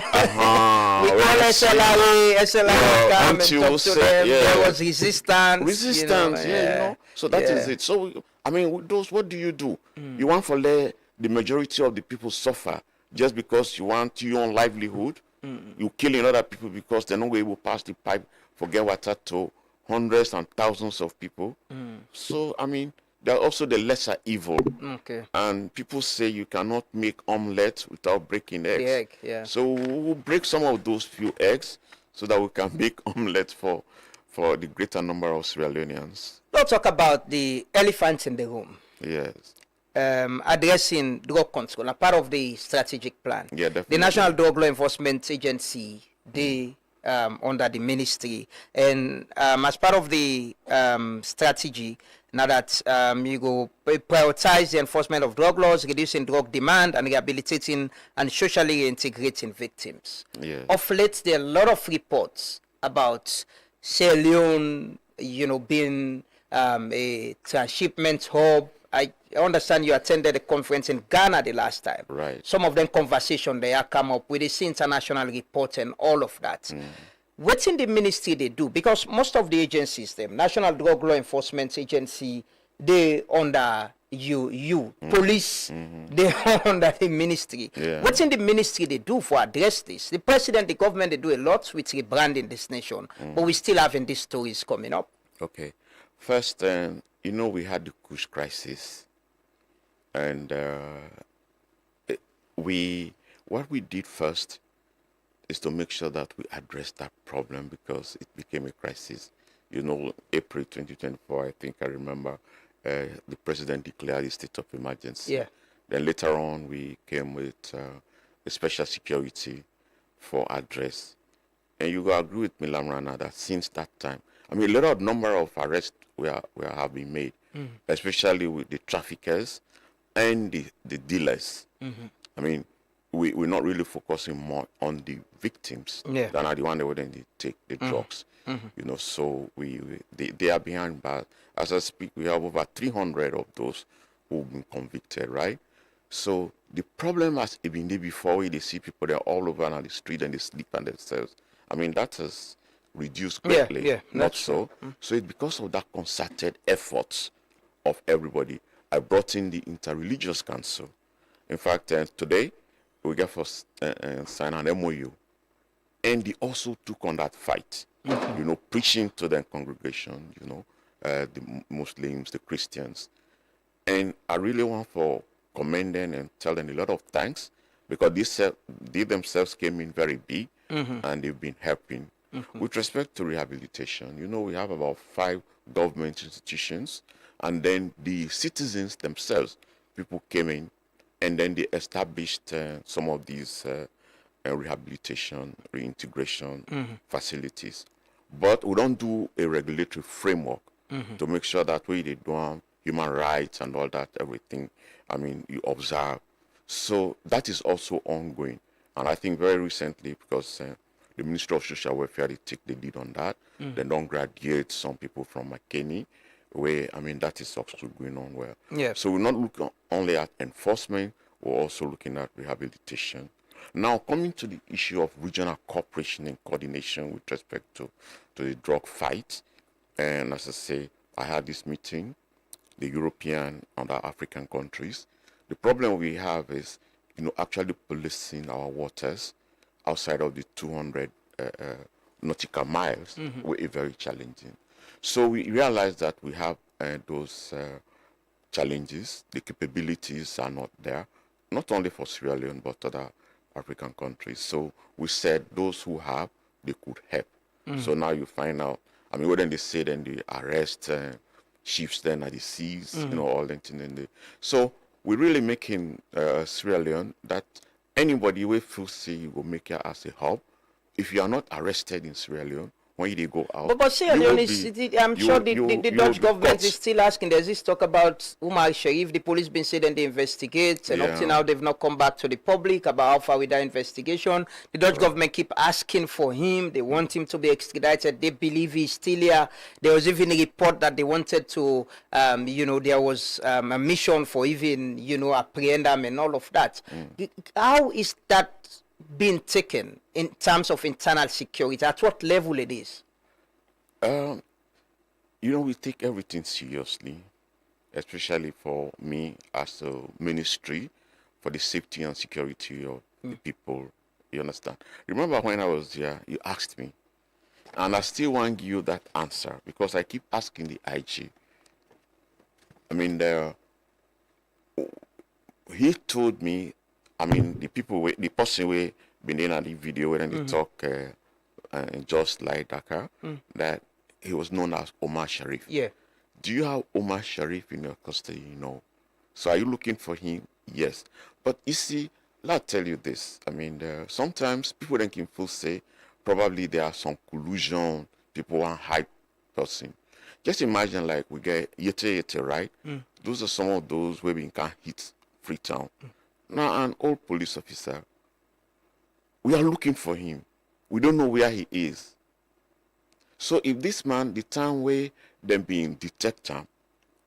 SLA come and talk to them. There was resistance. You know. So that is it. So I mean, with those, what do? You want to let the majority of the people suffer just because you want your own livelihood? You killing other people because they're not able to pass the pipe for get water to hundreds and thousands of people. So I mean, they're also the lesser evil. Okay. And people say you cannot make omelette without breaking eggs. The egg, yeah. So we'll break some of those few eggs so that we can make omelette for the greater number of Sierra Leoneans. Let's talk about the elephant in the room. Yes. Addressing drug control, a part of the strategic plan. Yeah, definitely. The National Drug Law Enforcement Agency, they under the ministry, and as part of the strategy, now that you go prioritize the enforcement of drug laws, reducing drug demand, and rehabilitating and socially integrating victims. Yeah. Of late, there are a lot of reports about Sierra Leone, being a transshipment hub. I understand you attended a conference in Ghana the last time. Right. Some of them conversation they have come up with this international report and all of that. What's in the ministry they do? Because most of the agencies, them National Drug Law Enforcement Agency, they under police, they under the ministry. Yeah. What's in the ministry they do for address this? The president, the government, they do a lot with rebranding this nation, but we still having these stories coming up. Okay. First, we had the Kush crisis, and what we did first is to make sure that we address that problem because it became a crisis. April 2024, I think I remember, the president declared a state of emergency. Yeah. Then later on, we came with a special security for address. And you will agree with me, Lamrana, that since that time, a number of arrests have been made, especially with the traffickers and the dealers. We're not really focusing more on the victims than are the one that wouldn't take the drugs. So they are behind bars. As I speak, we have over 300 of those who've been convicted, right? So the problem has been there before. They see people, they're all over on the street and they sleep on themselves. That has reduced greatly. Yeah, not so. So it's because of that concerted efforts of everybody. I brought in the Interreligious Council. In fact, today we got for sign an MOU, and they also took on that fight. Preaching to the congregation. The Muslims, the Christians, and I really want to commend them and tell them a lot of thanks because they themselves came in very big and they've been helping. With respect to rehabilitation, we have about 5 government institutions, and then the citizens themselves, people came in, and then they established some of these rehabilitation, reintegration facilities. But we don't do a regulatory framework to make sure that we do human rights and all that, everything, you observe. So that is also ongoing. And I think very recently, because the Ministry of Social Welfare, they take the lead on that. They don't graduate some people from McKinney, where, that is also going on well. Yeah. So we're not looking only at enforcement, we're also looking at rehabilitation. Now, coming to the issue of regional cooperation and coordination with respect to the drug fight, and as I say, I had this meeting, the European and the African countries. The problem we have is, actually policing our waters outside of the 200 nautical miles were very challenging. So we realized that we have those challenges. The capabilities are not there, not only for Sierra Leone, but other African countries. So we said those who have, they could help. So now you find out, when they say then they arrest ships then at the seas, all that thing. So we're really making Sierra Leone that anybody will feel say you will make it as a hub. If you are not arrested in Sierra Leone, when they go out. But Sierra Leone, I'm sure the Dutch government is still asking. There's this talk about Umar Sharif. The police been saying they investigate, and up to now they've not come back to the public about how far with that investigation. The Dutch government keep asking for him. They want him to be extradited. They believe he's still here. There was even a report that they wanted to, there was a mission for even, apprehend him and all of that. How is that being taken in terms of internal security? At what level it is? We take everything seriously, especially for me as a ministry for the safety and security of the people. You understand? Remember when I was there, you asked me, and I still want to give you that answer because I keep asking the IG. I mean, he told me, the person who been in the video when they talk just like Dakar, that he was known as Omar Sharif. Yeah. Do you have Omar Sharif in your custody? No. So are you looking for him? Yes. But you see, I'll tell you this. Sometimes people then can feel say probably there are some collusion, people want hype person. Just imagine like we get Yete, right? Those are some of those where we can hit Freetown. Now an old police officer, we are looking for him. We don't know where he is. So if this man, the time where them being detect him,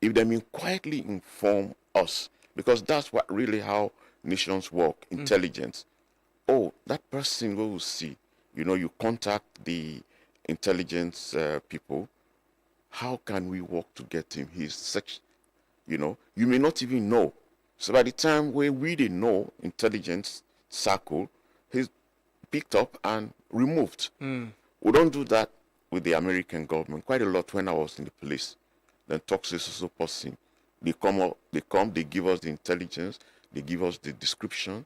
if they mean quietly inform us, because that's what really how nations work, intelligence. Oh, that person we will see. You contact the intelligence people. How can we work to get him? He's such, you may not even know. So by the time where we didn't know intelligence circle, he's picked up and removed. We don't do that with the American government. Quite a lot when I was in the police. Then talk to this person. They come, they give us the intelligence, they give us the description.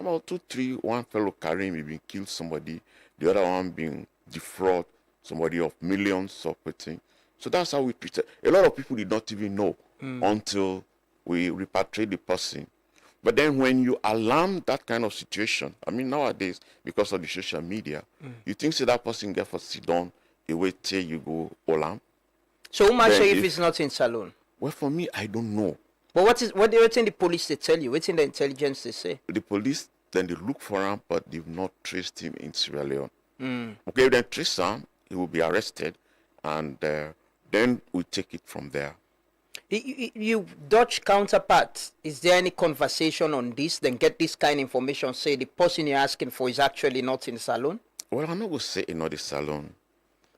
About 2, 3, one fellow Karim being killed somebody, the other one being defraud somebody of millions of things. So that's how we treat it. A lot of people did not even know until we repatriate the person. But then when you alarm that kind of situation, nowadays, because of the social media, you think that person get for sit down, you wait till you go alarm. So Umar Sharif is not in Salone? Well, for me, I don't know. But what do you think the police they tell you? What's in the intelligence they say? The police, then they look for him, but they've not traced him in Sierra Leone. Okay, then trace him, he will be arrested, and then we take it from there. You Dutch counterpart, is there any conversation on this? Then get this kind of information, say the person you're asking for is actually not in Salone? Well, I'm not going to say in the Salone.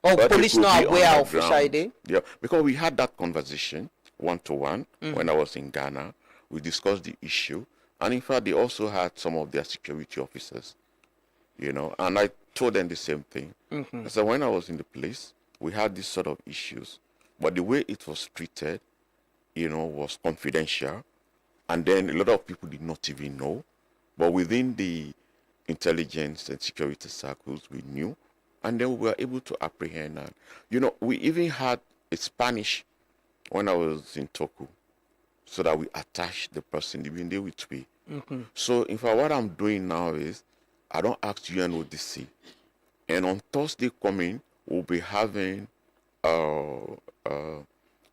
Oh, but police not aware of Friday? Yeah, because we had that conversation one-to-one when I was in Ghana. We discussed the issue. And in fact, they also had some of their security officers, and I told them the same thing. So when I was in the police, we had these sort of issues. But the way it was treated, was confidential. And then a lot of people did not even know. But within the intelligence and security circles, we knew. And then we were able to apprehend. And, we even had a Spanish when I was in Toku, so that we attached the person, even there with me. So, in fact, what I'm doing now is, I don't ask UNODC. And on Thursday coming, we'll be having a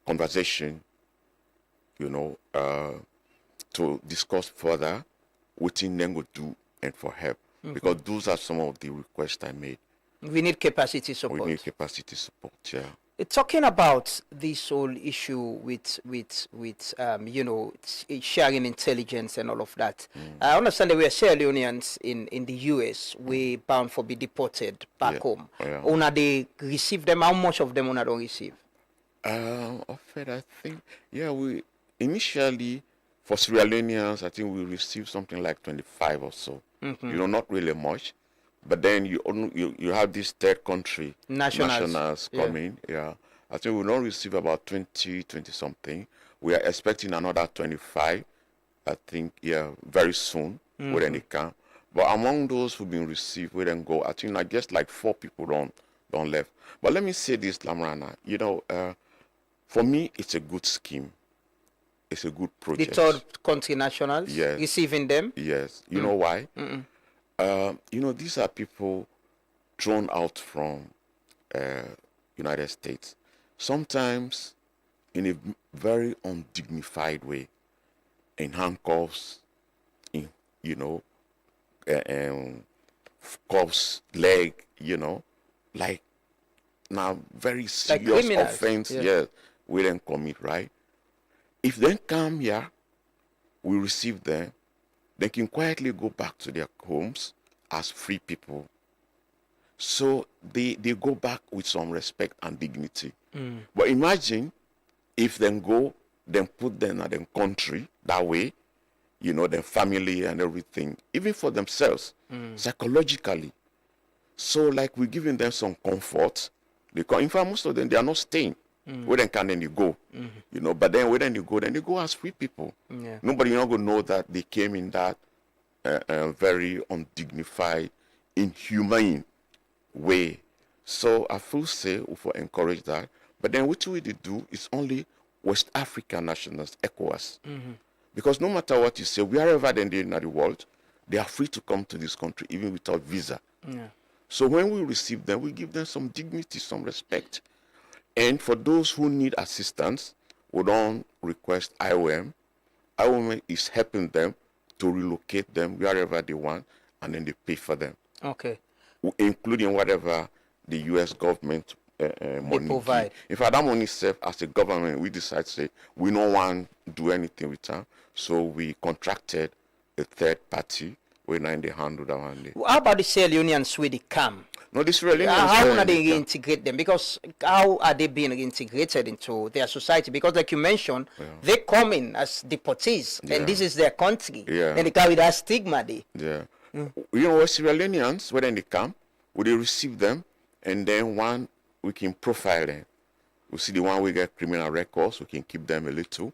conversation, to discuss further what Nengo will do and for help. Because those are some of the requests I made. We need capacity support. We need capacity support, yeah. Talking about this whole issue with sharing intelligence and all of that, I understand that we are Sierra Leoneans in the US. We bound for be deported back home. Una they receive them? How much of them una don't receive? Offered, I think, we initially for Sierra Leoneans, I think we received something like 25 or so. Not really much. But then you have this third country nationals coming. Yeah. I think we'll not receive about 20 something. We are expecting another 25, I think, very soon, when they come. But among those who've been received, we then go, I think I guess like 4 people don't left. But let me say this, Lamrana, for me, it's a good scheme. It's a good project. The third country nationals? Yes. Receiving them? Yes. You know why? These are people thrown out from United States, sometimes in a very undignified way, in handcuffs, in, cuffs, leg, like now very serious offense, yes, we then commit, right? If they come here, we receive them, they can quietly go back to their homes as free people. So they go back with some respect and dignity. But imagine if then go, then put them in their country that way, their family and everything, even for themselves, psychologically. So like we're giving them some comfort. In fact, most of them, they are not staying. Where then can then you go? But then where then you go as free people. Yeah. Nobody not going to know that they came in that very undignified, inhumane way. So I feel say for encourage that. But then what we do is only West African nationals, ECOWAS. Because no matter what you say, wherever they're in the world, they are free to come to this country even without visa. Yeah. So when we receive them, we give them some dignity, some respect. And for those who need assistance, we don't request IOM. IOM is helping them to relocate them wherever they want, and then they pay for them. Okay. Including whatever the U.S. government money provide. If that money serve as a government, we decide to say we don't want to do anything with them, so we contracted a third party. We're not in the handle that one day. How about the Sierra Leoneans where they come? No, this really. How are they reintegrate them? Because how are they being reintegrated into their society? Because like you mentioned, they come in as deportees, and this is their country, and they carry that stigma there. Yeah. Sierra Leoneans, when they come, we receive them, and then we can profile them. We see the one we get criminal records, we can keep them a little,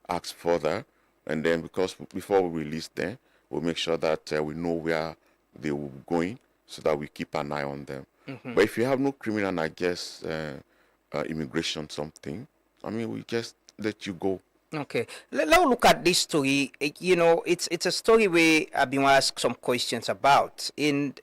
ask further, and then because before we release them, we'll make sure that we know where they will be going, so that we keep an eye on them. But if you have no criminal, I guess immigration something, we just let you go. Okay, let's look at this story. It's a story where I've been asked some questions about. In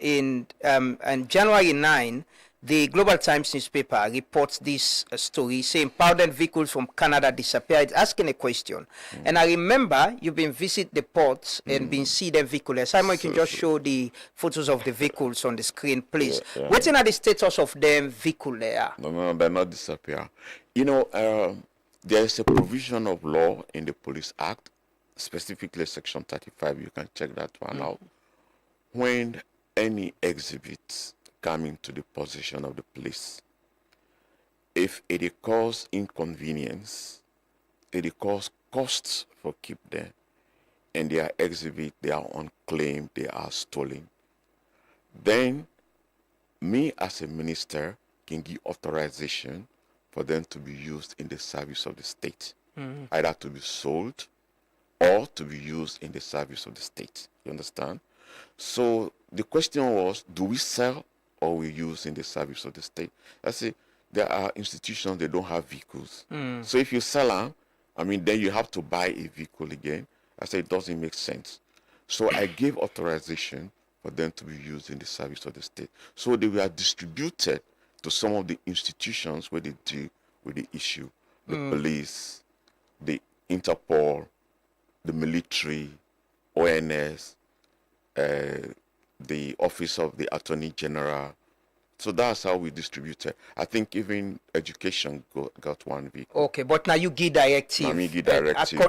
January 9, the Global Times newspaper reports this story saying powdered vehicles from Canada disappeared. It's asking a question. And I remember you've been visit the ports and been see them vehicles. Simon, you can just show the photos of the vehicles on the screen, please. What's the status of them vehicle there? No, they're not disappear. There is a provision of law in the Police Act, specifically Section 35. You can check that one out. When any exhibits come into the possession of the police, if it cause inconvenience, it cause costs for keep them, and they are exhibit, they are unclaimed, they are stolen, then me as a minister can give authorization for them to be used in the service of the state, either to be sold or to be used in the service of the state. You understand? So the question was, do we sell or we use in the service of the state? I say there are institutions that don't have vehicles. So if you sell them, then you have to buy a vehicle again. I say it doesn't make sense. So I gave authorization for them to be used in the service of the state. So they were distributed to some of the institutions where they deal with the issue. The police, the Interpol, the military, ONS, the Office of the Attorney General. So that's how we distributed. I think even education got one vehicle. Okay, but now you give directive.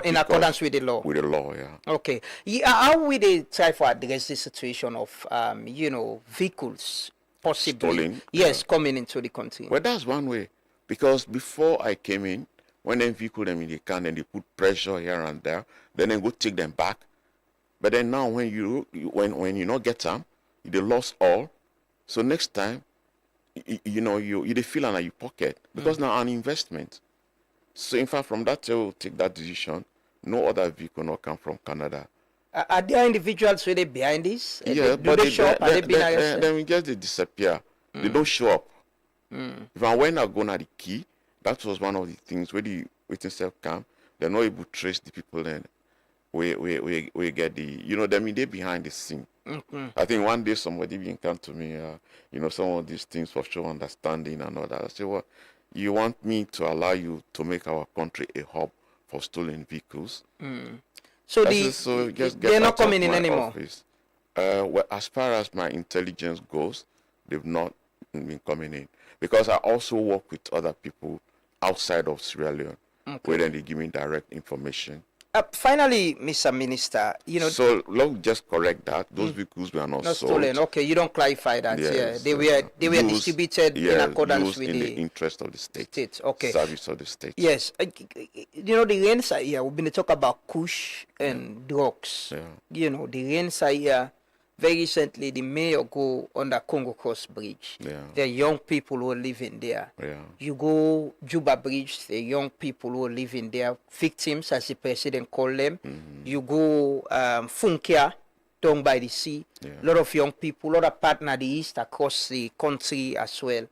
In accordance with the law. With the law, yeah. Okay. How will they try to address the situation of, vehicles possibly? Stolen? Yes, coming into the country. Well, that's one way. Because before I came in, when they vehicle them in the can and they put pressure here and there, then they go take them back. But then now when you not get them, they lost all. So next time, you they feel in your pocket because now an investment. So in fact, from that they will take that decision. No other vehicle not come from Canada. Are there individuals who they behind this? Yeah, do they show up? Then we just they disappear. They don't show up. If I went out going at the key, that was one of the things where the waiting self come. They're not able to trace the people. Then we get the they behind the scene. I think one day somebody even come to me, some of these things for sure understanding and all that. I say, well, you want me to allow you to make our country a hub for stolen vehicles? So they're not coming in anymore. Well, as far as my intelligence goes, they've not been coming in, because I also work with other people outside of Sierra Leone, where then they give me direct information. Finally, Mr. Minister, So let's just correct that. Those vehicles were not sold. stolen. Okay, you don't clarify that. Yes, they were distributed in accordance with the interest of the state. Okay. Service of the state. Yes, the rains are here. We've been talk about kush and drugs. Yeah. The rains are here. Very recently, the mayor go on the Congo Cross Bridge. Yeah. There are young people who are living there. Yeah. You go Juba Bridge, there are young people who are living there, victims, as the president called them. You go Funkia, down by the sea. A lot of young people, a lot of partner the east across the country as well.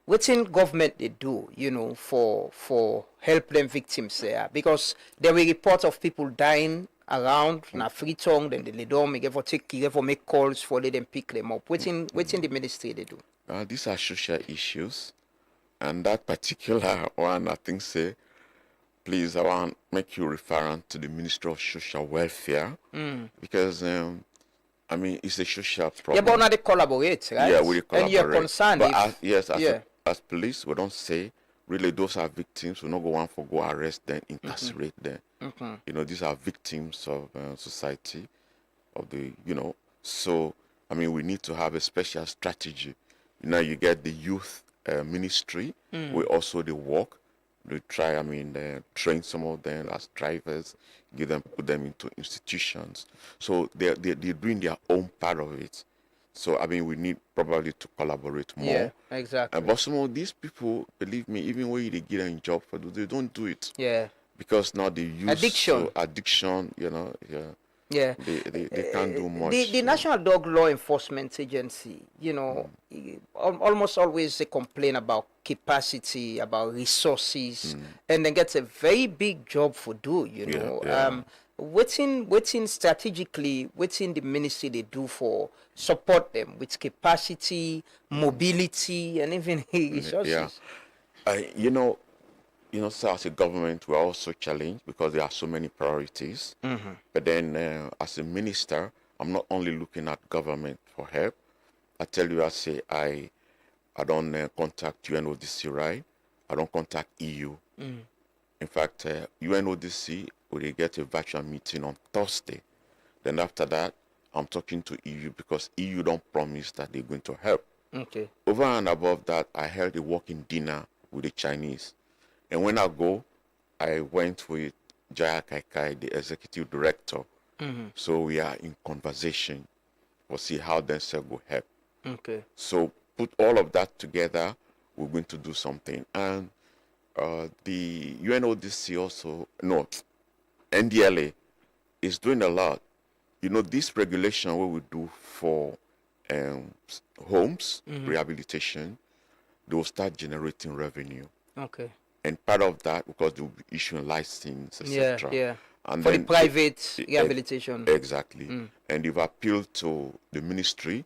What's in government they do, for help them victims there? Because there were reports of people dying around na free tongue, then they don't make calls for them pick them up. What's in the ministry they do? These are social issues, and that particular one, I think, please, I want to make you referent to the Ministry of Social Welfare, because it's a social problem. Yeah, but now they collaborate, right? Yeah, we collaborate. And you're concerned. But as police, we don't say really those are victims. We don't go arrest them, incarcerate them. These are victims of society, So, we need to have a special strategy. You get the youth ministry. We also work. They try, train some of them as drivers, put them into institutions. So they're doing their own part of it. So, we need probably to collaborate more. Yeah, exactly. But some of these people, believe me, even when they get a job for, they don't do it. Yeah. Because now they use addiction, Yeah. They can't do much. The National Drug Law Enforcement Agency, almost always they complain about capacity, about resources, and then gets a very big job for do, What's in strategically, what's in the ministry they do for support them with capacity, mobility, and even resources? So as a government, we're also challenged because there are so many priorities. But then as a minister, I'm not only looking at government for help. I tell you, I don't contact UNODC, right? I don't contact EU. In fact, UNODC, we get a virtual meeting on Thursday. Then after that, I'm talking to EU because EU don't promise that they're going to help. Okay. Over and above that, I held a working dinner with the Chinese. And when I go, I went with Jaya Kaikai, the executive director. So we are in conversation to see how themselves will help. Okay. So put all of that together, we're going to do something. And the UNODC also, NDLA is doing a lot. This regulation what we do for homes, rehabilitation, they will start generating revenue. Okay. And part of that, because they'll be issuing license, etc. Yeah. And for then the private rehabilitation. Exactly. And they've appealed to the ministry.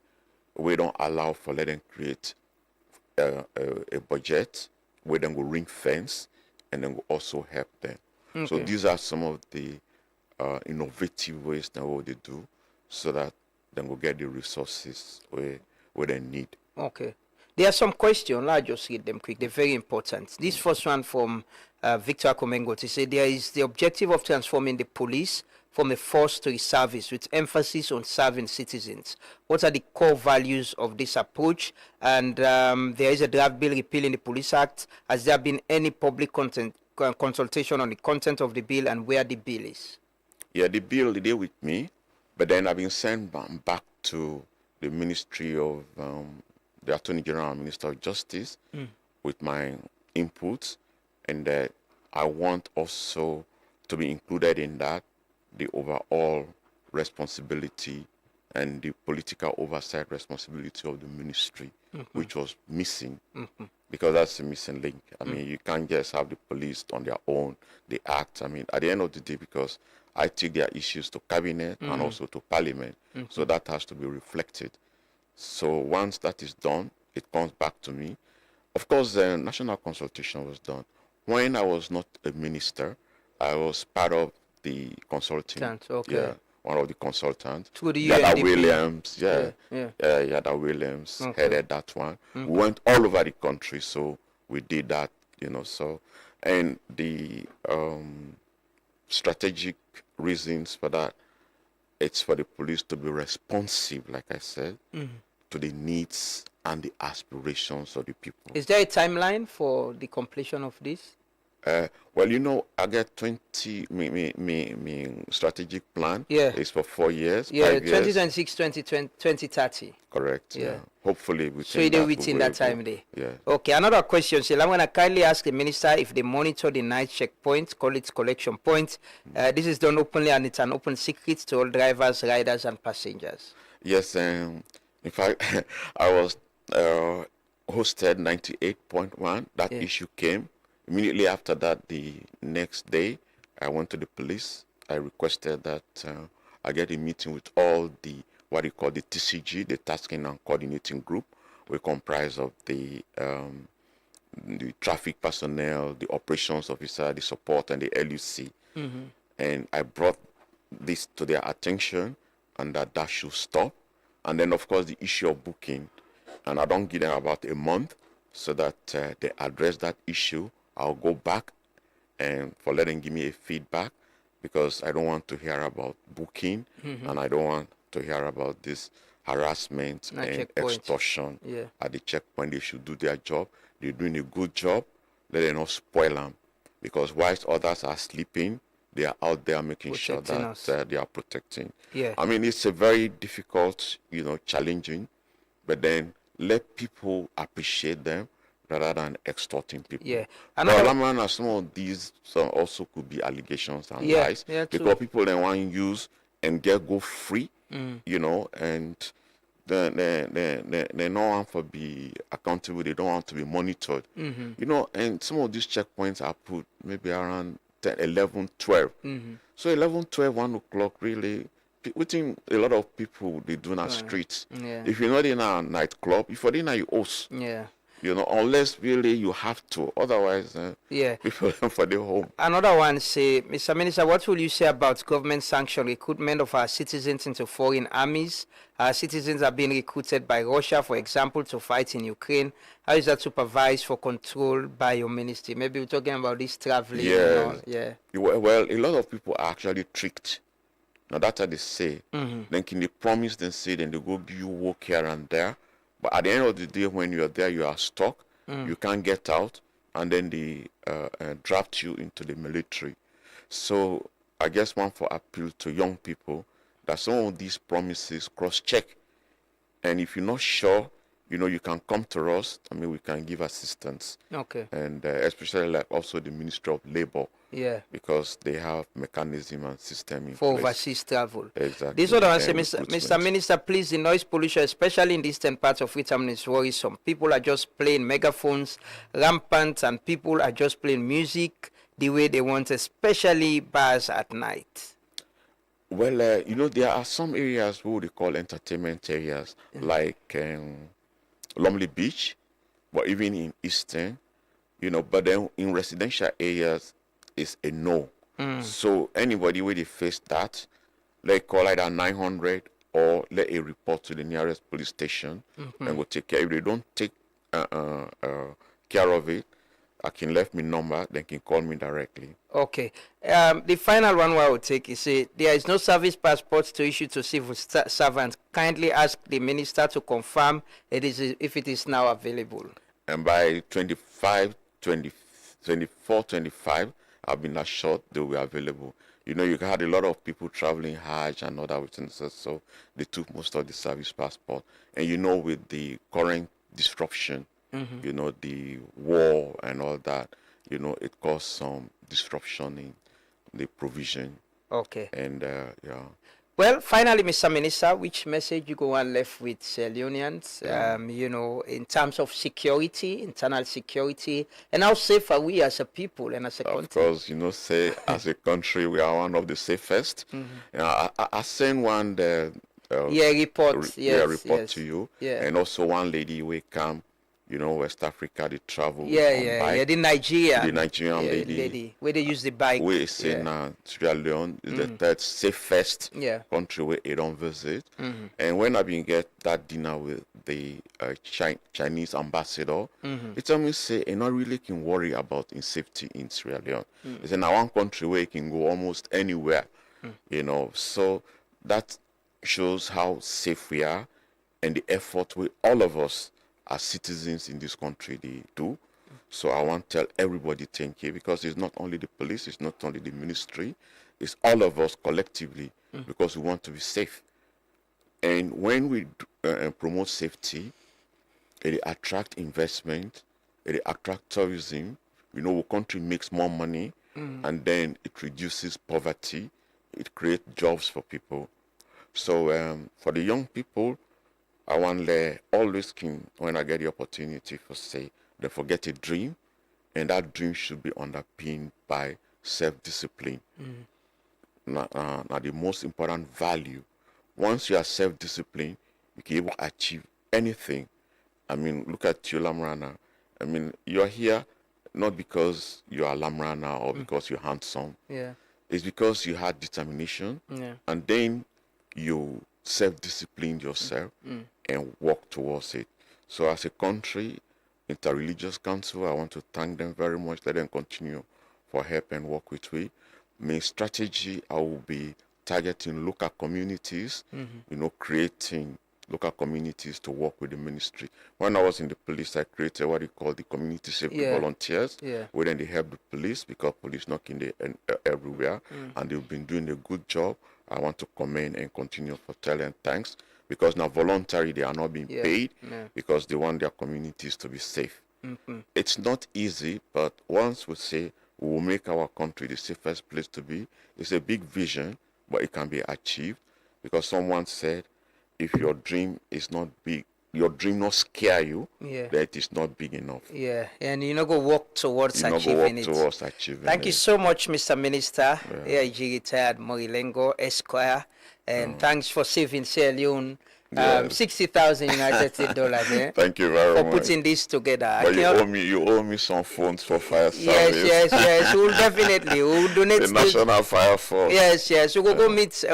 We don't allow for let them create a budget where then go ring fence and then will also help them. So these are some of the innovative ways that what they do so that then we'll get the resources where they need. Okay. There are some questions. I'll just read them quick. They're very important. This first one from Victor Komengo to say there is the objective of transforming the police from a force to a service with emphasis on serving citizens. What are the core values of this approach? And there is a draft bill repealing the Police Act. Has there been any public consultation on the content of the bill and where the bill is? Yeah, the bill is there with me, but then I've been sent back to the Ministry of the Attorney General and Minister of Justice with my inputs, and I want also to be included in that the overall responsibility and the political oversight responsibility of the ministry, which was missing, because that's a missing link. You can't just have the police on their own, they act. At the end of the day, because I take their issues to cabinet and also to parliament. So that has to be reflected. So once that is done, it comes back to me. Of course, the national consultation was done. When I was not a minister, I was part of the consulting. Okay. Yeah, one of the consultants. Through the Yada UNDP. Williams, Yeah. Yada Williams Okay. headed that one. We went all over the country, so we did that, so, and the strategic reasons for that, it's for the police to be responsive, like I said, to the needs and the aspirations of the people. Is there a timeline for the completion of this? Well, I get 20, me strategic plan. Yeah. It's for 4 years, Yeah, 5 years. 2026, 2030. Correct. Yeah. Hopefully So it within that time there. Yeah. Okay, another question. So I'm going to kindly ask the minister if they monitor the night checkpoints, call it collection points. This is done openly and it's an open secret to all drivers, riders, and passengers. Yes, in fact, I was hosted 98.1. That issue came. Immediately after that, the next day, I went to the police. I requested that I get a meeting with all the, what you call the TCG, the Tasking and Coordinating Group. We comprise of the traffic personnel, the operations officer, the support, and the LUC. And I brought this to their attention, and that should stop. And then, of course, the issue of booking. And I don't give them about a month so that they address that issue. I'll go back and for letting give me a feedback, because I don't want to hear about booking and I don't want to hear about this harassment and extortion at the checkpoint. They should do their job. They're doing a good job. Let them not spoil them, because whilst others are sleeping, they are out there making sure that they are protecting. Yeah. I mean, it's a very difficult, challenging, but then let people appreciate them rather than extorting people. Yeah. And some of these also could be allegations and lies, because people then want to use and go free, and they don't want to be accountable. They don't want to be monitored, and some of these checkpoints are put maybe around 10, 11, 12. So 11, 12, 1 o'clock, really, within a lot of people, they do not streets. If you're not in a nightclub, if you're in a house, unless really you have to, otherwise people for the home. Another one say, Mr. Minister, what will you say about government sanctioned recruitment of our citizens into foreign armies? Our citizens are being recruited by Russia, for example, to fight in Ukraine. How is that supervised for control by your ministry? Maybe we're talking about this traveling and all. Yeah. Well, a lot of people are actually tricked. Now that's what they say. Then can they promise, then say, then they go give you work here and there. But at the end of the day, when you are there, you are stuck. You can't get out, and then they draft you into the military. So I guess one for appeal to young people that some of these promises cross-check, and if you're not sure, you can come to us. I mean, we can give assistance. Okay. And especially like also the Ministry of Labor. Yeah. Because they have mechanism and system in for place. Overseas travel. Exactly. This other one say, Mr. Minister, please, the noise pollution, especially in the eastern parts of Freetown, is worrisome. People are just playing megaphones, rampant, and people are just playing music the way they want, especially bars at night. Well, there are some areas what they call entertainment areas, like Lumley Beach, but even in Eastern, but then in residential areas, it's a no. So anybody where they face that, they call either 900 or let a report to the nearest police station and we'll take care. If they don't take care of it, I can left me number, they can call me directly. Okay. The final one I will take is there is no service passport to issue to civil servants. Kindly ask the minister to confirm if it is now available. And by 24, 25, I've been assured they will be available. You had a lot of people traveling Hajj and other witnesses, so they took most of the service passport. And with the current disruption, the war and all that, it caused some disruption in the provision. Okay. And Well, finally, Mr. Minister, which message you go on left with Leoneans, you know, in terms of security, internal security, and how safe are we as a people and as a country? Of course, you know, say as a country, we are one of the safest. You know, I sent one report to you, and also one lady we come, you know, West Africa, they travel. The Nigerian lady, where they use the bike. We say now Sierra Leone is the third safest country where they don't visit. And when I been get that dinner with the Chinese ambassador, he told me say, you not really can worry about in safety in Sierra Leone. It's in one country where you can go almost anywhere, you know. So that shows how safe we are and the effort we all of us as citizens in this country they do. So I want to tell everybody thank you, because it's not only the police, it's not only the ministry, it's all of us collectively, because we want to be safe. And when we promote safety, it attract investment, it attract tourism. You know, our country makes more money, and then it reduces poverty, it creates jobs for people. So for the young people, I want to always when I get the opportunity for say, they forget a dream, and that dream should be underpinned by self-discipline. Now, the most important value. Once you are self-disciplined, you can able to achieve anything. I mean, look at you, Lamrana. I mean, you're here not because you are Lamrana or because you're handsome. It's because you had determination, and then you self-disciplined yourself and work towards it. So as a country, Interreligious Council, I want to thank them very much. Let them continue for help and work with me. My strategy, I will be targeting local communities, you know, creating local communities to work with the ministry. When I was in the police, I created what you call the community safety volunteers, where then they help the police, because police not in everywhere, and they've been doing a good job. I want to commend and continue for telling thanks, because now voluntary, they are not being paid, because they want their communities to be safe. It's not easy, but once we say we will make our country the safest place to be, it's a big vision, but it can be achieved, because someone said, if your dream is not big, your dream not scare you, that is not big enough. And you know, go work towards achieving it. Thank you so much, Mr. Minister. Alhaji retired Morilengo Esquire, and thanks for saving Sierra Leone 60,000 United States dollars. Thank you very much for putting this together. But you owe me some funds for fire service. Yes. We'll definitely we'll donate the National Fire Force. Yes. We'll go meet.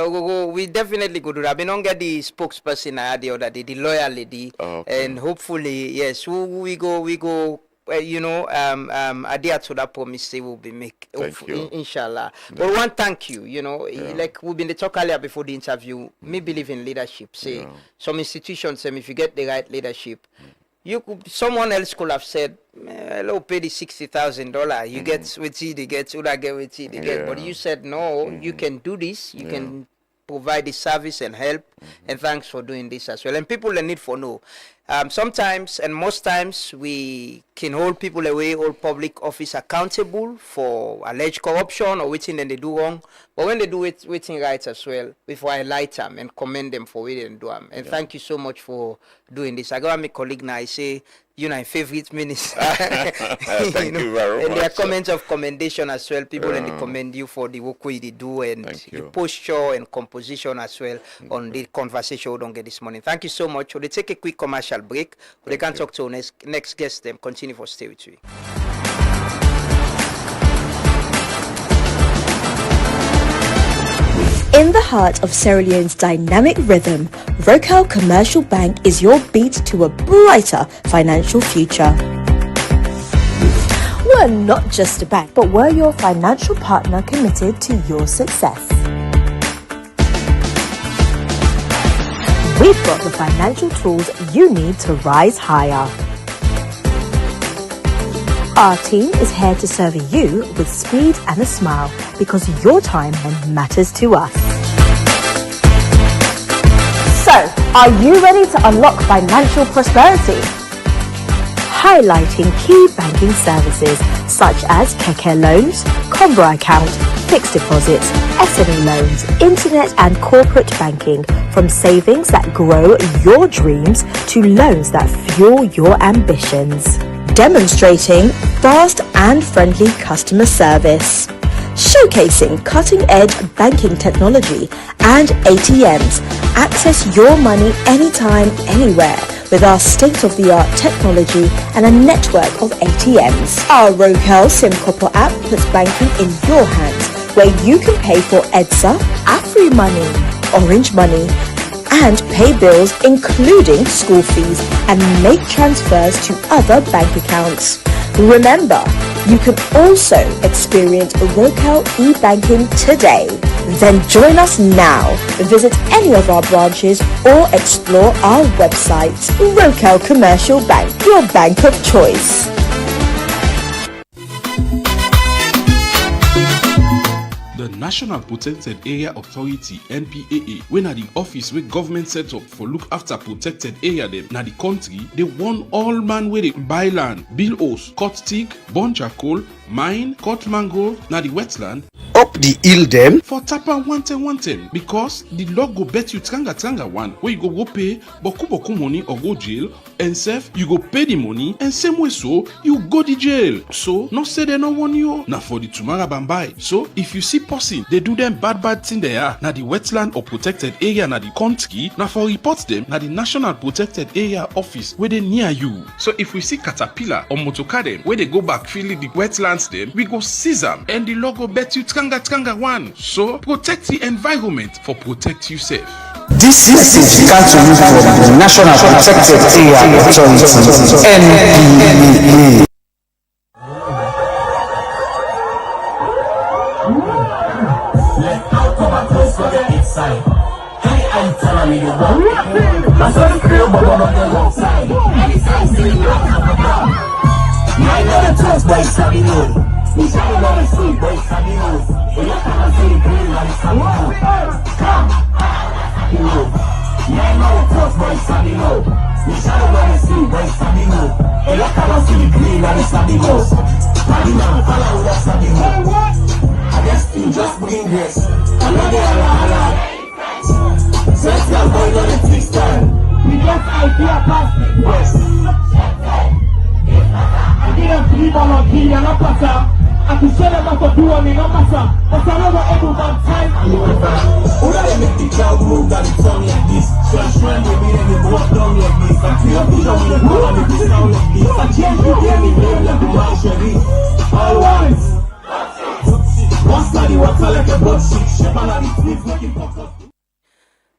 We definitely go do that. We don't get the spokesperson the other day, the lawyer lady, and hopefully, yes, we go. You know, adhere to that promise they will be make. Inshallah. But one thank you. You know, like we've been talk earlier before the interview. Me believe in leadership. Say some institutions say if you get the right leadership, you could. Someone else could have said, "Hello, pay the $60,000. You get with it, they get. Would I get with it, they get?" But you said no. You can do this. You can provide the service and help. And thanks for doing this as well. And people they need for know. Sometimes and most times we can hold people away, hold public office accountable for alleged corruption or waiting then they do wrong. But when they do it waiting right as well, we highlight them and commend them for what they do them. And thank you so much for doing this. I got my colleague now, I say, you know, favorite minister. Thank you very much. And there are comments of commendation as well. People and they commend you for the work we do and the posture and composition as well on the conversation we don't get this morning. Thank you so much. We'll take a quick commercial break. We can talk to our next guest. Them continue for stay with you. In the heart of Sierra Leone's dynamic rhythm, Rocal Commercial Bank is your beat to a brighter financial future. We're not just a bank, but we're your financial partner committed to your success. We've got the financial tools you need to rise higher. Our team is here to serve you with speed and a smile, because your time matters to us. So, are you ready to unlock financial prosperity? Highlighting key banking services such as Keke loans, Combra account, fixed deposits, SME loans, internet and corporate banking, from savings that grow your dreams to loans that fuel your ambitions. Demonstrating fast and friendly customer service. Showcasing cutting-edge banking technology and ATMs. Access your money anytime, anywhere with our state-of-the-art technology and a network of ATMs. Our Rocal SimCopper app puts banking in your hands, where you can pay for EDSA, AfriMoney, Orange Money, and pay bills including school fees and make transfers to other bank accounts. Remember, you can also experience Rocal e-banking today. Then join us now. Visit any of our branches or explore our website. Rocal Commercial Bank, your bank of choice. The National Protected Area Authority (NPAA), when at the office where government set up for look after protected area them na the country, they want all man where they buy land, build house, cut stick, burn charcoal, mine, cut mangrove, na the wetland. Up the hill them for tapa 110 because the law go bet you tranga one where you go pay boku money or go jail, and self you go pay the money, and same way so you go the jail. So not say they no want you na for the tomorrow bambai. So if you see person they do them bad thing they are na the wetland or protected area na the country, na for report them na the National Protected Area Office where they near you. So if we see caterpillar or motocar them where they go back filling the wetlands them, we go seize them and the law go bet you tranga one. So protect the environment for protect yourself. This message comes to you from the National Protected Area Authority (NPAA). We shall never see boys having news. We are coming to the green and having news. Come, having news. Yeah, no, tough boys having news. We shall never see boys having news. We are coming to the green and having news. Having now, follow with us having news. I guess you just bring this. I know they are allowed. Search your boy on the Twitter. We get idea past the West. I didn't believe all of you, not better. I can share them for doing it, no matter. But I never able one time. Who they make the crowd move that it's on like this? So I'm sure they be in the walk down like this. I'm clear vision with the ball and the sound like this. I change the game in there like the man sherry. All once. Once now the water like a butt shit. Shepherd and the tweets making pop up.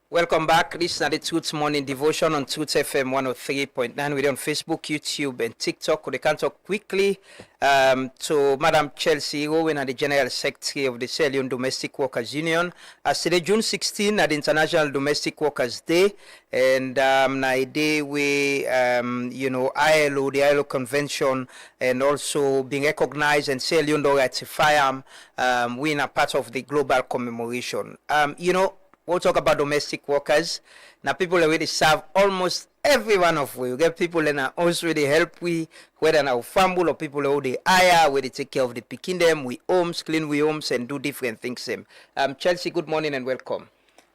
Welcome back. This is the Truth Morning Devotion on Truth FM 103.9. We're on Facebook, YouTube, and TikTok. We can talk quickly to Madam Chelsea Owen, the General Secretary of the Sierra Leone Domestic Workers Union. As today, June 16, at the International Domestic Workers Day, and a day where ILO, the ILO Convention, and also being recognized and Sierra Leone to ratify we are part of the global commemoration. We'll talk about domestic workers. Now, people already serve almost every one of we. You get people in our house where they help we, whether in our family or people who they hire, where they take care of the picking them, we homes, clean we homes, and do different things. Chelsea, good morning and welcome.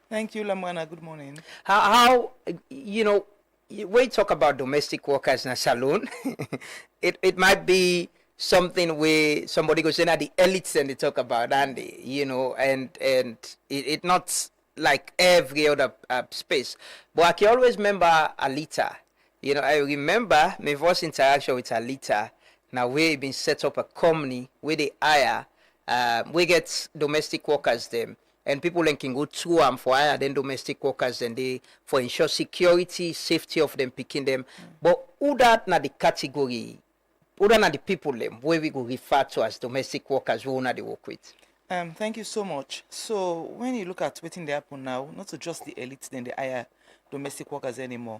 Thank you, Lamwana. Good morning. How when you talk about domestic workers in a salon, it might be something where somebody goes in at the elites and they talk about Andy, and it not like every other space. But I can always remember Alita. I remember my first interaction with Alita. Now we've been set up a company where they hire, we get domestic workers them, and people then can go through them for hire then domestic workers and they for ensure security, safety of them picking them. But who that na the category, who that na the people them where we go refer to as domestic workers who na they work with? Thank you so much. So when you look at what they happen now, not to just the elites, then they hire domestic workers anymore.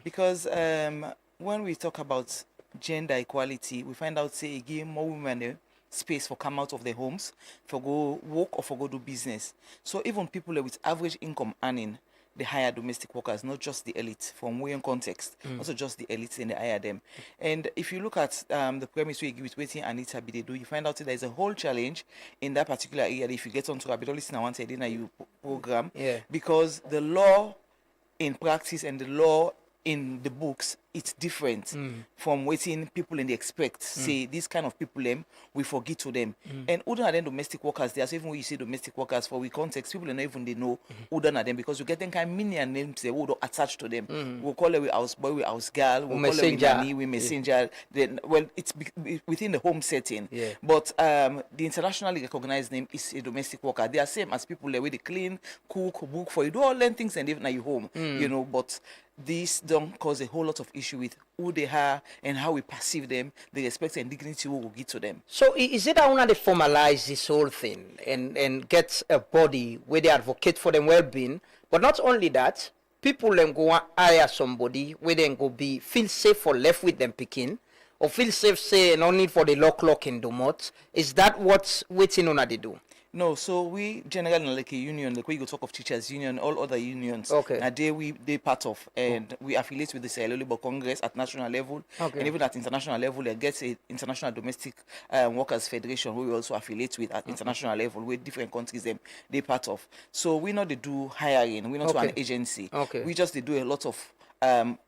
Because when we talk about gender equality, we find out say again more women space for come out of their homes, for go work or for go do business. So even people with average income earning, they hire domestic workers, not just the elite, from Wayan context, also just the elites and they hire them. And if you look at the premise we give with waiting Anita they do, you find out that there's a whole challenge in that particular area. If you get onto a bit of listen, I want to in a program, because the law in practice and the law in the books, it's different from waiting people and they expect. Say these kind of people we forget to them. And other than domestic workers, there's even when you say domestic workers for we context, people don't even they know other than them because you get them kind of many names they would attach to them. We'll call it we house boy, we house girl, we'll call it we nanny, we messenger. Then well it's within the home setting. But the internationally recognized name is a domestic worker. They are same as people where they clean, cook, book for you, do all them things and live in your home. You know, but this don't cause a whole lot of issue with who they are and how we perceive them, the respect and dignity we will give to them. So is it that one they formalize this whole thing and get a body where they advocate for them well-being, but not only that, people then go hire somebody where they go feel safe for left with them picking, or feel safe say no need for the lock in Dumont. Is that what's waiting on they do? No, so we generally like a union, like we go talk of teachers union, all other unions. They part of, and we affiliate with the Sierra Leone Congress at national level, and even at international level, there gets a international domestic workers federation who we also affiliate with at international level, with different countries they part of. So we know they do hiring, we not an agency. We just they do a lot of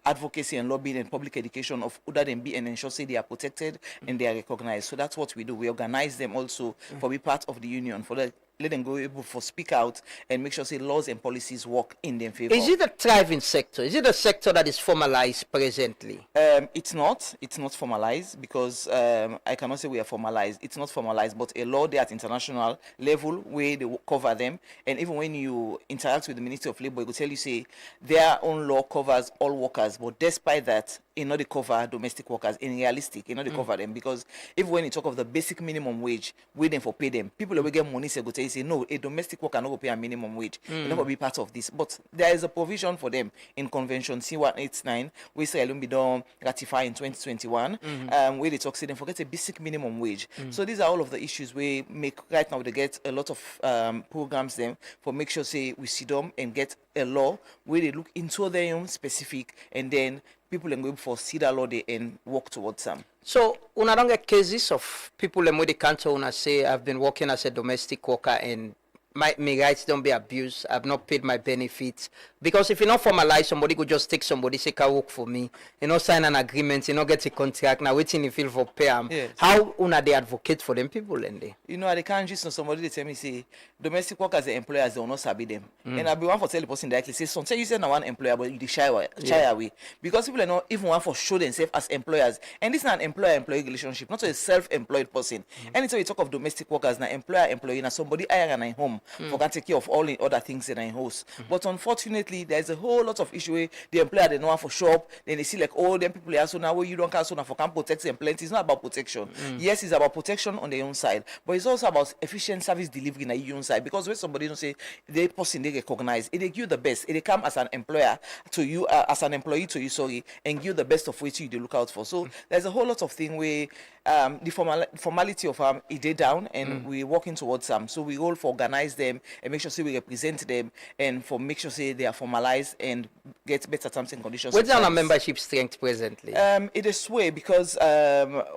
advocacy and lobbying and public education of other than be and ensure say they are protected and they are recognized. So that's what we do. We organize them also for be part of the union, for the let them go able for speak out and make sure say laws and policies work in their favor. Is it a thriving sector? Is it a sector that is formalized presently? It's not formalized because I cannot say we are formalized. It's not formalized, but a law there at international level where they cover them. And even when you interact with the Ministry of Labour, it will tell you say their own law covers all workers, but despite that, it not they cover domestic workers. In realistic, it not they cover them because even when you talk of the basic minimum wage, waiting for pay them, people will get money say go tell you say no, a domestic worker not go pay a minimum wage. It not go be part of this. But there is a provision for them in Convention C189, which will be done ratify in 2021, where they talk say them forget a basic minimum wage. So these are all of the issues we make right now. They get a lot of programs them for make sure say we see them and get a law where they look into their own specific and then people are going for see that law they and work towards them. So, una don't get cases of people in the country una say I've been working as a domestic worker and my rights don't be abused. I've not paid my benefits. Because if you not formalize, somebody could just take somebody, say, can work for me. You know, sign an agreement, you know, get a contract, now waiting you feel for pay. How una they advocate for them people and they? You know, I can't just know somebody they tell me, say, domestic workers, the employers, they will not sabi them. And I'll be one for tell the person directly, say, sometimes you say no one employer, but you shy away. Because people are not even one for show themselves as employers. And this is not an employer-employee relationship, not a self-employed person. Anytime you talk of domestic workers, now employer-employee, now somebody hiring in home, for can take care of all the other things in a house. But unfortunately, there's a whole lot of issue where the employer they know one for shop, then they see like all them people are so now where you don't cancel now for can protect them plenty. It's not about protection. Yes, it's about protection on their own side, but it's also about efficient service delivery on your own side. Because when somebody don't say they person they recognize, it they give you the best. It they come as an employer to you, as an employee to you, sorry, and give the best of which you they look out for. So there's a whole lot of thing where the formality of it they down and we're working towards them. So we all for organize them and make sure say we represent them and for make sure say they are formalized and get better terms and conditions. What's our membership strength presently? It is way because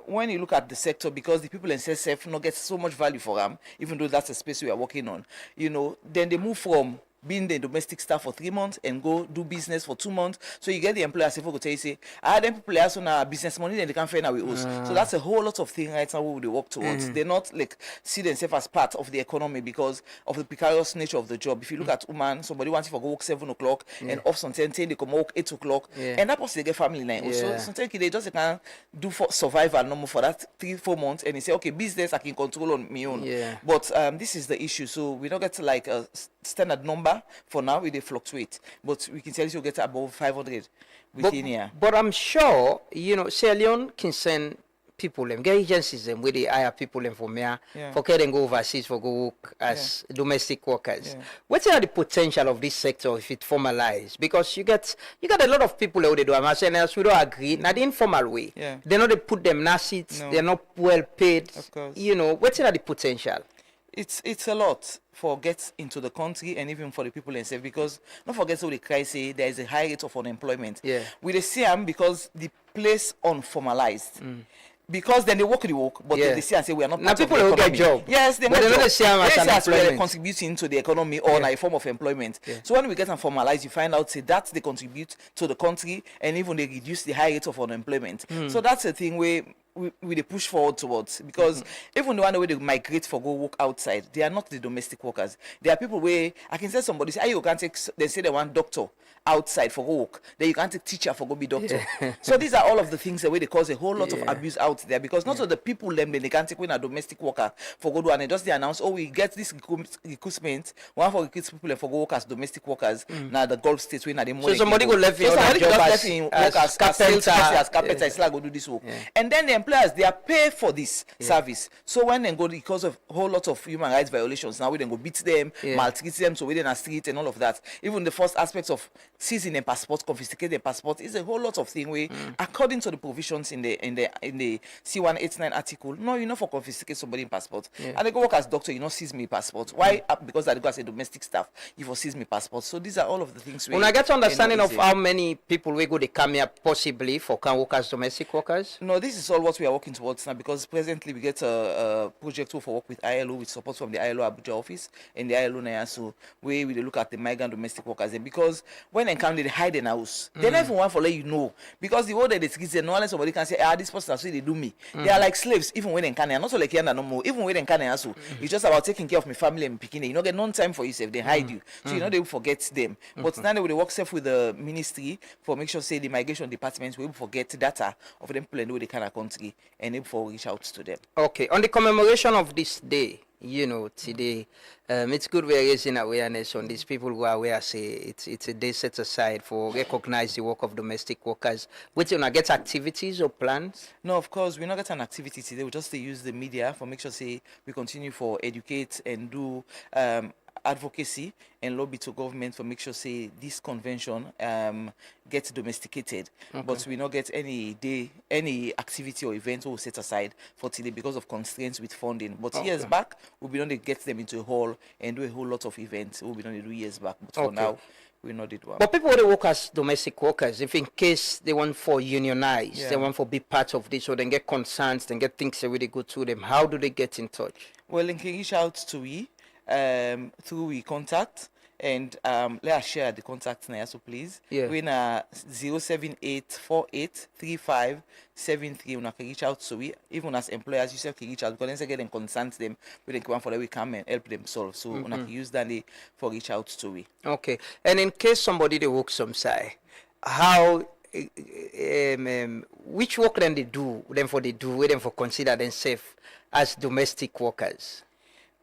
when you look at the sector, because the people in self not get so much value for them, even though that's a space we are working on, you know, then they move from being the domestic staff for 3 months and go do business for 2 months. So you get the employers if go tell you say, them people are also now business money, then they can find out with us. So that's a whole lot of things right now we work towards. They're not like see themselves as part of the economy because of the precarious nature of the job. If you look at woman, somebody wants to go work 7 o'clock and off some 10 they come work 8 o'clock and that person they get family line. So sometimes they just can do for survival no more for that 3-4 months and they say, okay, business I can control on my own. But this is the issue. So we don't get to like a standard number. For now, they fluctuate, but we can tell you get above 500 within here. But I'm sure, you know, Sierra Leone can send people, get agencies where they hire people from here, for them go overseas for go work as domestic workers. What's the potential of this sector if it formalized? Because you got a lot of people who they do, and else we don't agree. Not the informal way. They know they put them in seats. They're not well paid. Of course. You know, what's the potential? It's a lot for get into the country and even for the people themselves, because don't forget, so they cry say there is a high rate of unemployment. Yeah. We dey see am because the place unformalized. Because then they work the work, but Yeah. they see and say we are not Now part of people the will get economy. job. Yes, they But get they job. don't see am as They an see as we are employment. contributing to the economy or Yeah. a form of employment. So when we get them formalized, you find out say that they contribute to the country and even they reduce the high rate of unemployment. So that's a thing where we dey push forward towards, because even the one way they migrate for go work outside, they are not the domestic workers. They are people where I can say somebody say, you can't take, they say they want doctor outside for go work, then you can't take teacher for go be doctor. So these are all of the things that way they cause a whole lot of abuse out there, because not all the people them then they can't take when a domestic worker for go do, and they just they announce, oh, we get this recruitment, one for recruit people for go work as domestic workers. Now the Gulf states when they money. So somebody go left in somebody job just as- left in work as as carpenter. carpenter, as carpenter, it's like go do this work, and then the employers they are paid for this service. So when they go, because of whole lot of human rights violations, now we then go beat them, maltreat them, so we then a street and all of that. Even the first aspects of seizing a passport, confiscating a passport is a whole lot of thing where, according to the provisions in the C189 article, no, you know, for confiscate somebody in passport, and they go work as doctor, you know, seize me passport. Why? Because I go as a domestic staff, you for seize me passport. So these are all of the things. When I get understanding of how many people we go they come here possibly for can work as domestic workers. No, this is all what we are working towards now, because presently we get a project for work with ILO with support from the ILO Abuja office and the ILO Nayasu, where we dey look at the migrant domestic workers. And because when they come, they hide in house. They never want to let you know, because the older they say, no unless somebody can say, this person so they do me. They are like slaves, even when they can. Not so like here no more. Even when they can, so it's just about taking care of my family and picking. You know, get no time for yourself. They hide you, so you know they will forget them. But now they will work safe with the ministry for make sure say the migration departments will forget data of them people and where they can country and they for reach out to them. Okay, on the commemoration of this day, you know, today, it's good we're raising awareness on these people who are aware, say it's a day set aside for recognize the work of domestic workers. Which you know, get activities or plans? No, of course, we're not getting an activity today. We just use the media for make sure say we continue for educate and do advocacy and lobby to government for make sure say this convention gets domesticated. But we not get any activity or event we will set aside for today because of constraints with funding. But years back we'll be done to get them into a hall and do a whole lot of events. We'll be done to do years back. But for now we not did one. But people who work as domestic workers, if in case they want for unionize, they want for be part of this, or then get concerns, then get things that really go to them, how do they get in touch? Well, they can reach out to we through we contact, and let us share the contact now, so please. We're 078483573. When I can reach out to we, even as employers, yourself can reach out, because then get and consent them, we then come for that we come and help them solve. So when I can use that for reach out to we. Okay, and in case somebody they work some side, how which work then they do, then for they do, then for consider themselves as domestic workers?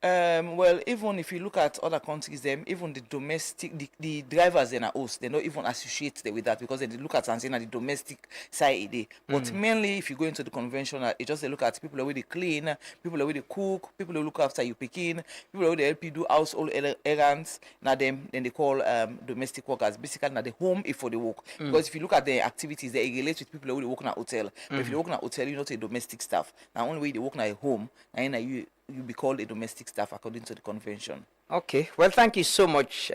Well, even if you look at other countries, them even the domestic, the drivers in a host, they don't even associate them with that, because they look at and say the domestic side. But mainly, if you go into the conventional, it just they look at people who they clean, people who they cook, people who look after you picking, people who they help you do household errands. Now them then they call domestic workers. Basically, now the home if for the work. Because if you look at the activities, they relate with people who they work in a hotel. But if you work in a hotel, you're not a domestic staff. Now only way they work in a home, and you be called a domestic staff according to the convention. Okay. Well, thank you so much,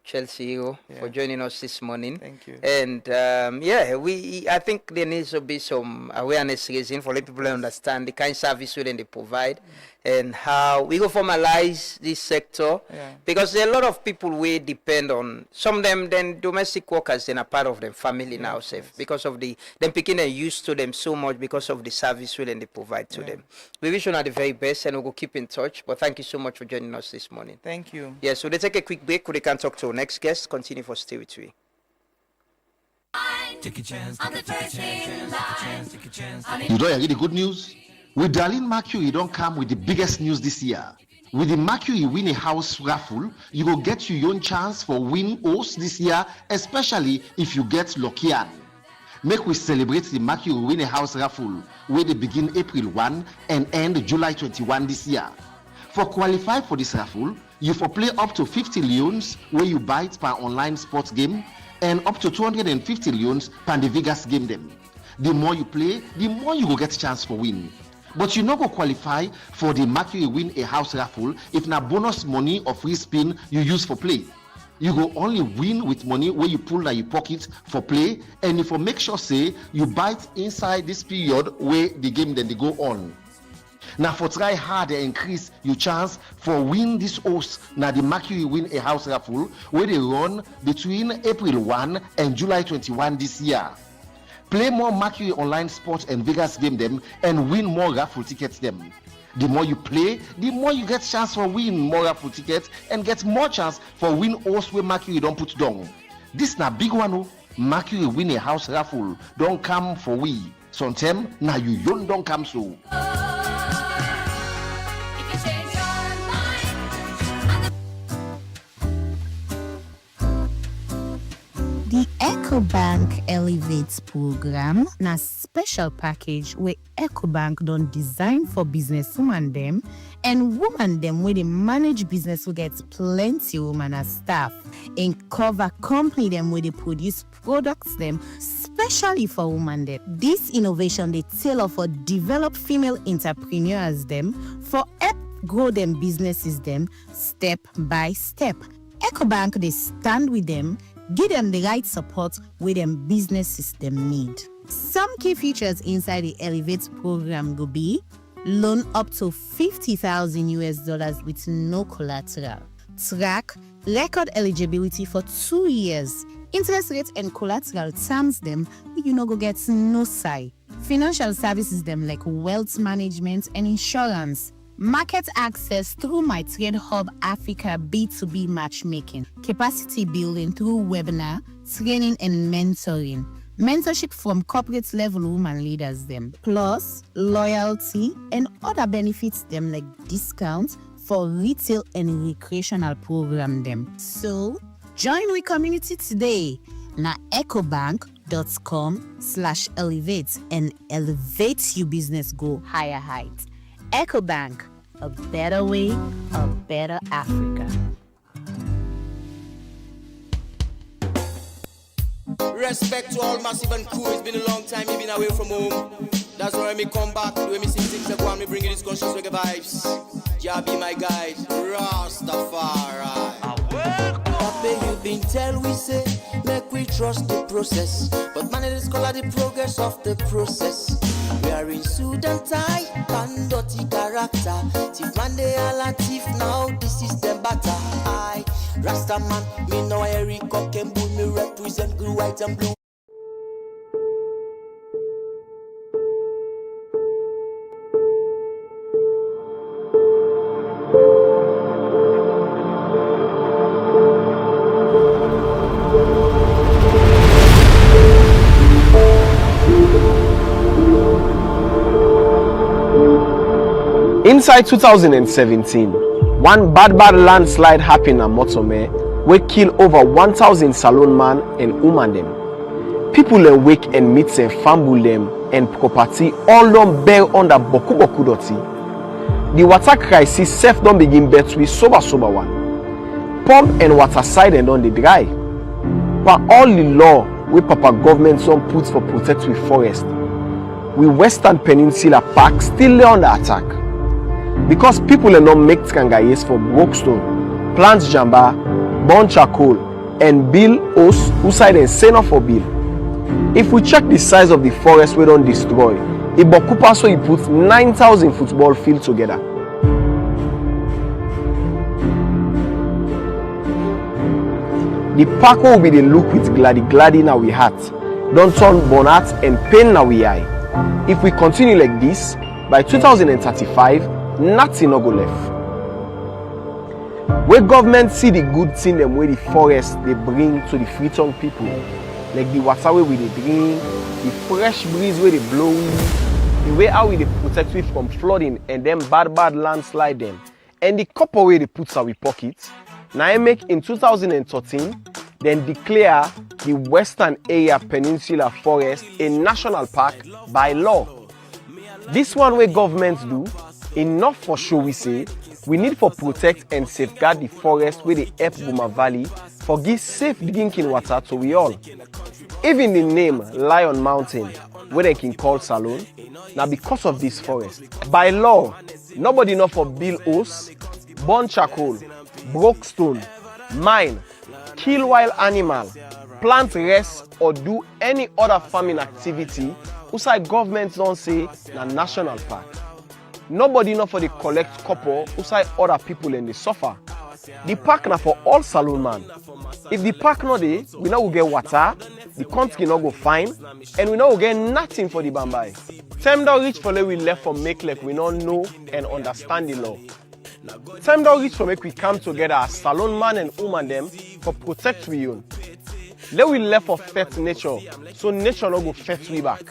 Chelsea, for joining us this morning. Thank you. And I think there needs to be some awareness raising for let people understand the kind of service they provide and how we go formalize this sector. Because there are a lot of people we depend on. Some of them then domestic workers and are part of them family now, safe because of them picking and used to them so much because of the service they provide to them. We wish you are the very best and we'll keep in touch. But thank you so much for joining us this morning. Thank you. Yeah, so let's take a quick break. We can talk to our next guest. Continue for Stay With Me. Take a chance, on the first in line. Take a chance. You don't hear the good news? With Darlene Mercury, you don't come with the biggest news this year. With the Mercury Win a House raffle, you will get your own chance for win host this year, especially if you get Lokian. Make we celebrate the Mercury Win a House raffle, where they begin April 1 and end July 21 this year. For qualify for this raffle, you for play up to 50 leons where you buy it per online sports game and up to 250 leons per the Vegas game them. The more you play, the more you will get chance for win. But you no go qualify for the Mercury Win a House raffle if na bonus money or free spin you use for play. You go only win with money where you pull na your pocket for play, and if you make sure say you bite inside this period where the game then they go on. Now for try hard and increase your chance for win this host na the Mercury Win a House raffle where they run between April 1 and July 21 this year. Play more Mercury online sports and Vegas game them and win more raffle tickets them. The more you play, the more you get chance for win more raffle tickets and get more chance for win host where Mercury don't put down. This na big one. Mercury Win a House raffle don't come for we. Sometime na you young don't come so. The EcoBank Elevates program na special package where EcoBank don design for businesswoman them and woman them where they manage business who gets plenty woman as staff and cover company them where they produce products them specially for woman them. This innovation they tailor for developed female entrepreneurs them for help grow them businesses them step by step. EcoBank they stand with them, give them the right support with them business system need. Some key features inside the Elevate program will be loan up to $50,000 with no collateral. Track record eligibility for 2 years. Interest rates and collateral terms them, you know go get no say. Financial services them like wealth management and insurance. Market access through My Trade Hub Africa B2B matchmaking. Capacity building through webinar, training and mentoring. Mentorship from corporate level women leaders them. Plus, loyalty and other benefits them like discounts for retail and recreational program them. So, join we community today. Na ecobank.com/elevate and elevate your business go higher heights. EcoBank, a better way, a better Africa. Respect to all massive and crew. It's been a long time you've been away from home. That's why me come back. The way me sing things like one, me bring you these conscious reggae vibes. Jah be my guide, Rastafari. Papa, you been tell we say, make we trust the process. But man, it is called the progress of the process. We are in suit and tie, and dirty character. Thief man, they all a thief now, this is them batter. I, Rasta man, me know Eric Cock and Bull, me represent blue, white and blue. Inside 2017, one bad landslide happened at Motome, where kill over 1,000 Salon man and woman them. People awake and meet them, fumble them, and property all don't bear under boku doti. The water crisis self don't begin bet with sober one. Pump and water side and on the dry. But all the law we Papa government some put for protect with forest, we Western Peninsula Park still lay under attack. Because people are not make trangayes for Brookstone, plant jamba, burn charcoal, and bill us who side and send for bill. If we check the size of the forest we don't destroy, Ibokupa so he put 9,000 football field together. The park will be the look with glady now we heart. Don't turn bonnet and pain now we eye. If we continue like this, by 2035, nothing no go left. Where government see the good thing them where the forest they bring to the Freetown people, like the water where we they drink, the fresh breeze where they blow, the way how we they protect it from flooding and them bad landslide them, and the copper where they put our pocket. Now I make in 2013, then declare the Western Area Peninsula Forest a national park by law. This one way governments do. Enough for sure we say, we need for protect and safeguard the forest where the help Boma Valley for give safe drinking water to we all. Even the name Lion Mountain, where they can call saloon. Now because of this forest, by law, nobody know for build house, burn charcoal, broke stone, mine, kill wild animal, plant rest or do any other farming activity outside government don't say na national park. Nobody know for the collect copper outside other people and they suffer. The park na for all saloon man. If the park no dey, we no go get water, the country no go fine, and we no go get nothing for the Bambai. Time don reach for we left for make like we no know and understand the law. Time don reach for make we come together as saloon man and woman them for protect we own. Let we left for fet nature, so nature no go fet we back.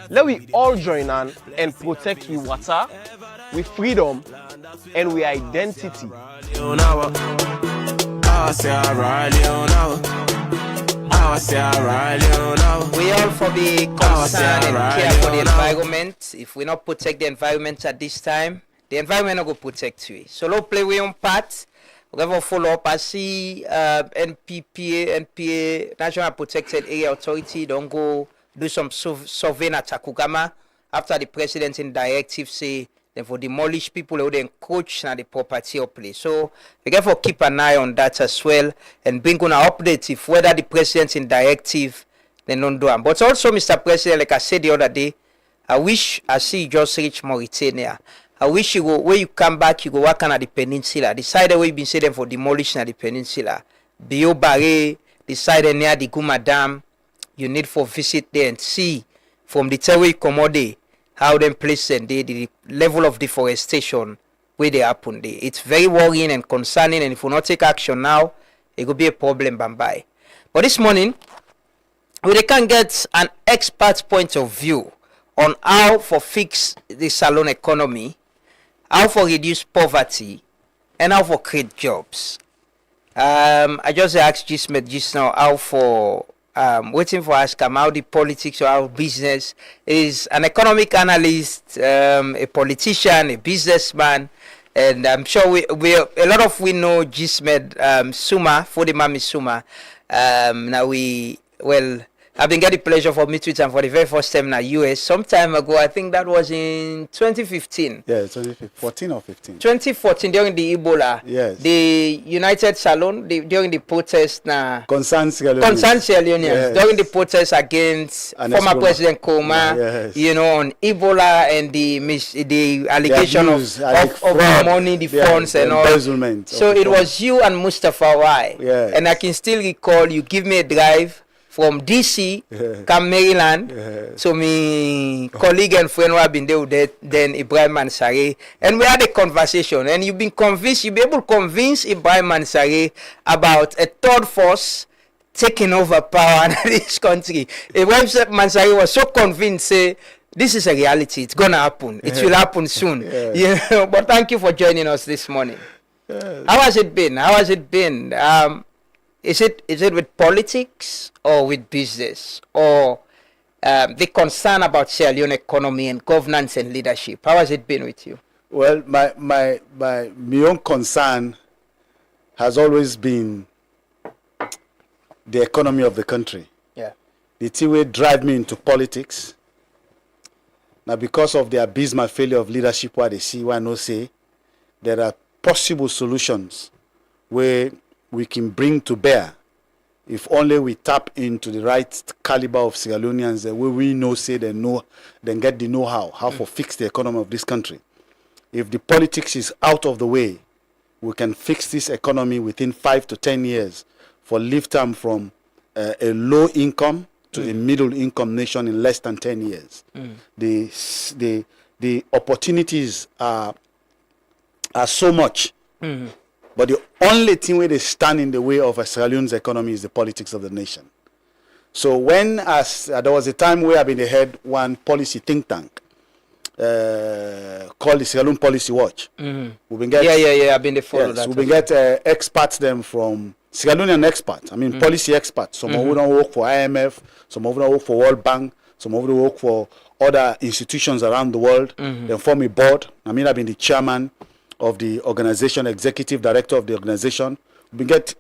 Let we all join hand and protect we water, we freedom, and we identity. We all for be concerned and care for the environment. If we not protect the environment at this time, the environment not go protect we. So let's play we on part. We're going to follow up as see NPA, National Protected Area Authority, don't go do some survey at Chakugama after the president's directive say then for demolish people who then coach na the property or place. So we got to keep an eye on that as well and bring on an update if whether the president's directive then don't do them. But also, Mr. President, like I said the other day, I wish I see you just reach Mauritania. I wish you go where you come back, you go work on the peninsula. The side where you been saying for demolition at the peninsula. Bio Barre, the side near the Guma Dam, you need for visit there and see from the time you come out there, how them place and the level of deforestation where they happen there. It's very worrying and concerning, and if we not take action now, it could be a problem Bambai. But this morning, we can get an expert point of view on how for fix the salon economy, how for reduce poverty, and how for create jobs. I just asked Gismet just now how for waiting for us come how the politics or our business is an economic analyst, a politician, a businessman, and I'm sure we a lot of we know Gismet Suma for the Mami Suma. Now I've been getting the pleasure for meet with him for the very first time in the US some time ago. I think that was in 2015. Yeah, 2014 or 15. 2014 during the Ebola. Yes. The United Salon during the protest Concerned Sierra Leoneans. Yes. During the protest against former President Koma, yes. You know, on Ebola and the allegation of money, the funds and all. So it was you and Mustafa Wai. Yes. And I can still recall you give me a drive from DC, come Maryland, so my colleague and friend who have been there then Ibrahim Mansaray, and we had a conversation, and you've been convinced, you'll be able to convince Ibrahim Mansaray about a third force taking over power in this country. Ibrahim Mansaray was so convinced, say, this is a reality, it's gonna happen, it will happen soon. You know, but thank you for joining us this morning. How has it been? Is it with politics or with business or the concern about Sierra Leone economy and governance and leadership? How has it been with you? Well, my own concern has always been the economy of the country. Yeah. The thing will drive me into politics. Now, because of the abysmal failure of leadership, what they see, what I know say, there are possible solutions where we can bring to bear if only we tap into the right caliber of Sierra Leoneans, the way we know, say they know, then get the know-how, how to fix the economy of this country. If the politics is out of the way, we can fix this economy within 5 to 10 years for lift them from a low income to a middle income nation in less than 10 years. The opportunities are so much. But the only thing where they stand in the way of a Sierra Leone's economy is the politics of the nation. So when there was a time where I've been head one policy think tank called the Sierra Leone Policy Watch. We've been I've been the follow that. We've been get experts them from Sierra Leonean experts. I mean policy experts. Some of them work for IMF, some of them work for World Bank, some of them work for other institutions around the world. They form a board. I mean I've been the chairman of the organization, executive director of the organization. We get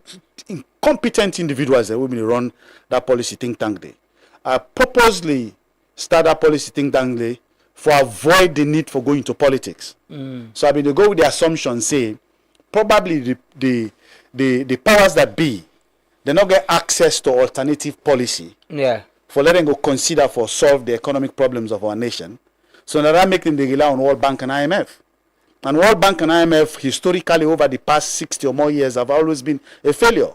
competent individuals that will run that policy think tank there. I purposely start that policy think tank day for avoid the need for going to politics. So I mean, they go with the assumption, say, probably the powers that be, they not get access to alternative policy. Yeah. For letting go consider for solve the economic problems of our nation. So now that make them they rely on World Bank and IMF. And World Bank and IMF historically over the past 60 or more years have always been a failure.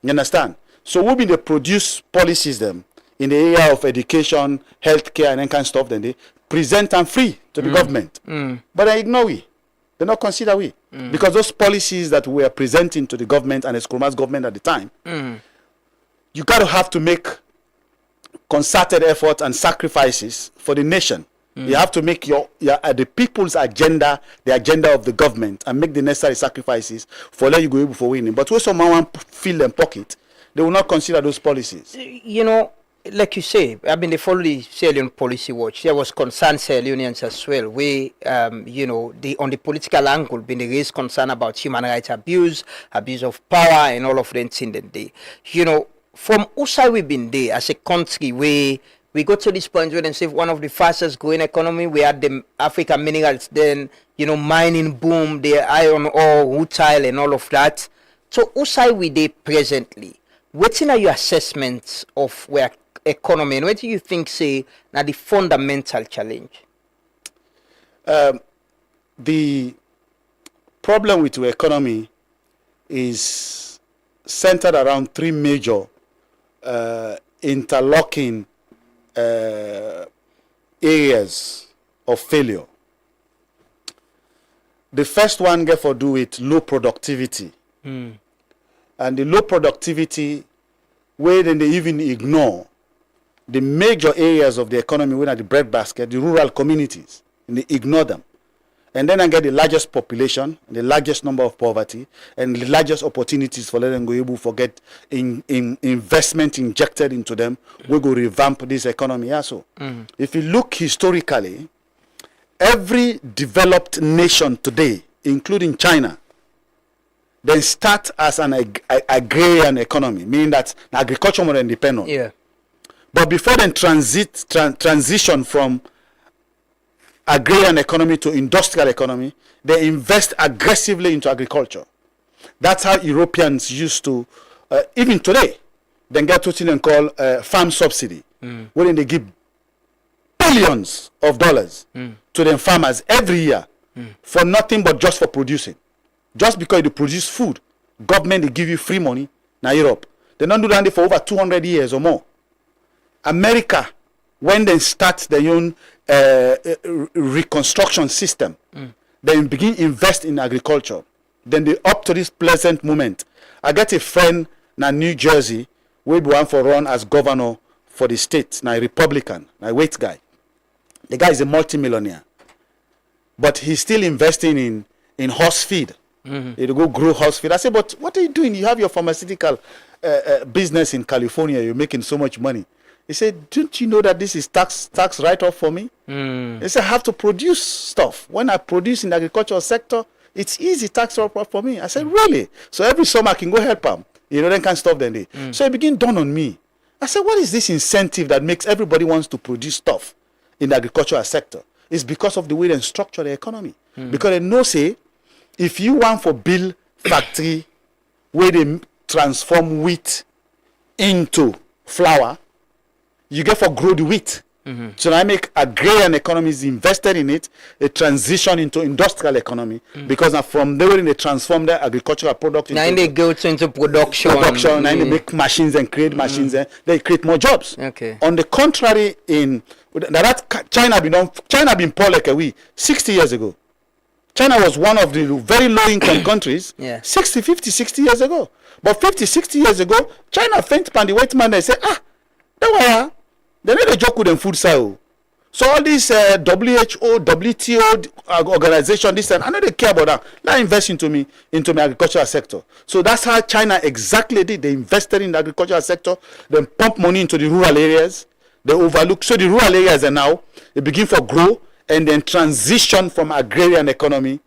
You understand? So we've been to produce policies them in the area of education, healthcare, and that kind of stuff. Then they present and free to the government. But they ignore we. They not consider we. Because those policies that we are presenting to the government and the Nkrumah's government at the time, you got to have to make concerted effort and sacrifices for the nation. You have to make the people's agenda the agenda of the government and make the necessary sacrifices for let you go able for winning. But when someone fill them pocket, they will not consider those policies. You know, like you say, I mean, they follow the Sierra Leone policy watch. There was concern Sierra Leoneans as well, where, you know, on the political angle, been raised concern about human rights abuse of power, and all of them in the day. You know, from Usai we've been there as a country where we got to this point where they say one of the fastest growing economy. We had the African minerals, then, you know, mining boom, the iron ore, rutile, and all of that. So, Usai we there presently. What are your assessments of where economy, and what do you think, say, now the fundamental challenge? The problem with the economy is centered around three major interlocking areas of failure. The first one get to do with low productivity. And the low productivity, where then they even ignore the major areas of the economy, when at the breadbasket, the rural communities, and they ignore them. And then I get the largest population, the largest number of poverty, and the largest opportunities for letting go able to get in investment injected into them. We go revamp this economy. Yeah, so if you look historically, every developed nation today, including China, then start as an agrarian economy, meaning that agriculture more independent. Yeah. But before then transition from agrarian economy to industrial economy, they invest aggressively into agriculture. That's how Europeans used to, even today, then get what they call farm subsidy, wherein they give billions of dollars to them farmers every year for nothing but just for producing. Just because they produce food, government they give you free money. Now Europe, they don't do that for over 200 years or more. America, when they start their own reconstruction system, they begin invest in agriculture. Then they up to this pleasant moment. I got a friend in New Jersey, we be one for run as governor for the state, now a Republican, a white guy. The guy is a multimillionaire, but he's still investing in horse feed. He'll go grow horse feed. I say, but what are you doing? You have your pharmaceutical business in California. You're making so much money. He said, don't you know that this is tax write-off for me? He said, I have to produce stuff. When I produce in the agricultural sector, it's easy tax write-off for me. I said, really? So every summer I can go help them. You know, then can't stop them. So it began dawn on me. I said, what is this incentive that makes everybody wants to produce stuff in the agricultural sector? It's because of the way they structure the economy. Because they know, say, if you want for build factory where they transform wheat into flour, you get for grow the wheat. So now I make agrarian economies invested in it, a transition into industrial economy, because now from there when they transform their agricultural product now they go into production. Now they make machines and create machines, and they create more jobs. Okay. On the contrary, China been poor like a we 60 years ago. China was one of the very low-income countries 60 years ago. But 50, 60 years ago, China faint pan the white man and say, they need a joke with them food sale. So all these WHO, WTO organization, this and I know they care about that. Now invest into my agricultural sector. So that's how China exactly did. They invested in the agricultural sector, then pump money into the rural areas. They overlook. So the rural areas are now, they begin for grow and then transition from agrarian economy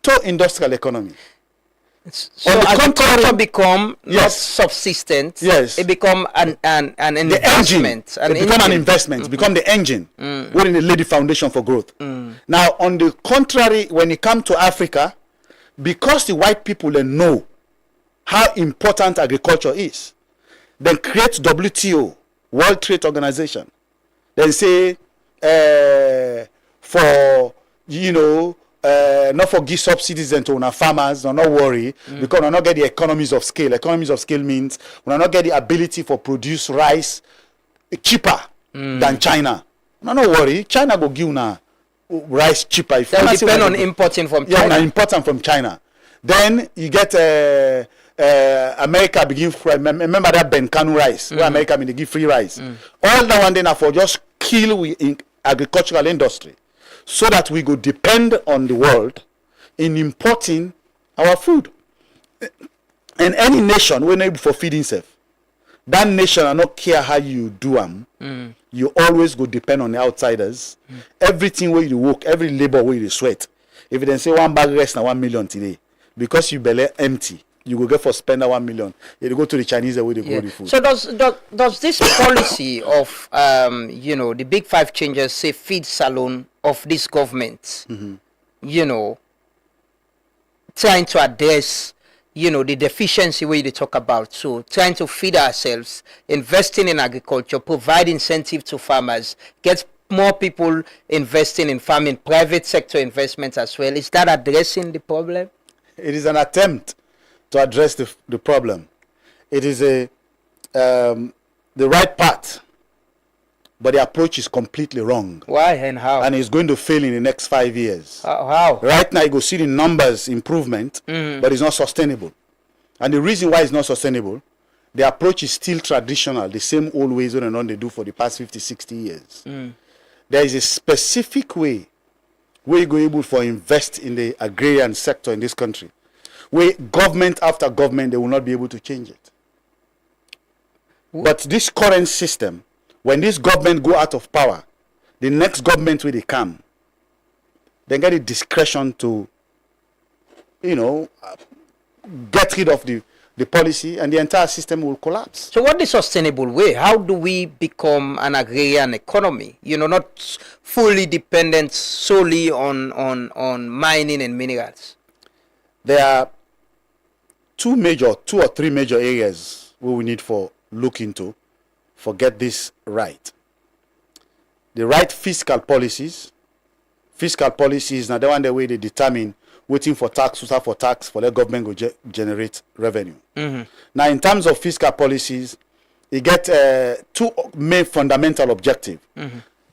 to industrial economy. So agriculture become not subsistent. Yes. It become an investment. It become an investment. Become the engine. Wherein they lay the foundation for growth. Now, on the contrary, when it comes to Africa, because the white people they know how important agriculture is, then create WTO, World Trade Organization. Then say for not for give subsidies to our farmers, no, not worry, because we not get the economies of scale. Economies of scale means we not get the ability for produce rice cheaper than China. No, not worry, China go give now rice cheaper. If they depend on importing from China. Yeah, importing from China. Then you get America begin. Remember that Ben Kanu rice, where America they give free rice. All that one day now for just kill we in agricultural industry, so that we go depend on the world in importing our food. And any nation when able for feeding itself, that nation I not care how you do them. You always go depend on the outsiders. Everything where you work, every labor where you sweat. If they say one bag rice now 1 million today, because you belly empty, you go get for spend 1 million. You go to the Chinese where they go the food. So does this policy of the big five changes say feed salon of this government, trying to address the deficiency where they talk about, so trying to feed ourselves, investing in agriculture, provide incentive to farmers, get more people investing in farming, private sector investments as well. Is that addressing the problem? It is an attempt to address the problem. It is the right path, but the approach is completely wrong. Why and how? And it's going to fail in the next 5 years. How? Right now, you go see the numbers improvement, but it's not sustainable. And the reason why it's not sustainable, the approach is still traditional, the same old ways on and on they do for the past 50, 60 years. There is a specific way where you go able to invest in the agrarian sector in this country, where government after government, they will not be able to change it. But this current system, when this government go out of power, the next government where they come, they get the discretion to, get rid of the policy, and the entire system will collapse. So what is sustainable way? How do we become an agrarian economy? Not fully dependent solely on mining and minerals. There are two or three major areas where we need for look into for get this right. The right fiscal policies. Fiscal policies now the one the way they determine waiting for tax, for the government go generate revenue. Now, in terms of fiscal policies, you get two main fundamental objectives.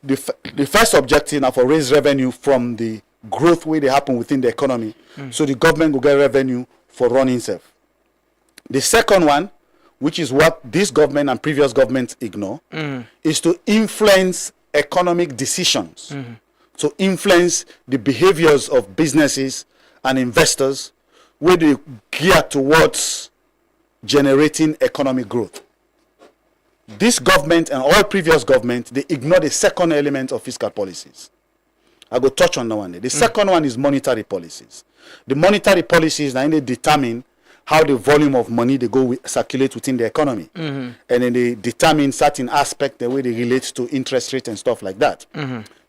The first objective now for raise revenue from the growth where they happen within the economy, so the government will get revenue for running itself. The second one, which is what this government and previous governments ignore, is to influence economic decisions. To influence the behaviors of businesses and investors where they gear towards generating economic growth. This government and all previous governments, they ignore the second element of fiscal policies. I go touch on that one. The second one is monetary policies. The monetary policies now they determine how the volume of money they go circulate within the economy. And then they determine certain aspects the way they relate to interest rate and stuff like that.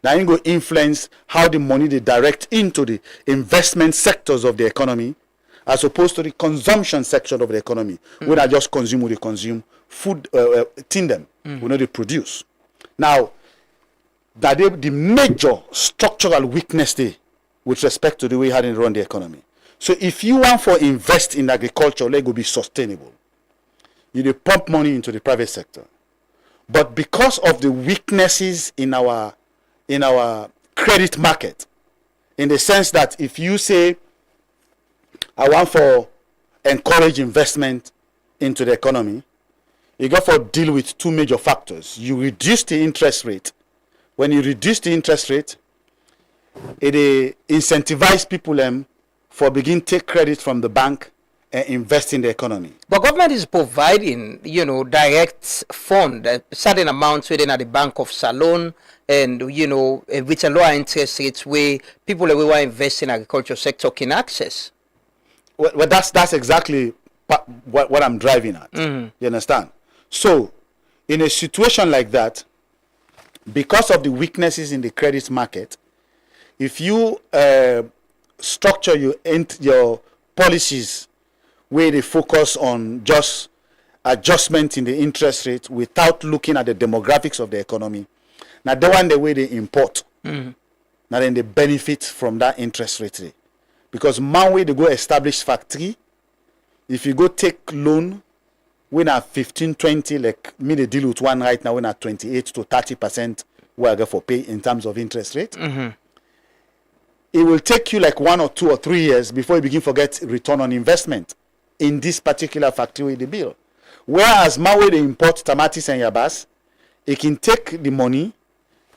Now it go influence how the money they direct into the investment sectors of the economy as opposed to the consumption section of the economy. When I just consume what they consume, food, tin them, we know they produce. Now, that the major structural weakness there with respect to the way how they run the economy. So if you want to invest in agriculture, let go be sustainable. You need pump money into the private sector. But because of the weaknesses in our credit market, in the sense that if you say, I want to encourage investment into the economy, you got to deal with two major factors. You reduce the interest rate. When you reduce the interest rate, it incentivizes people for begin take credit from the bank and invest in the economy. But government is providing, direct fund, certain amounts within at the Bank of Salon, and, with a lower interest rate where people who want to invest in agriculture sector can access. Well, that's exactly what I'm driving at. You understand? So, in a situation like that, because of the weaknesses in the credit market, if you structure your policies where they focus on just adjustment in the interest rate without looking at the demographics of the economy, now the one the way they import, now then they benefit from that interest rate. Because man way they go establish factory, if you go take loan, when at 15, 20, like me they deal with one right now, when at 28 to 30% we are going for pay in terms of interest rate. It will take you like 1 or 2 or 3 years before you begin to get return on investment in this particular factory with the bill. Whereas man way they import tomatoes and yabas, it can take the money,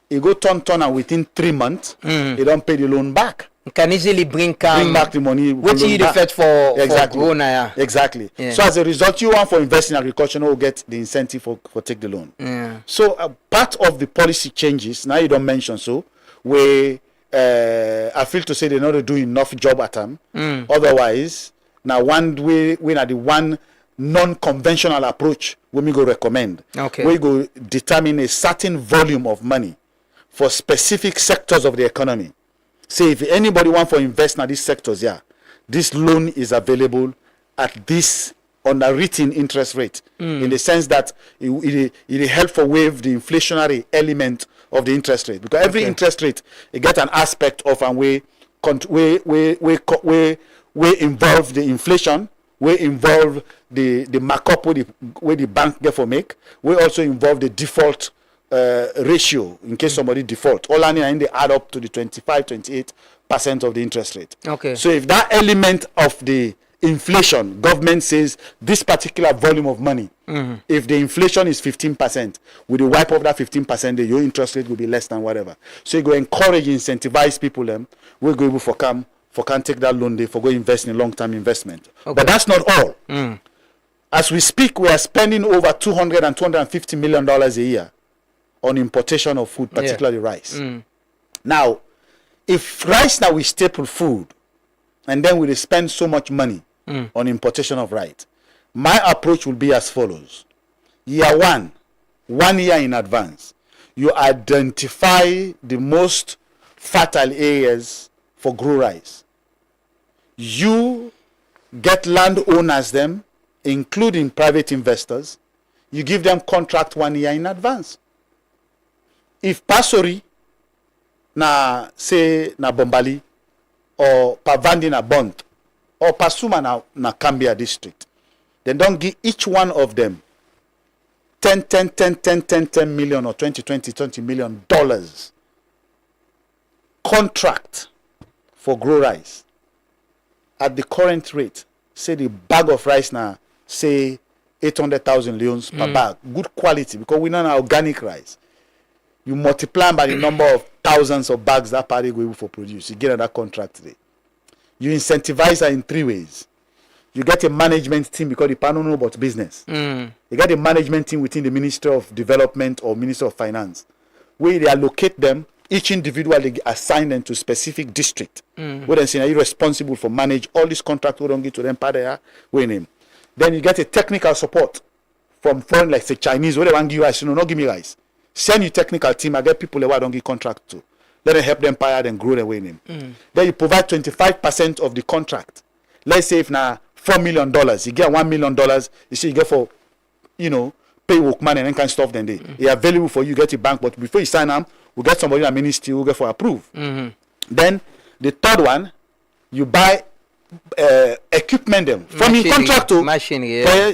it go turn and within 3 months, they don't pay the loan back. You can easily bring back the money. Which you effect for grown, Exactly. So as a result, you want for invest in agriculture, will get the incentive for take the loan. So part of the policy changes, now you don't mention so, where I feel to say they not do enough job at them. Otherwise, now one way, the one non-conventional approach we go recommend. We go determine a certain volume of money for specific sectors of the economy. Say if anybody want to invest in these sectors, this loan is available at this underwritten interest rate, in the sense that it help for waive the inflationary element of the interest rate, because every interest rate it get an aspect of and we involve the inflation, we involve the markup where the bank get for make, we also involve the default ratio in case somebody default. All I need they add up to the 25-28% of the interest rate. So if that element of the inflation, government says this particular volume of money, if the inflation is 15%, with the wipe off that 15%, your interest rate will be less than whatever. So you go encourage, incentivize people them. We'll go able for can take that loan day for go invest in long-term investment. But that's not all. As we speak, we are spending over $200 and $250 million a year on importation of food, particularly rice. Now, if rice now is staple food, and then we spend so much money on importation of rice, my approach will be as follows. Year 1 year in advance, you identify the most fertile areas for grow rice. You get landowners them, including private investors, you give them contract 1 year in advance. If Pasori na say na Bombali or Pavandi na Bont or Pasuma na Cambia district, then don't give each one of them 10 million or 20 million dollars contract for grow rice at the current rate. Say the bag of rice now say 800,000 leones per bag, good quality, because we know organic rice. You multiply by the number of thousands of bags that party go able for produce. You get another contract today. You incentivize her in 3 ways. You get a management team, because the panel know about business. You get a management team within the Ministry of Development or Ministry of Finance, where they allocate them, each individual they assign them to specific district. Where they say, are you responsible for manage all these contracts we don't get to them part there? Then you get a technical support from foreign, like say Chinese, where they want to give rice, not give me rice. Send you technical team, I get people who don't give contract to. Let them help them pay and grow their way name. Then you provide 25% of the contract. Let's say if now $4 million, you get $1 million, you see you get for, pay workman and then kind of stuff then they are available for you, get a bank, but before you sign them, we get somebody in a ministry who get for approve. Then the third one, you buy equipment them from your contract to machine,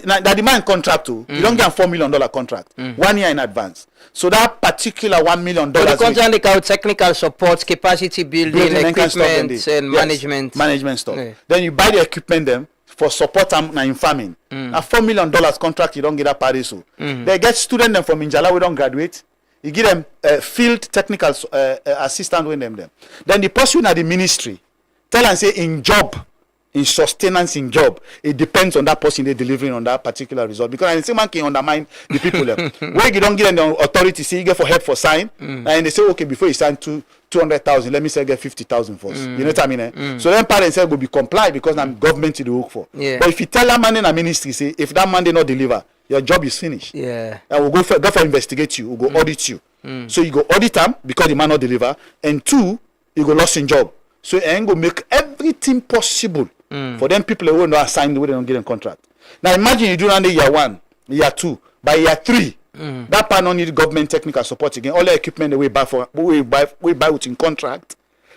that demand contract to you don't get a $4 million contract 1 year in advance. So that particular $1 million the contract they call technical support, capacity building equipment and management stuff. Then you buy the equipment them for support in farming. A $4 million contract you don't get that party so. They get students them from Injala we don't graduate. You give them field technical assistant with them. Then the person at the ministry tell and say in in sustenance in job, it depends on that person they delivering on that particular result. Because the same man can undermine the people there. Where you don't get the authority, say you get for help for sign, and they say, okay, before you sign 200,000, let me say get 50,000 first. You know what I mean? So then parents say will be comply because I'm government to the work for. Yeah. But if you tell that man in a ministry, say if that man did not deliver, your job is finished. Yeah. And we'll go for investigate you, we'll go audit you. So you go audit them because the man not deliver, and two, you go lost in job. So and go make everything possible for them people who don't assign the way they don't get a contract. Now imagine you do under year 1, year 2, by year 3, that part don't need government technical support again. All the equipment that we buy within contract,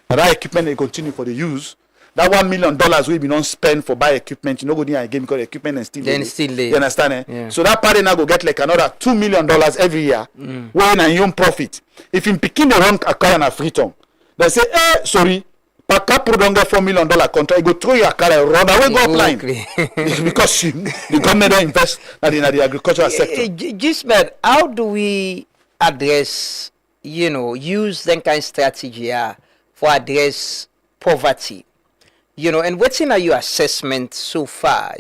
and that equipment they continue for the use. That $1 million we be not spend for buy equipment, you know, go there again because the equipment is still then there. still there. You understand? Eh? Yeah. So that party now go get like another $2 million every year, when a young profit. If in picking the wrong account and freedom, they say, sorry, Pakapo don't get $4 million contract, you go throw your car and run away, go applying. Because the government don't invest in the agricultural sector. Gisbert, how do we address, use that kind of strategy for address poverty? And what's in your assessment so far,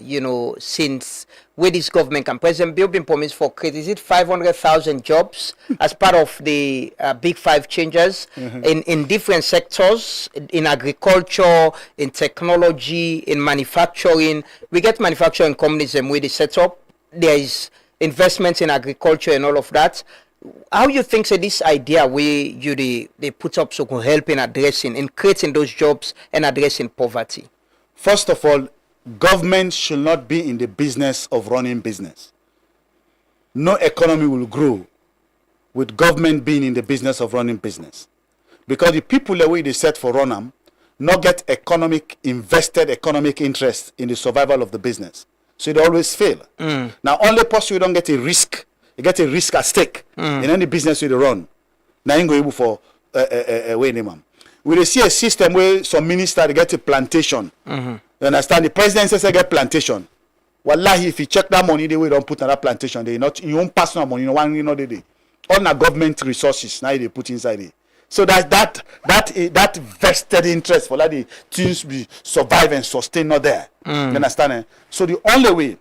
since where this government can President Bill been promised for create, is it 500,000 jobs as part of the big 5 changes in different sectors, in agriculture, in technology, in manufacturing. We get manufacturing companies and where they set up. There is investments in agriculture and all of that. How you think this idea where they put up so can help in addressing, in creating those jobs and addressing poverty? First of all, government should not be in the business of running business. No economy will grow with government being in the business of running business. Because the people the way they set for run them, not get invested economic interest in the survival of the business. So they always fail. Now only possible you don't get a risk. You get a risk at stake in any business you run. Now you go able for we see a system where some minister they get a plantation. You understand? The president says I get plantation. Wallahi, if you check that money, they will don't put on that plantation. They not your own personal money, they all the government resources now they put inside it. So that vested interest for that the things be survive and sustain not there. You understand? Eh? So the only way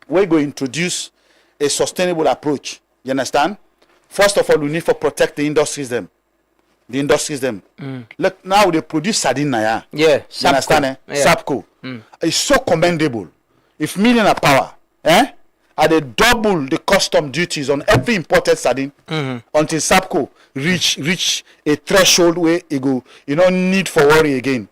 we're going to introduce a sustainable approach. You understand? First of all, we need to protect the industries them. Look, now they produce sardine now. Yeah, you understand? Eh? Yeah. Sapco. It's so commendable. If million of power, and they double the custom duties on every imported sardine until Sapco reach a threshold where it go, you don't need for worry again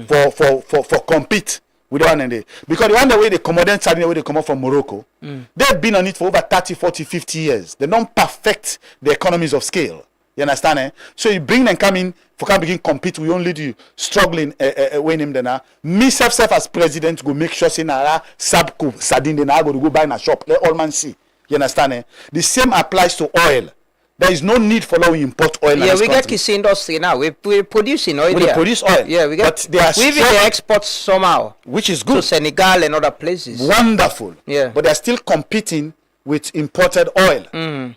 for compete. We don't want it. Because the one the way they commodate sardine, the way they come out from Morocco, they've been on it for over 30, 40, 50 years. They don't perfect the economies of scale. You understand? Eh? So you bring them come in for can begin compete. We only do struggling when him then. Me self as president go make sure say na Sabco sardine then I go to go buy in a shop. Let all man see. You understand? Eh? The same applies to oil. There is no need for now we import oil. Yeah, we get this industry now. We're producing oil. We produce oil. Yeah, we get. But we even export somehow, which is good. To Senegal and other places. Wonderful. Yeah. But they're still competing with imported oil.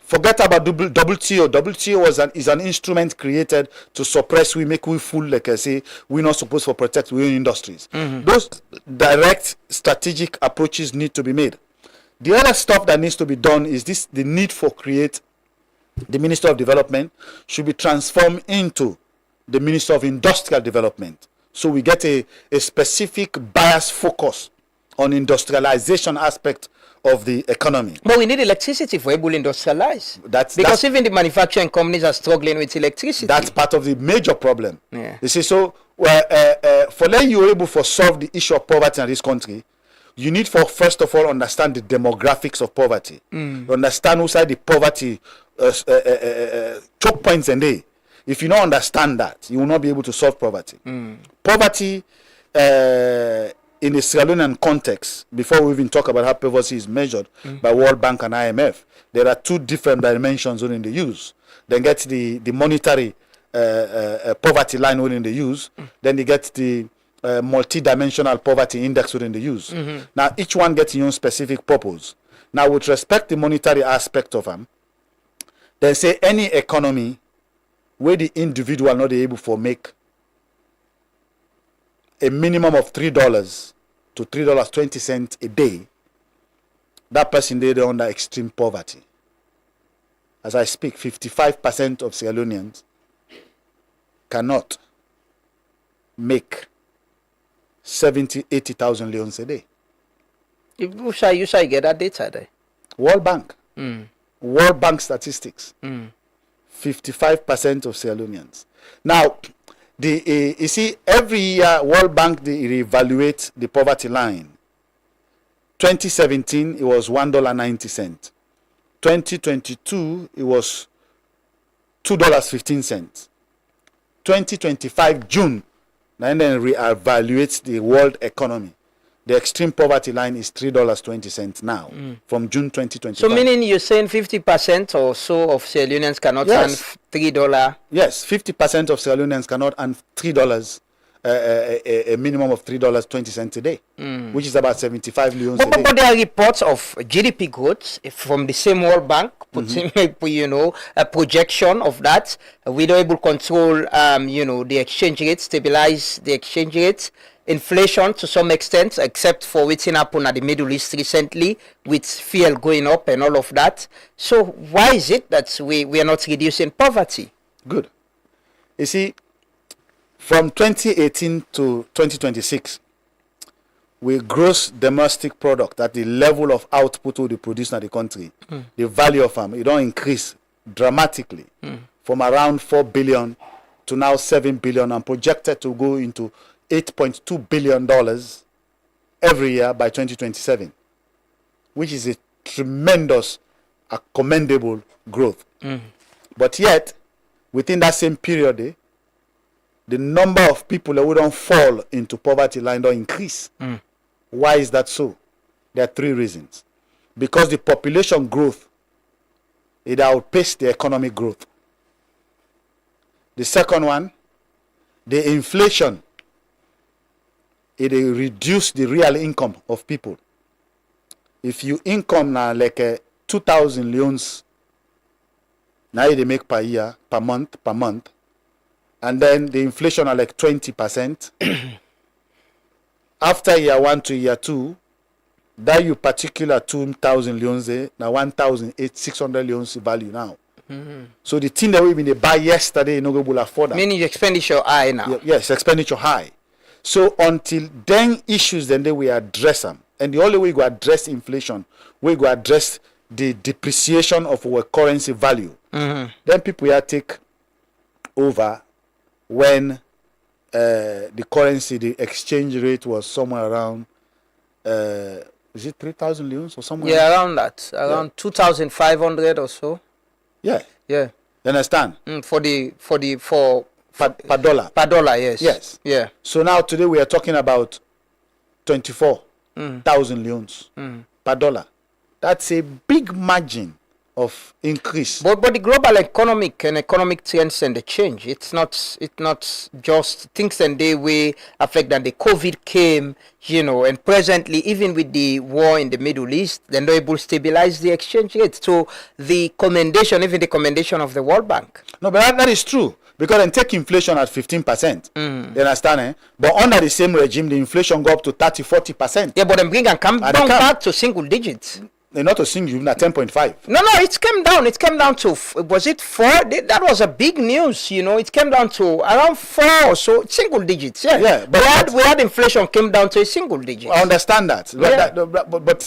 Forget about WTO. WTO is an instrument created to suppress we make we fool like I say we're not supposed to protect we own industries. Those direct strategic approaches need to be made. The other stuff that needs to be done is the need for create the Minister of Development should be transformed into the Minister of Industrial Development. So we get a specific bias focus on industrialization aspect of the economy. But we need electricity for able to industrialize. Because even the manufacturing companies are struggling with electricity. That's part of the major problem. Yeah. You see, so for letting you able to solve the issue of poverty in this country, you need for first of all understand the demographics of poverty. You understand who side the poverty choke points and day. If you don't understand that, you will not be able to solve poverty. Poverty in the Sierra Leonean context, before we even talk about how poverty is measured by World Bank and IMF, there are 2 different dimensions within the use. Then get the monetary poverty line within the use. Then you get the multi-dimensional poverty index within the use. Now each one gets its own specific purpose. Now with respect to the monetary aspect of them, they say any economy where the individual not able to make a minimum of $3 to $3.20 a day, that person they under extreme poverty. As I speak, 55% of Sierra Leoneans cannot make 70, 80,000 leones a day. You shall get that data there. World Bank. World Bank statistics. 55% 55% of Sierra Leoneans. Now, you see, every year World Bank they reevaluate the poverty line. 2017 it was $1.90. 2022 it was $2.15. 2025 June, and then reevaluates the world economy. The extreme poverty line is $3.20 now from June 2025. So meaning you're saying 50% or so of Sierra Leoneans cannot earn $3? Yes, 50% of Sierra Leoneans cannot earn $3, a minimum of $3.20 a day, which is about 75 leones a day. But there are reports of GDP growth from the same World Bank, putting a projection of that. We don't able to control, the exchange rate, stabilize the exchange rate. Inflation to some extent, except for what's happened at the Middle East recently with fuel going up and all of that. So why is it that we are not reducing poverty? Good. You see, from 2018 to 2026, we gross domestic product at the level of output we produce in the country, the value of them, it don't increase dramatically from around 4 billion to now 7 billion and projected to go into $8.2 billion every year by 2027, which is a tremendous, commendable growth. But yet, within that same period, the number of people that don't fall into poverty line don't increase. Why is that so? There are three reasons. Because the population growth, it outpaced the economic growth. The second one, the inflation, it reduced the real income of people. If you income now like 2,000 leones, now they make per year, per month, and then the inflation are like 20%. After year 1 to year 2, that you particular 2,000 leones, now 1,600 leones value now. So the thing that we been buy yesterday, you know, go will afford that. Meaning expenditure high now. Yes, expenditure high. So until then issues, then they will address them. And the only way we go address inflation, we go address the depreciation of our currency value. Then people will take over when the currency, the exchange rate was somewhere around, is it 3,000 leones or somewhere? Yeah, around that. Around 2,500 or so. Yeah. Yeah. You understand? For per dollar. Per dollar, yes. Yes. Yeah. So now today we are talking about 24,000 leones per dollar. That's a big margin of increase. But the global economic trends and the change. It's not just things and they way affect that the COVID came, and presently even with the war in the Middle East, they're not able to stabilize the exchange rate. So the commendation of the World Bank. No, but that is true. Because then take inflation at 15%. You understand? But under the same regime, the inflation go up to 30-40%. Yeah, but then bring and come down back to single digits. Not a single, at 10.5. No, it came down. It came down to, was it 4? That was a big news, It came down to around 4 or so, single digits. Yeah. Yeah, but we had inflation came down to a single digit. I understand that. But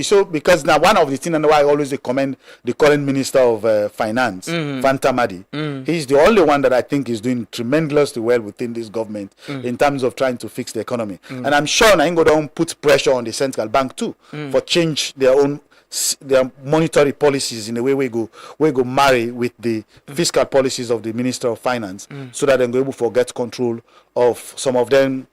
so because now one of the things and why I always recommend the current Minister of Finance, Fanta Madi, he's the only one that I think is doing tremendously well within this government in terms of trying to fix the economy. And I'm sure Naingo don't put pressure on the central bank too for change their monetary policies in the way we go marry with the fiscal policies of the Minister of Finance so that they're able to get control of some of them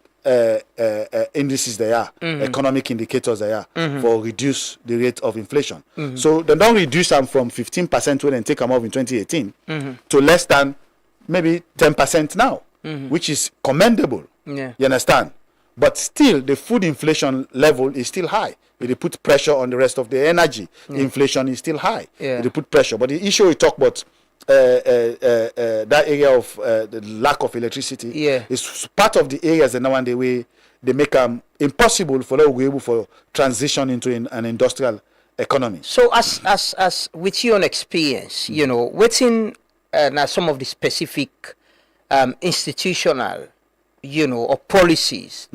indices they are, economic indicators they are, for reduce the rate of inflation. So they don't reduce them from 15% when they take them off in 2018 to less than maybe 10% now, which is commendable. Yeah. You understand? But still, the food inflation level is still high. It put pressure on the rest of the energy. Inflation is still high. It put pressure. But the issue we talk about, that area of the lack of electricity, is part of the areas that now and the way they make impossible for them to be able to transition into an industrial economy. So as with your own experience, you know, within now some of the specific institutional, you know, or policies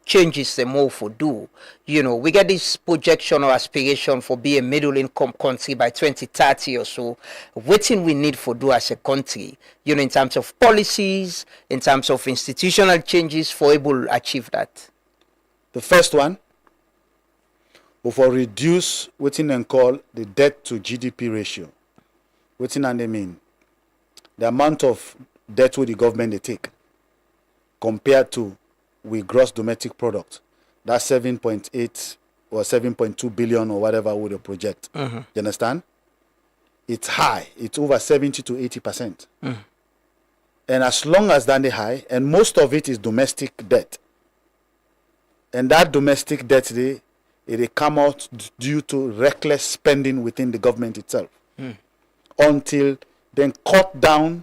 changes the more for do. You know, we get this projection or aspiration for be a middle income country by 2030 or so. Waiting we need for do as a country, you know, in terms of policies, in terms of institutional changes for able to achieve that. The first one, we for reduce what they call the debt to GDP ratio. What they mean? The amount of debt with the government they take compared to we gross domestic product. That's 7.8 or 7.2 billion or whatever with the project. You understand? It's high. It's over 70 to 80%. And as long as that is high, and most of it is domestic debt. And that domestic debt, it come out due to reckless spending within the government itself. Until then cut down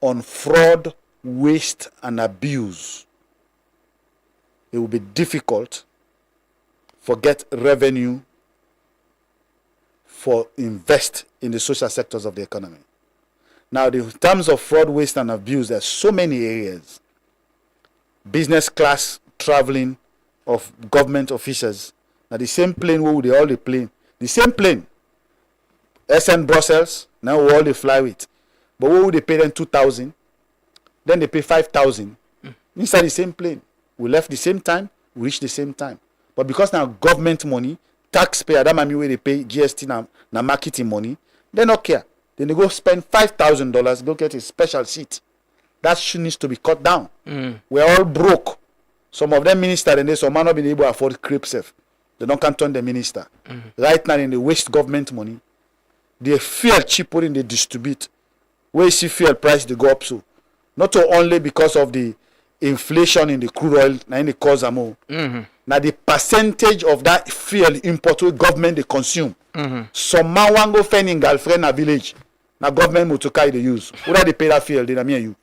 on fraud, waste, and abuse. It will be difficult for get revenue for invest in the social sectors of the economy. Now, in terms of fraud, waste, and abuse, there's so many areas. Business class traveling of government officials. Now, the same plane where they all the plane. The same plane. SN Brussels, now we all they fly with. But what would they pay them 2,000? Then they pay 5,000. Inside the same plane. We left the same time, we reached the same time. But because now government money, taxpayer, that mean where they pay GST na marketing money, they don't care. Then they go spend $5,000, go get a special seat. That shit needs to be cut down. We're all broke. Some of them minister and they some man not been able to afford creep safe. They don't can turn the minister. Right now in the waste government money, they fuel cheap when they distribute. Where you see fuel price they go up so. Not only because of the inflation in the crude oil, now in the cause more. Now the percentage of that fuel import with government they consume. Some man want go find in girlfriend a village. Now government motorcar they use. Whether they pay that fuel, they mean you.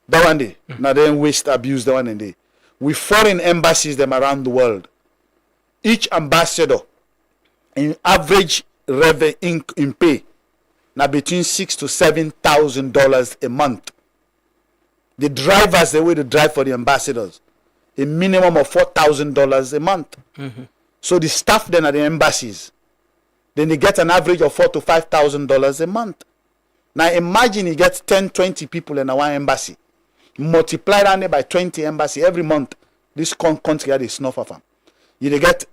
That one day. Now then waste abuse that one day. With foreign embassies them around the world. Each ambassador in average revenue in pay now between $6,000 to $7,000 a month. The drivers, the way they drive for the ambassadors, a minimum of $4,000 a month. So the staff then at the embassies, then they get an average of $4,000 to $5,000 a month. Now imagine you get 10, 20 people in one embassy. Multiply that by 20 embassy every month. This country had a snuff of them. You get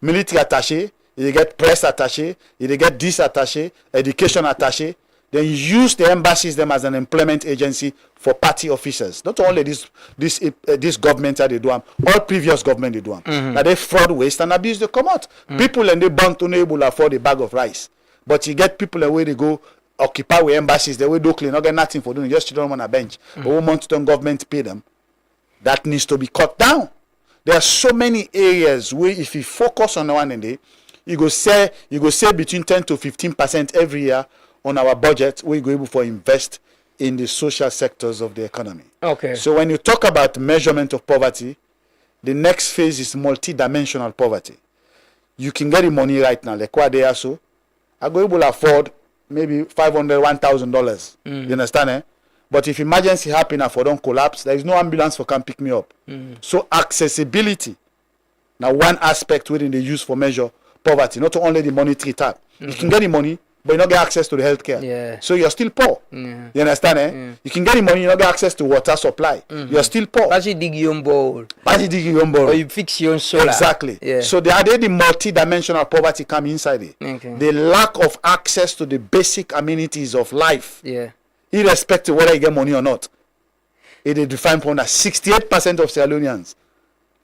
military attaché, you get press attaché, you get this attaché, education attaché. Then you use the embassies them as an employment agency for party officers. Not only this government that they do them, all previous government they do them. Now they fraud, waste, and abuse they come out. People and they born to able to afford a bag of rice. But you get people away they go occupy with embassies, they will do clean, not get nothing for doing, just sit down on a bench. But 1 month to government pay them. That needs to be cut down. There are so many areas where if you focus on one day, you go say between 10 to 15% every year on our budget, we go able to invest in the social sectors of the economy. Okay. So when you talk about measurement of poverty, the next phase is multi-dimensional poverty. You can get the money right now, like what they are so. I go able to afford maybe $500, $1,000. You understand? Eh? But if emergency happen and for don't collapse, there is no ambulance for come pick me up. So accessibility, now one aspect within the use for measure poverty, not only the monetary type. You can get the money, but you don't get access to the healthcare. Yeah. So you're still poor. You understand? Eh? You can get the money, you don't get access to water supply. You're still poor. But you dig your own bowl. Or you fix your own solar. Exactly. Yeah. So the multi-dimensional poverty come inside it. Okay. The lack of access to the basic amenities of life. Yeah. Irrespective whether you get money or not. It is defined from that 68% of Sierra Leoneans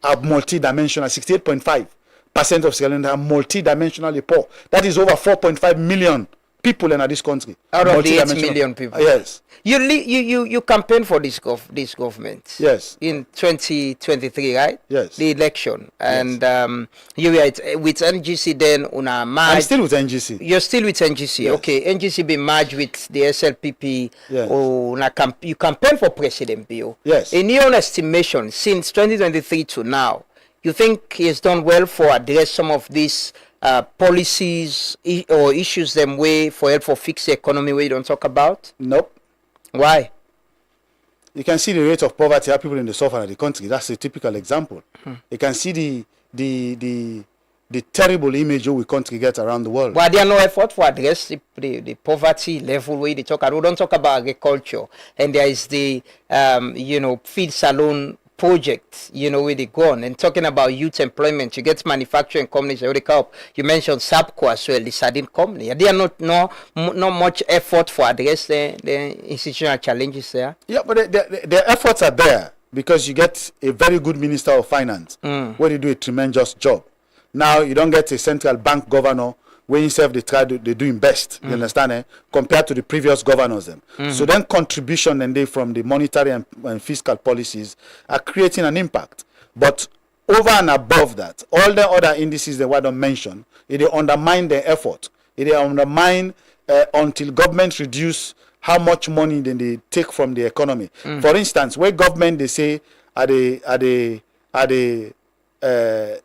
are multi-dimensional, 68.5% of Sierra Leoneans are multi-dimensionally poor. That is over 4.5 million people in this country. Out of the 8 Multidimensional. million people. Yes. You campaign for this government. Yes. In 2023, right? Yes. The election, and you were with NGC then. I'm still with NGC. You're still with NGC. Yes. Okay, NGC been merged with the SLPP. Yes. You campaign for President Bill. Yes. In your own estimation, since 2023 to now, you think he has done well for address some of these policies or issues them way for help for fix the economy where you don't talk about? Nope. Why? You can see the rate of poverty, how people in the southern of the country. That's a typical example. You can see the terrible image we country get around the world. But there are no effort for address the poverty level where they talk. We don't talk about agriculture, and there is the feed salon project, where they go on, and talking about youth employment. You get manufacturing companies already come up. You mentioned SAPCO as well, the sardine company. There are not much effort for address the institutional challenges there. Yeah, but the efforts are there because you get a very good minister of finance where they do a tremendous job. Now you don't get a central bank governor where himself they do him best. You understand? Compared to the previous governors them. So then contribution and they from the monetary and fiscal policies are creating an impact. But over and above that, all the other indices that were not mentioned, they undermine their effort. They undermine until government reduce how much money then they take from the economy. For instance, where government they say are they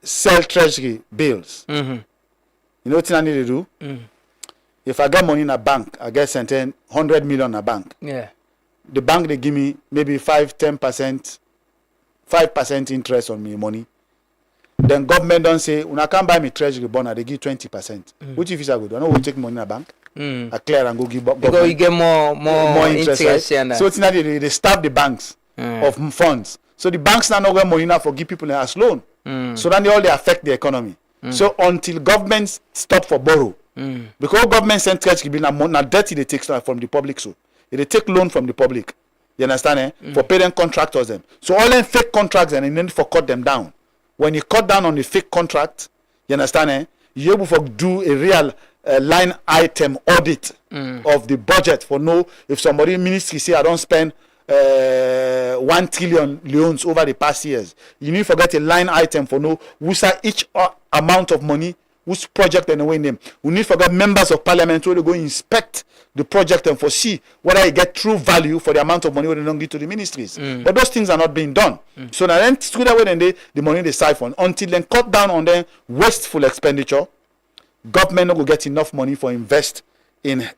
sell treasury bills. You know what I need to do? If I get money in a bank, I get sent 100 million in a bank. Yeah. The bank they give me maybe 5% interest on my money. Then government don't say, when I can't buy me treasury bond, they give 20%. Which if it's a good one, I will take money in a bank. I clear and go give government. Because you get more interest. Right? So it's not they starve the banks of funds. So the banks now not get money now for give people as loan. So then they affect the economy. So until governments stop for borrow, because government send treasury bill now dirty they take from the public, so they take loan from the public. You understand? For paying contractors them. So all them fake contracts and you need to cut them down. When you cut down on the fake contract, you understand? You're able to do a real line item audit of the budget for know if somebody ministry say I don't spend 1 trillion loans over the past years. You need to forget a line item for know who's each amount of money, which project and the way name. We need to forget members of parliament who they go inspect the project and foresee whether you get true value for the amount of money they don't give to the ministries. But those things are not being done. So now then through that way then the money they siphon until then cut down on their wasteful expenditure. Government not go get enough money for invest in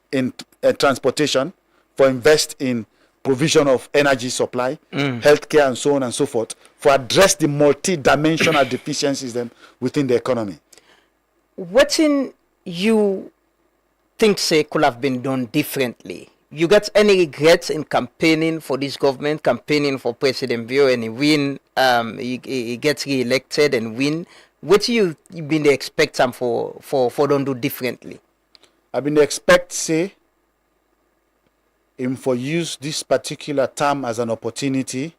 transportation, for invest in provision of energy supply, healthcare, and so on and so forth, for address the multi-dimensional deficiencies them within the economy. What in you think say could have been done differently? You got any regrets in campaigning for this government, campaigning for President Bio, and he win? He gets re-elected and win. What you been expect him for don't do differently? I've been expect say him for use this particular term as an opportunity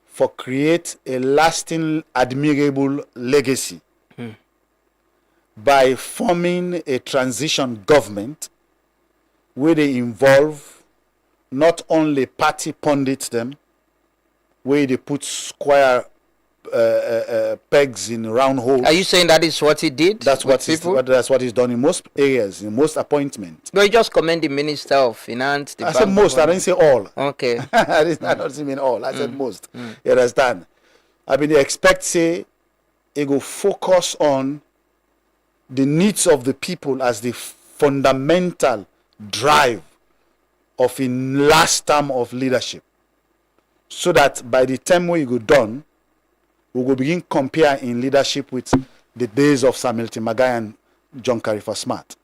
for create a lasting, admirable legacy by forming a transition government where they involve not only party pundits them, where they put square pegs in round holes. Are you saying that is what he did? That's what he's done in most areas, in most appointments. No, you just commend the Minister of Finance. I said most. I didn't say all. Okay. I don't mean all. I said most. You understand? I mean, they expect say it go focus on the needs of the people as the fundamental drive of a last term of leadership, so that by the time we go done, we will begin compare in leadership with the days of Samuel Magai and John Carifa Smart.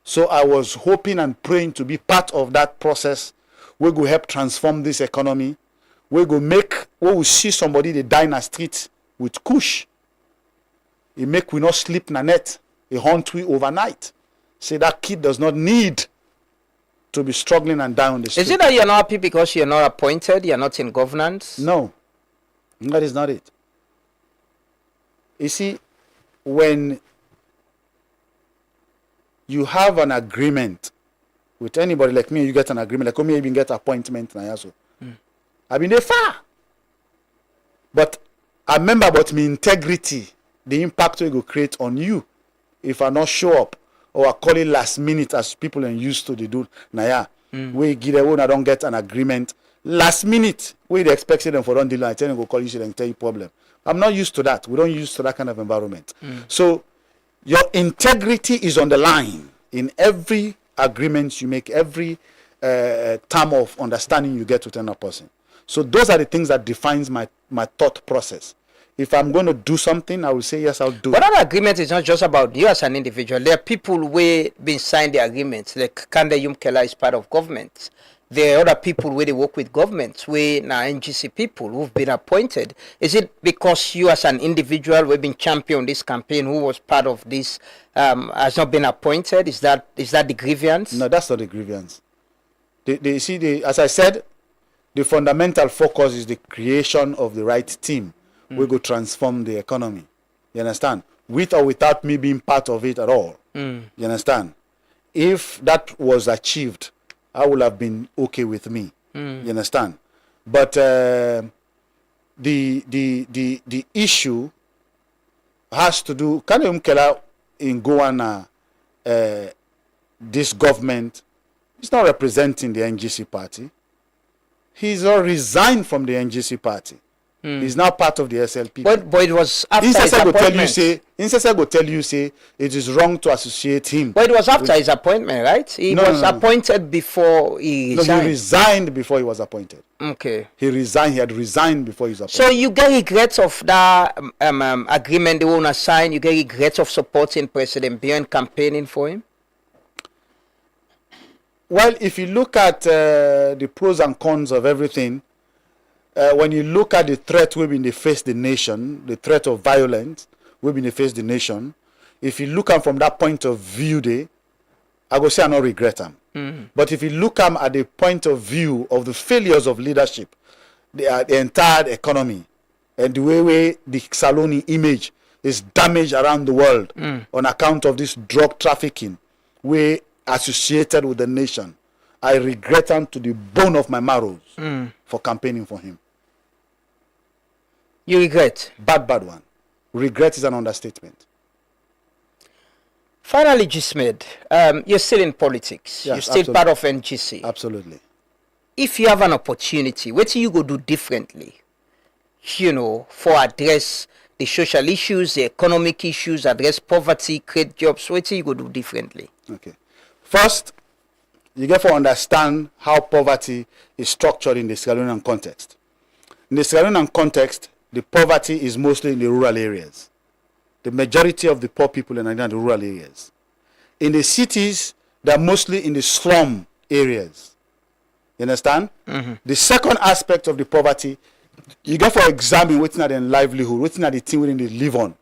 So I was hoping and praying to be part of that process. We will help transform this economy. We will see somebody they die in a street with kush. It make we not sleep in a net. It haunt we overnight. Say that kid does not need to be struggling and down the street. Is it that you're not happy because you're not appointed, you're not in governance? No. That is not it. You see, when you have an agreement with anybody like me, you get an agreement, like me even get appointment na yaso. I mean, they far. But I remember about my integrity, the impact it will create on you if I not show up or I call it last minute as people are used to they do. Naya, we give them when I don't get an agreement last minute. We expect them for don't deal. I tell them go call you and tell you problem. I'm not used to that. We don't used to that kind of environment. So your integrity is on the line in every agreement you make, every term of understanding you get with another person. So those are the things that defines my thought process. If I'm going to do something, I will say yes, I'll do but it. that agreement is not just about you as an individual. There are people who been signed the agreements. Like Kande Yumkela is part of government. There are other people where they work with governments, where now NGC people who've been appointed. Is it because you as an individual who have been champion this campaign, who was part of this, has not been appointed? Is that the grievance? No, that's not the grievance. As I said, the fundamental focus is the creation of the right team. We go transform the economy. You understand? With or without me being part of it at all. You understand? If that was achieved, I would have been okay with me. You understand? But the issue has to do. Can you Mkela in Goana? This government is not representing the NGC party. He's all resigned from the NGC party. He's now part of the SLP. But it was after his appointment. Insesa go tell you say it is wrong to associate him. But it was after his appointment, right? He was appointed before he resigned. No, he resigned before he was appointed. Okay. He resigned. He had resigned before he was appointed. So you get regrets of that agreement they want to sign? You get regrets of supporting President Biya and campaigning for him? Well, if you look at the pros and cons of everything, when you look at the threat we've been face the nation, the threat of violence we've been face the nation, if you look at from that point of view, I go say I not regret them. But if you look at the point of view of the failures of leadership, the entire economy, and the way the Saloni image is damaged around the world on account of this drug trafficking, we associated with the nation, I regret him to the bone of my marrows for campaigning for him. You regret? Bad one. Regret is an understatement. Finally, Gismed, you're still in politics. Yes, you're still absolutely. part of NGC. Absolutely. If you have an opportunity, what do you go do differently? For address the social issues, the economic issues, address poverty, create jobs. What do you go do differently? Okay. First, you get to understand how poverty is structured in the Sierra Leonean context. In the Sierra Leonean context, the poverty is mostly in the rural areas. The majority of the poor people are in the rural areas. In the cities, they're mostly in the slum areas. You understand? The second aspect of the poverty, you get to examine what's not in livelihood, what's not the thing within they live on.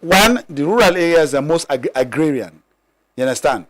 One, the rural areas are most agrarian. You understand?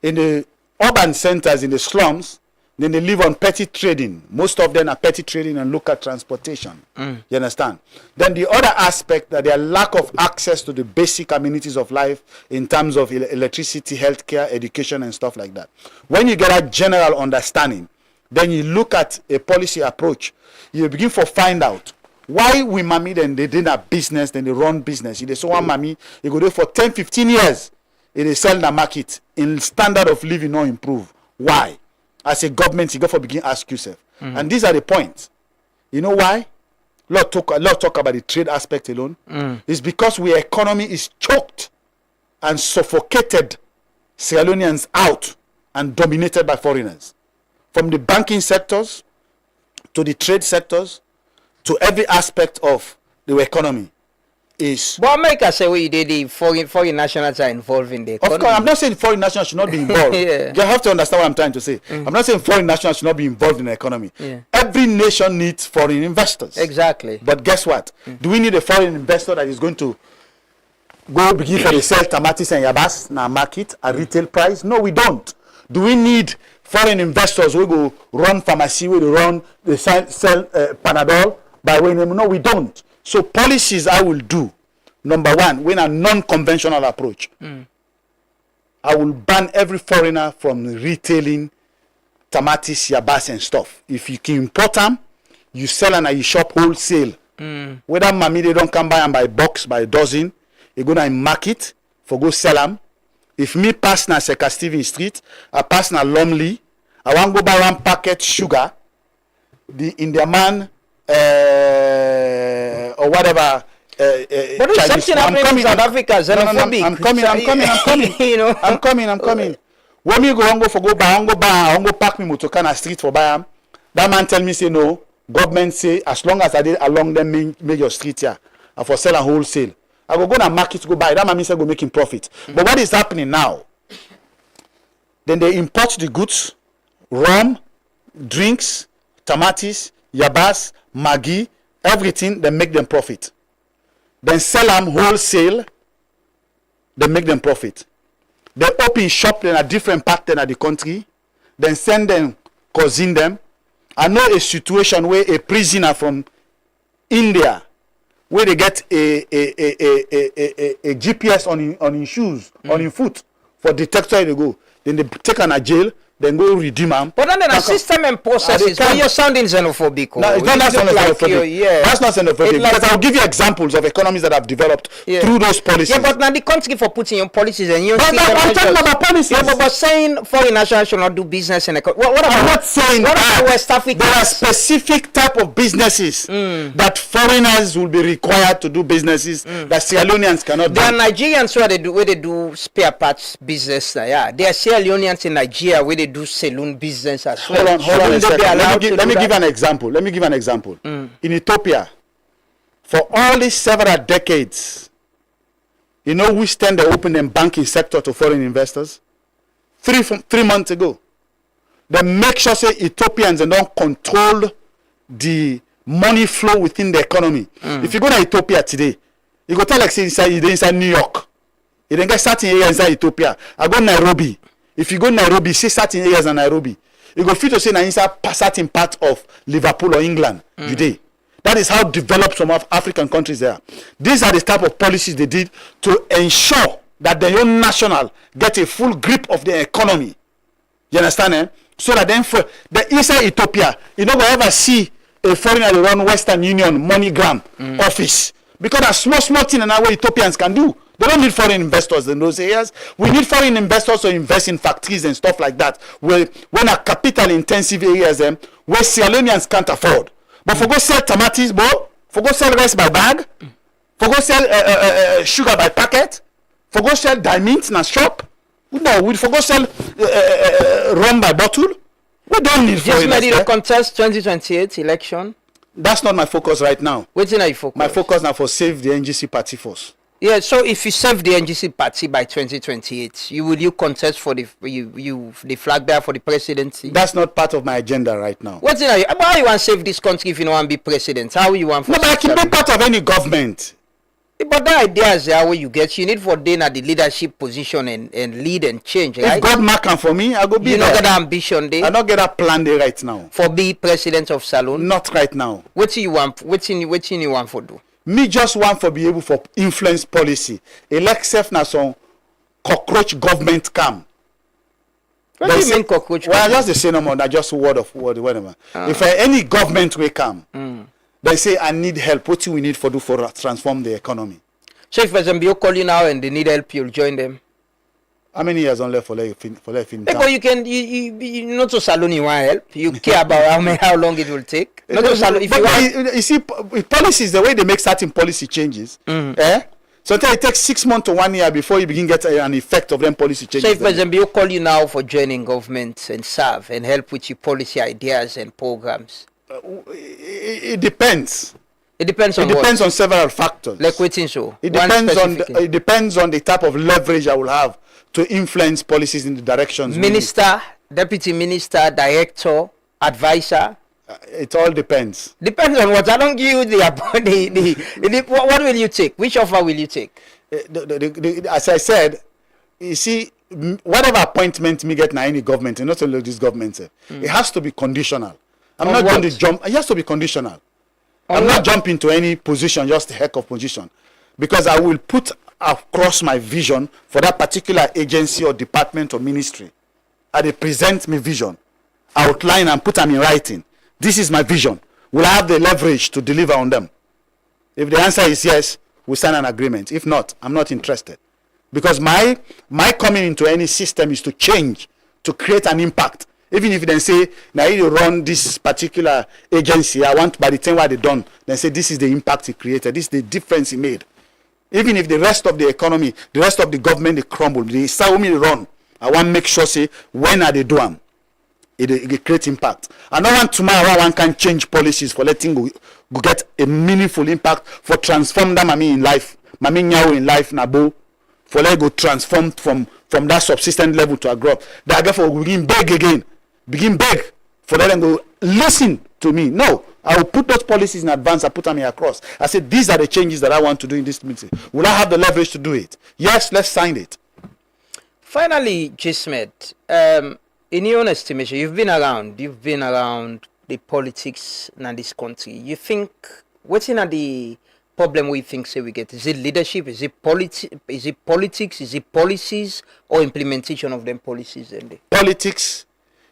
In the urban centers, in the slums, then they live on petty trading. Most of them are petty trading and local transportation. You understand? Then the other aspect, that their lack of access to the basic amenities of life in terms of electricity, healthcare, education, and stuff like that. When you get a general understanding, then you look at a policy approach. You begin to find out why we mommy then they did a business, then they run business. They say one mommy, you go there for 10, 15 years. They sell the market in standard of living not improve. Why? As a government, you got to begin ask yourself. And these are the points. You know why? Lot talk about the trade aspect alone. It's because our economy is choked and suffocated Sierra Leoneans out and dominated by foreigners. From the banking sectors to the trade sectors to every aspect of the economy. But America say we did the foreign nationals are involved in the economy. Of course, I'm not saying foreign nationals should not be involved. You have to understand what I'm trying to say. I'm not saying foreign nationals should not be involved in the economy. Every nation needs foreign investors. Exactly. But guess what? Do we need a foreign investor that is going to go begin for the sell tomatoes and yabas in our market at retail price? No, we don't. Do we need foreign investors who go run pharmacy, they sell Panadol by way name? No, we don't. So policies I will do. Number one, with a non-conventional approach. I will ban every foreigner from retailing tomatoes, yabas and stuff. If you can import them, you sell them and you shop wholesale. Whether mommy they don't come by and by box, by dozen, you go and market for go sell them. If me pass na Seka Stephen Street, I pass na Lumley, I want go buy one packet sugar, the Indian man or whatever. But there's something happening in South Africa, xenophobic. I'm coming. You know? I'm coming. When me go for go buy, I go pack me motoka na street for buy am. That man tell me say no. Government say as long as I did along them major street here, I for sell and wholesale. I go na market go buy. That man say go making profit. But what is happening now? Then they import the goods, rum, drinks, tomatoes, yabas, maggi, everything. They make them profit. Then sell them wholesale. They make them profit. They open shop in a different pattern of the country. Then send them, cousin them. I know a situation where a prisoner from India, where they get a GPS on his shoes, on his foot, for detector they go. Then they take him to jail, then go redeem him. But then the system and processes, but you're sounding xenophobic. No, it's not xenophobic. That's not xenophobic. Because I'll give you examples of economies that have developed through those policies. Yeah, but now the country for putting your policies and you I'm talking about policies. Yeah, but saying foreign nationals should not do business in what about, I'm not saying what that. about West Africa? There are specific type of businesses that foreigners will be required to do businesses that Sierra Leoneans cannot do. There are Nigerians where they do spare parts business. Yeah, there are Sierra Leoneans in Nigeria where they do saloon business as well. Hold on a second. Let me give an example. In Ethiopia, for all these several decades, you know which time they opened the banking sector to foreign investors? 3 months ago. They make sure say Ethiopians don't control the money flow within the economy. If you go to Ethiopia today, you go tell like say inside New York. You don't get certain areas inside Ethiopia. I go Nairobi. If you go Nairobi, see certain areas in Nairobi. You go fit to say inside certain part of Liverpool or England today. That is how developed some of African countries there. These are the type of policies they did to ensure that the young national get a full grip of their economy. You understand? Eh? So that then for the inside Ethiopia, you don't ever see a foreigner run Western Union MoneyGram office. Because that's small thing and what Ethiopians can do. They don't need foreign investors in those areas. We need foreign investors to invest in factories and stuff like that. When a capital intensive areas where Sierra Leoneans can't afford. But for go sell tomatoes, for go sell rice by bag, for go sell sugar by packet, for go sell diamonds in a shop. No, we for go sell rum by bottle. We don't need foreigners. Just ready to contest 2028 election. That's not my focus right now. What's in your focus? My focus now for save the NGC party force. Yeah, so if you save the NGC party by 2028, will you contest for the flag bearer for the presidency? That's not part of my agenda right now. What's in your, how you want to save this country if you don't want to be president? How you want? No, but I can be part of any government. But the idea is how you get. You need for then at the leadership position and lead and change, right? If God mark am for me, I go be you there. You not get that ambition there? I don't get that plan there right now. For be president of Salon? Not right now. What you want? What you want for do? Me just want for be able for influence policy. Elect self na some cockroach government come. What do you mean cockroach? Well, just the same number, just word whatever. If any government will come, they say I need help. What do we need for do for transform the economy? So if for example you call you now and they need help, you'll join them. How many years on left for life in but you can you not to Salon you want help. You care about how long it will take. Not to Salon if you want. You see, policies the way they make certain policy changes. Sometimes it takes 6 months to 1 year before you begin get an effect of them policy changes. So if for example you call you now for joining government and serve and help with your policy ideas and programs. It depends. It depends on on several factors. Like waiting so. It depends on the type of leverage I will have to influence policies in the directions. Minister, deputy minister, director, advisor. It all depends. Depends on what. I don't give you the what will you take? Which offer will you take? As I said, you see, whatever appointment me get in any government, and not only this government, it has to be conditional. I'm not going to jump. It has to be conditional. I'm not jumping to any position, just the heck of position, because I will put across my vision for that particular agency or department or ministry. I dey present my vision, outline and put them in writing. This is my vision. Will I have the leverage to deliver on them? If the answer is yes, we sign an agreement. If not, I'm not interested. Because my coming into any system is to change, to create an impact. Even if they say, now you run this particular agency, I want by the time what they done, then say this is the impact he created, this is the difference he made. Even if the rest of the economy, the rest of the government, they crumble, they start me run. I want to make sure, say, when are they doing? It create impact. I don't want tomorrow one can change policies for letting go get a meaningful impact for transform them in life. Mami nyawo in life nabo for let go transform from that subsistent level to a growth. Therefore we begin beg for let them go listen to me. No, I will put those policies in advance. I put them here across. I said these are the changes that I want to do in this meeting. Will I have the leverage to do it? Yes, let's sign it. Finally, Gismed, in your own estimation, you've been around the politics in this country. You think, what's in the problem we think say we get? Is it leadership? Is it politics? Is it policies or implementation of them policies? Politics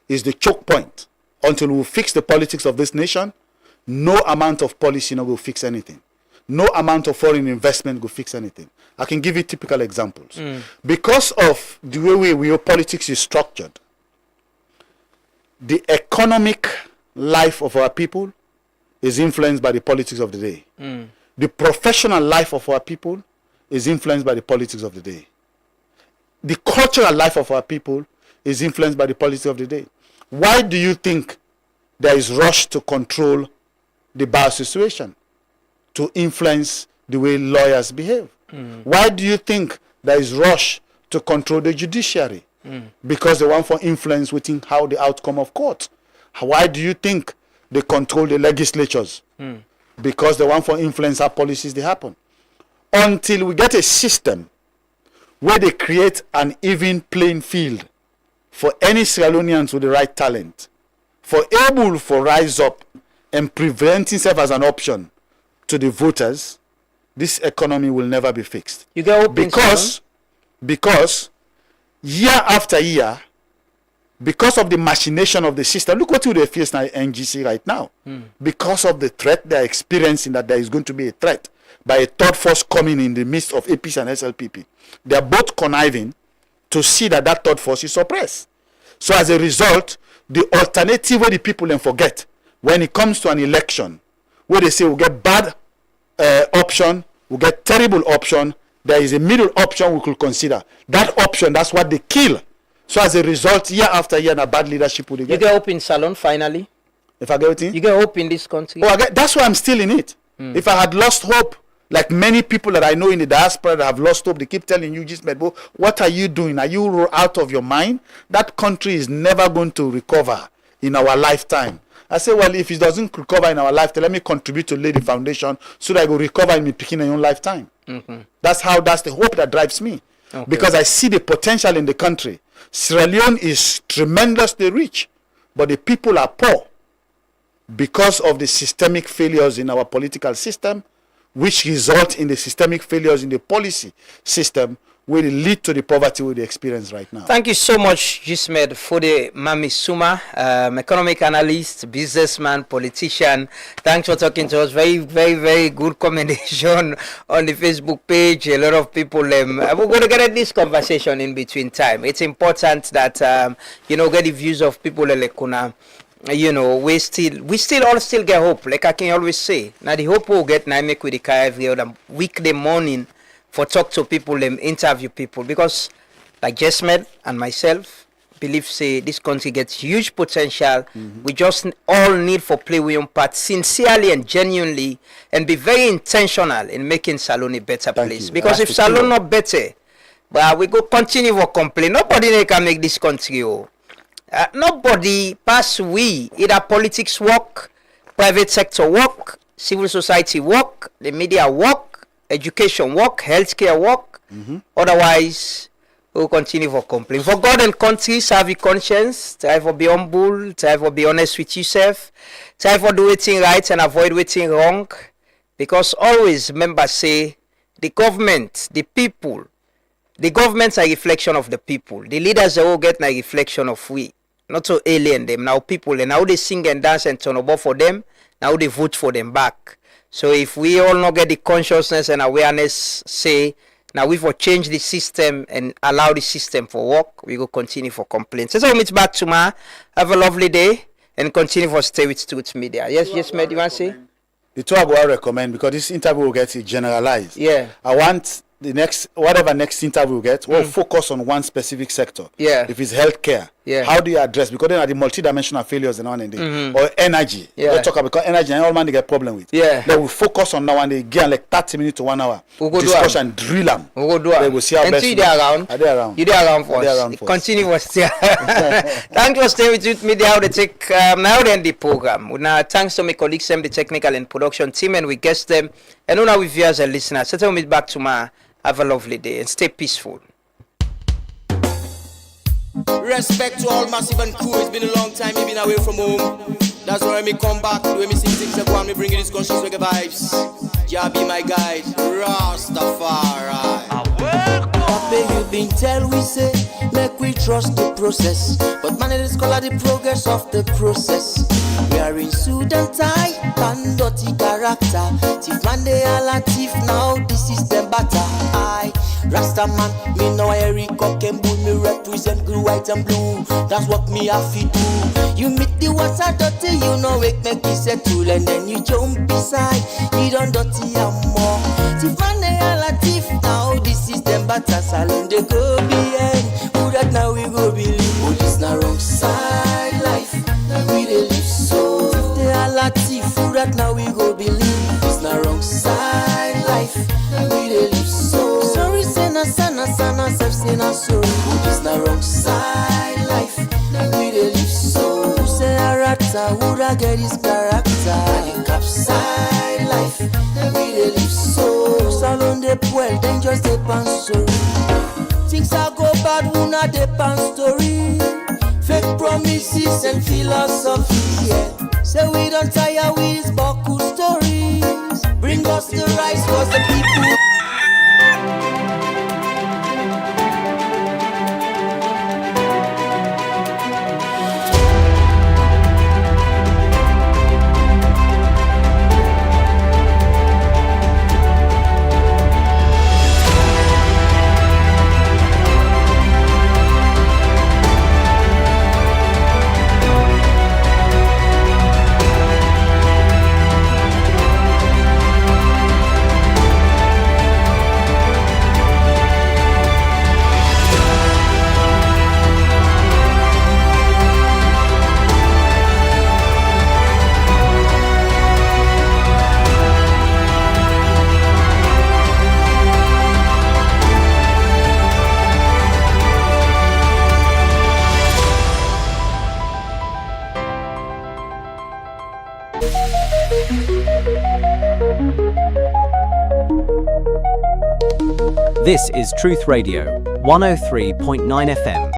is the choke point. Until we fix the politics of this nation, no amount of policy will fix anything. No amount of foreign investment will fix anything. I can give you typical examples. Because of the way politics is structured, the economic life of our people is influenced by the politics of the day. The professional life of our people is influenced by the politics of the day. The cultural life of our people is influenced by the politics of the day. Why do you think there is rush to control the bar situation, to influence the way lawyers behave? Why do you think there is rush to control the judiciary? Because they want for influence within how the outcome of court. Why do you think they control the legislatures? Because they want for influence how policies they happen. Until we get a system where they create an even playing field for any Sierra Leoneans with the right talent, for able to rise up and present himself as an option to the voters, this economy will never be fixed. You get open because year after year, because of the machination of the system, look what they face now NGC right now. Because of the threat they are experiencing, that there is going to be a threat by a third force coming in the midst of APC and SLPP. They are both conniving to see that third force is suppressed. So as a result, the alternative where the people then forget, when it comes to an election, where they say we'll get bad option, we'll get terrible option, there is a middle option we could consider. That option, that's what they kill. So as a result, year after year, a bad leadership will get. You get hope in Salon finally? If I get it in? You get hope in this country? Oh, that's why I'm still in it. If I had lost hope, like many people that I know in the diaspora that have lost hope, they keep telling you, Gismed, what are you doing? Are you out of your mind? That country is never going to recover in our lifetime. I say, well, if it doesn't recover in our lifetime, let me contribute to lay the foundation so that I will recover in my picking own lifetime. That's the hope that drives me. Because I see the potential in the country. Sierra Leone is tremendously rich, but the people are poor because of the systemic failures in our political system, which result in the systemic failures in the policy system, will lead to the poverty we experience right now. Thank you so much, Gismed, for the Mami Suma, economic analyst, businessman, politician. Thanks for talking to us. Very, very, very good commendation on the Facebook page. A lot of people, we're going to get this conversation in between time. It's important that, get the views of people like Kuna. We still all get hope. Like I can always say, now the hope we'll get now make with the car every other weekday morning for talk to people, interview people, because like Gismed and myself believe say this country gets huge potential. We just all need for play we own part sincerely and genuinely, and be very intentional in making Salone a better place. Because if Salone not better, but we go continue to complain. Nobody can make this country. Nobody pass we. Either politics work, private sector work, civil society work, the media work, education work, healthcare work. Otherwise, we'll continue to complain. For God and country, have your conscience. Try to be humble. Try to be honest with yourself. Try to do everything right and avoid everything wrong. Because always remember say, the government, the people, the governments are a reflection of the people. The leaders are all getting a reflection of we. Not to alien them. Now people, and now they sing and dance and turn about for them. Now they vote for them back. So if we all not get the consciousness and awareness, say, now we will change the system and allow the system for work, we will continue for complaints. So meet back tomorrow. Have a lovely day and continue for stay with Truth Media. Yes, Med, you want to say? The two I will recommend, because this interview will get it generalized. Yeah. I want the next, whatever next interview we get, we'll focus on one specific sector. Yeah. If it's healthcare, yeah. How do you address? Because then are the multidimensional failures and on and day. Or energy. Yeah. Let's talk about, because energy and all man they get problem with. Yeah. Then we focus on now and they get like 30 minutes to 1 hour. We'll go discussion, drill them. We'll go do it. Then we'll see how and best. you there around. Are they around? You there around for Are they us. around for us? Continue for stay. Thank you for staying with Truth Media. How they take now then the program. Now thanks to my colleagues, them, the technical and production team, and we guest them. And now we viewers and listeners. So we'll meet back tomorrow. Have a lovely day and stay peaceful. Respect to all massive and crew. It's been a long time, you've been away from home. That's why me come back, the way me sing things, I me bring you this conscious reggae vibes. Jah be my guide, Rastafari. Papa, you been tell we say, make we trust the process. But man, it is called the progress of the process. We are in suit and tie, and dirty character. Thief man, they all a thief now, this is them batter. I, Rasta man, me know Eric Cock and Bull, me represent blue, white and blue. That's what me have to do. You meet the water dirty, you know it make it settle. And then you jump beside, you don't dirty and more. Thief man, they all a thief now, this is them batter. Salon they go behind, who that now we go believe. Oh, this na wrong side life, now we dey live so. If they all a thief, who that now we go believe. This na wrong side life, now we dey live so. Sorry, say na sana, self say na sorry. Oh, this na wrong side life, now we dey live so. Who say a rata, who that get his character? The cap side life, now we dey live so. Salon de poil, then just dey pan sorry. Things are go bad, who not depend story. Fake promises and philosophy, yeah. So we don't tire with these Baku stories. Bring us the rice, cause the people. This is Truth Radio, 103.9 FM.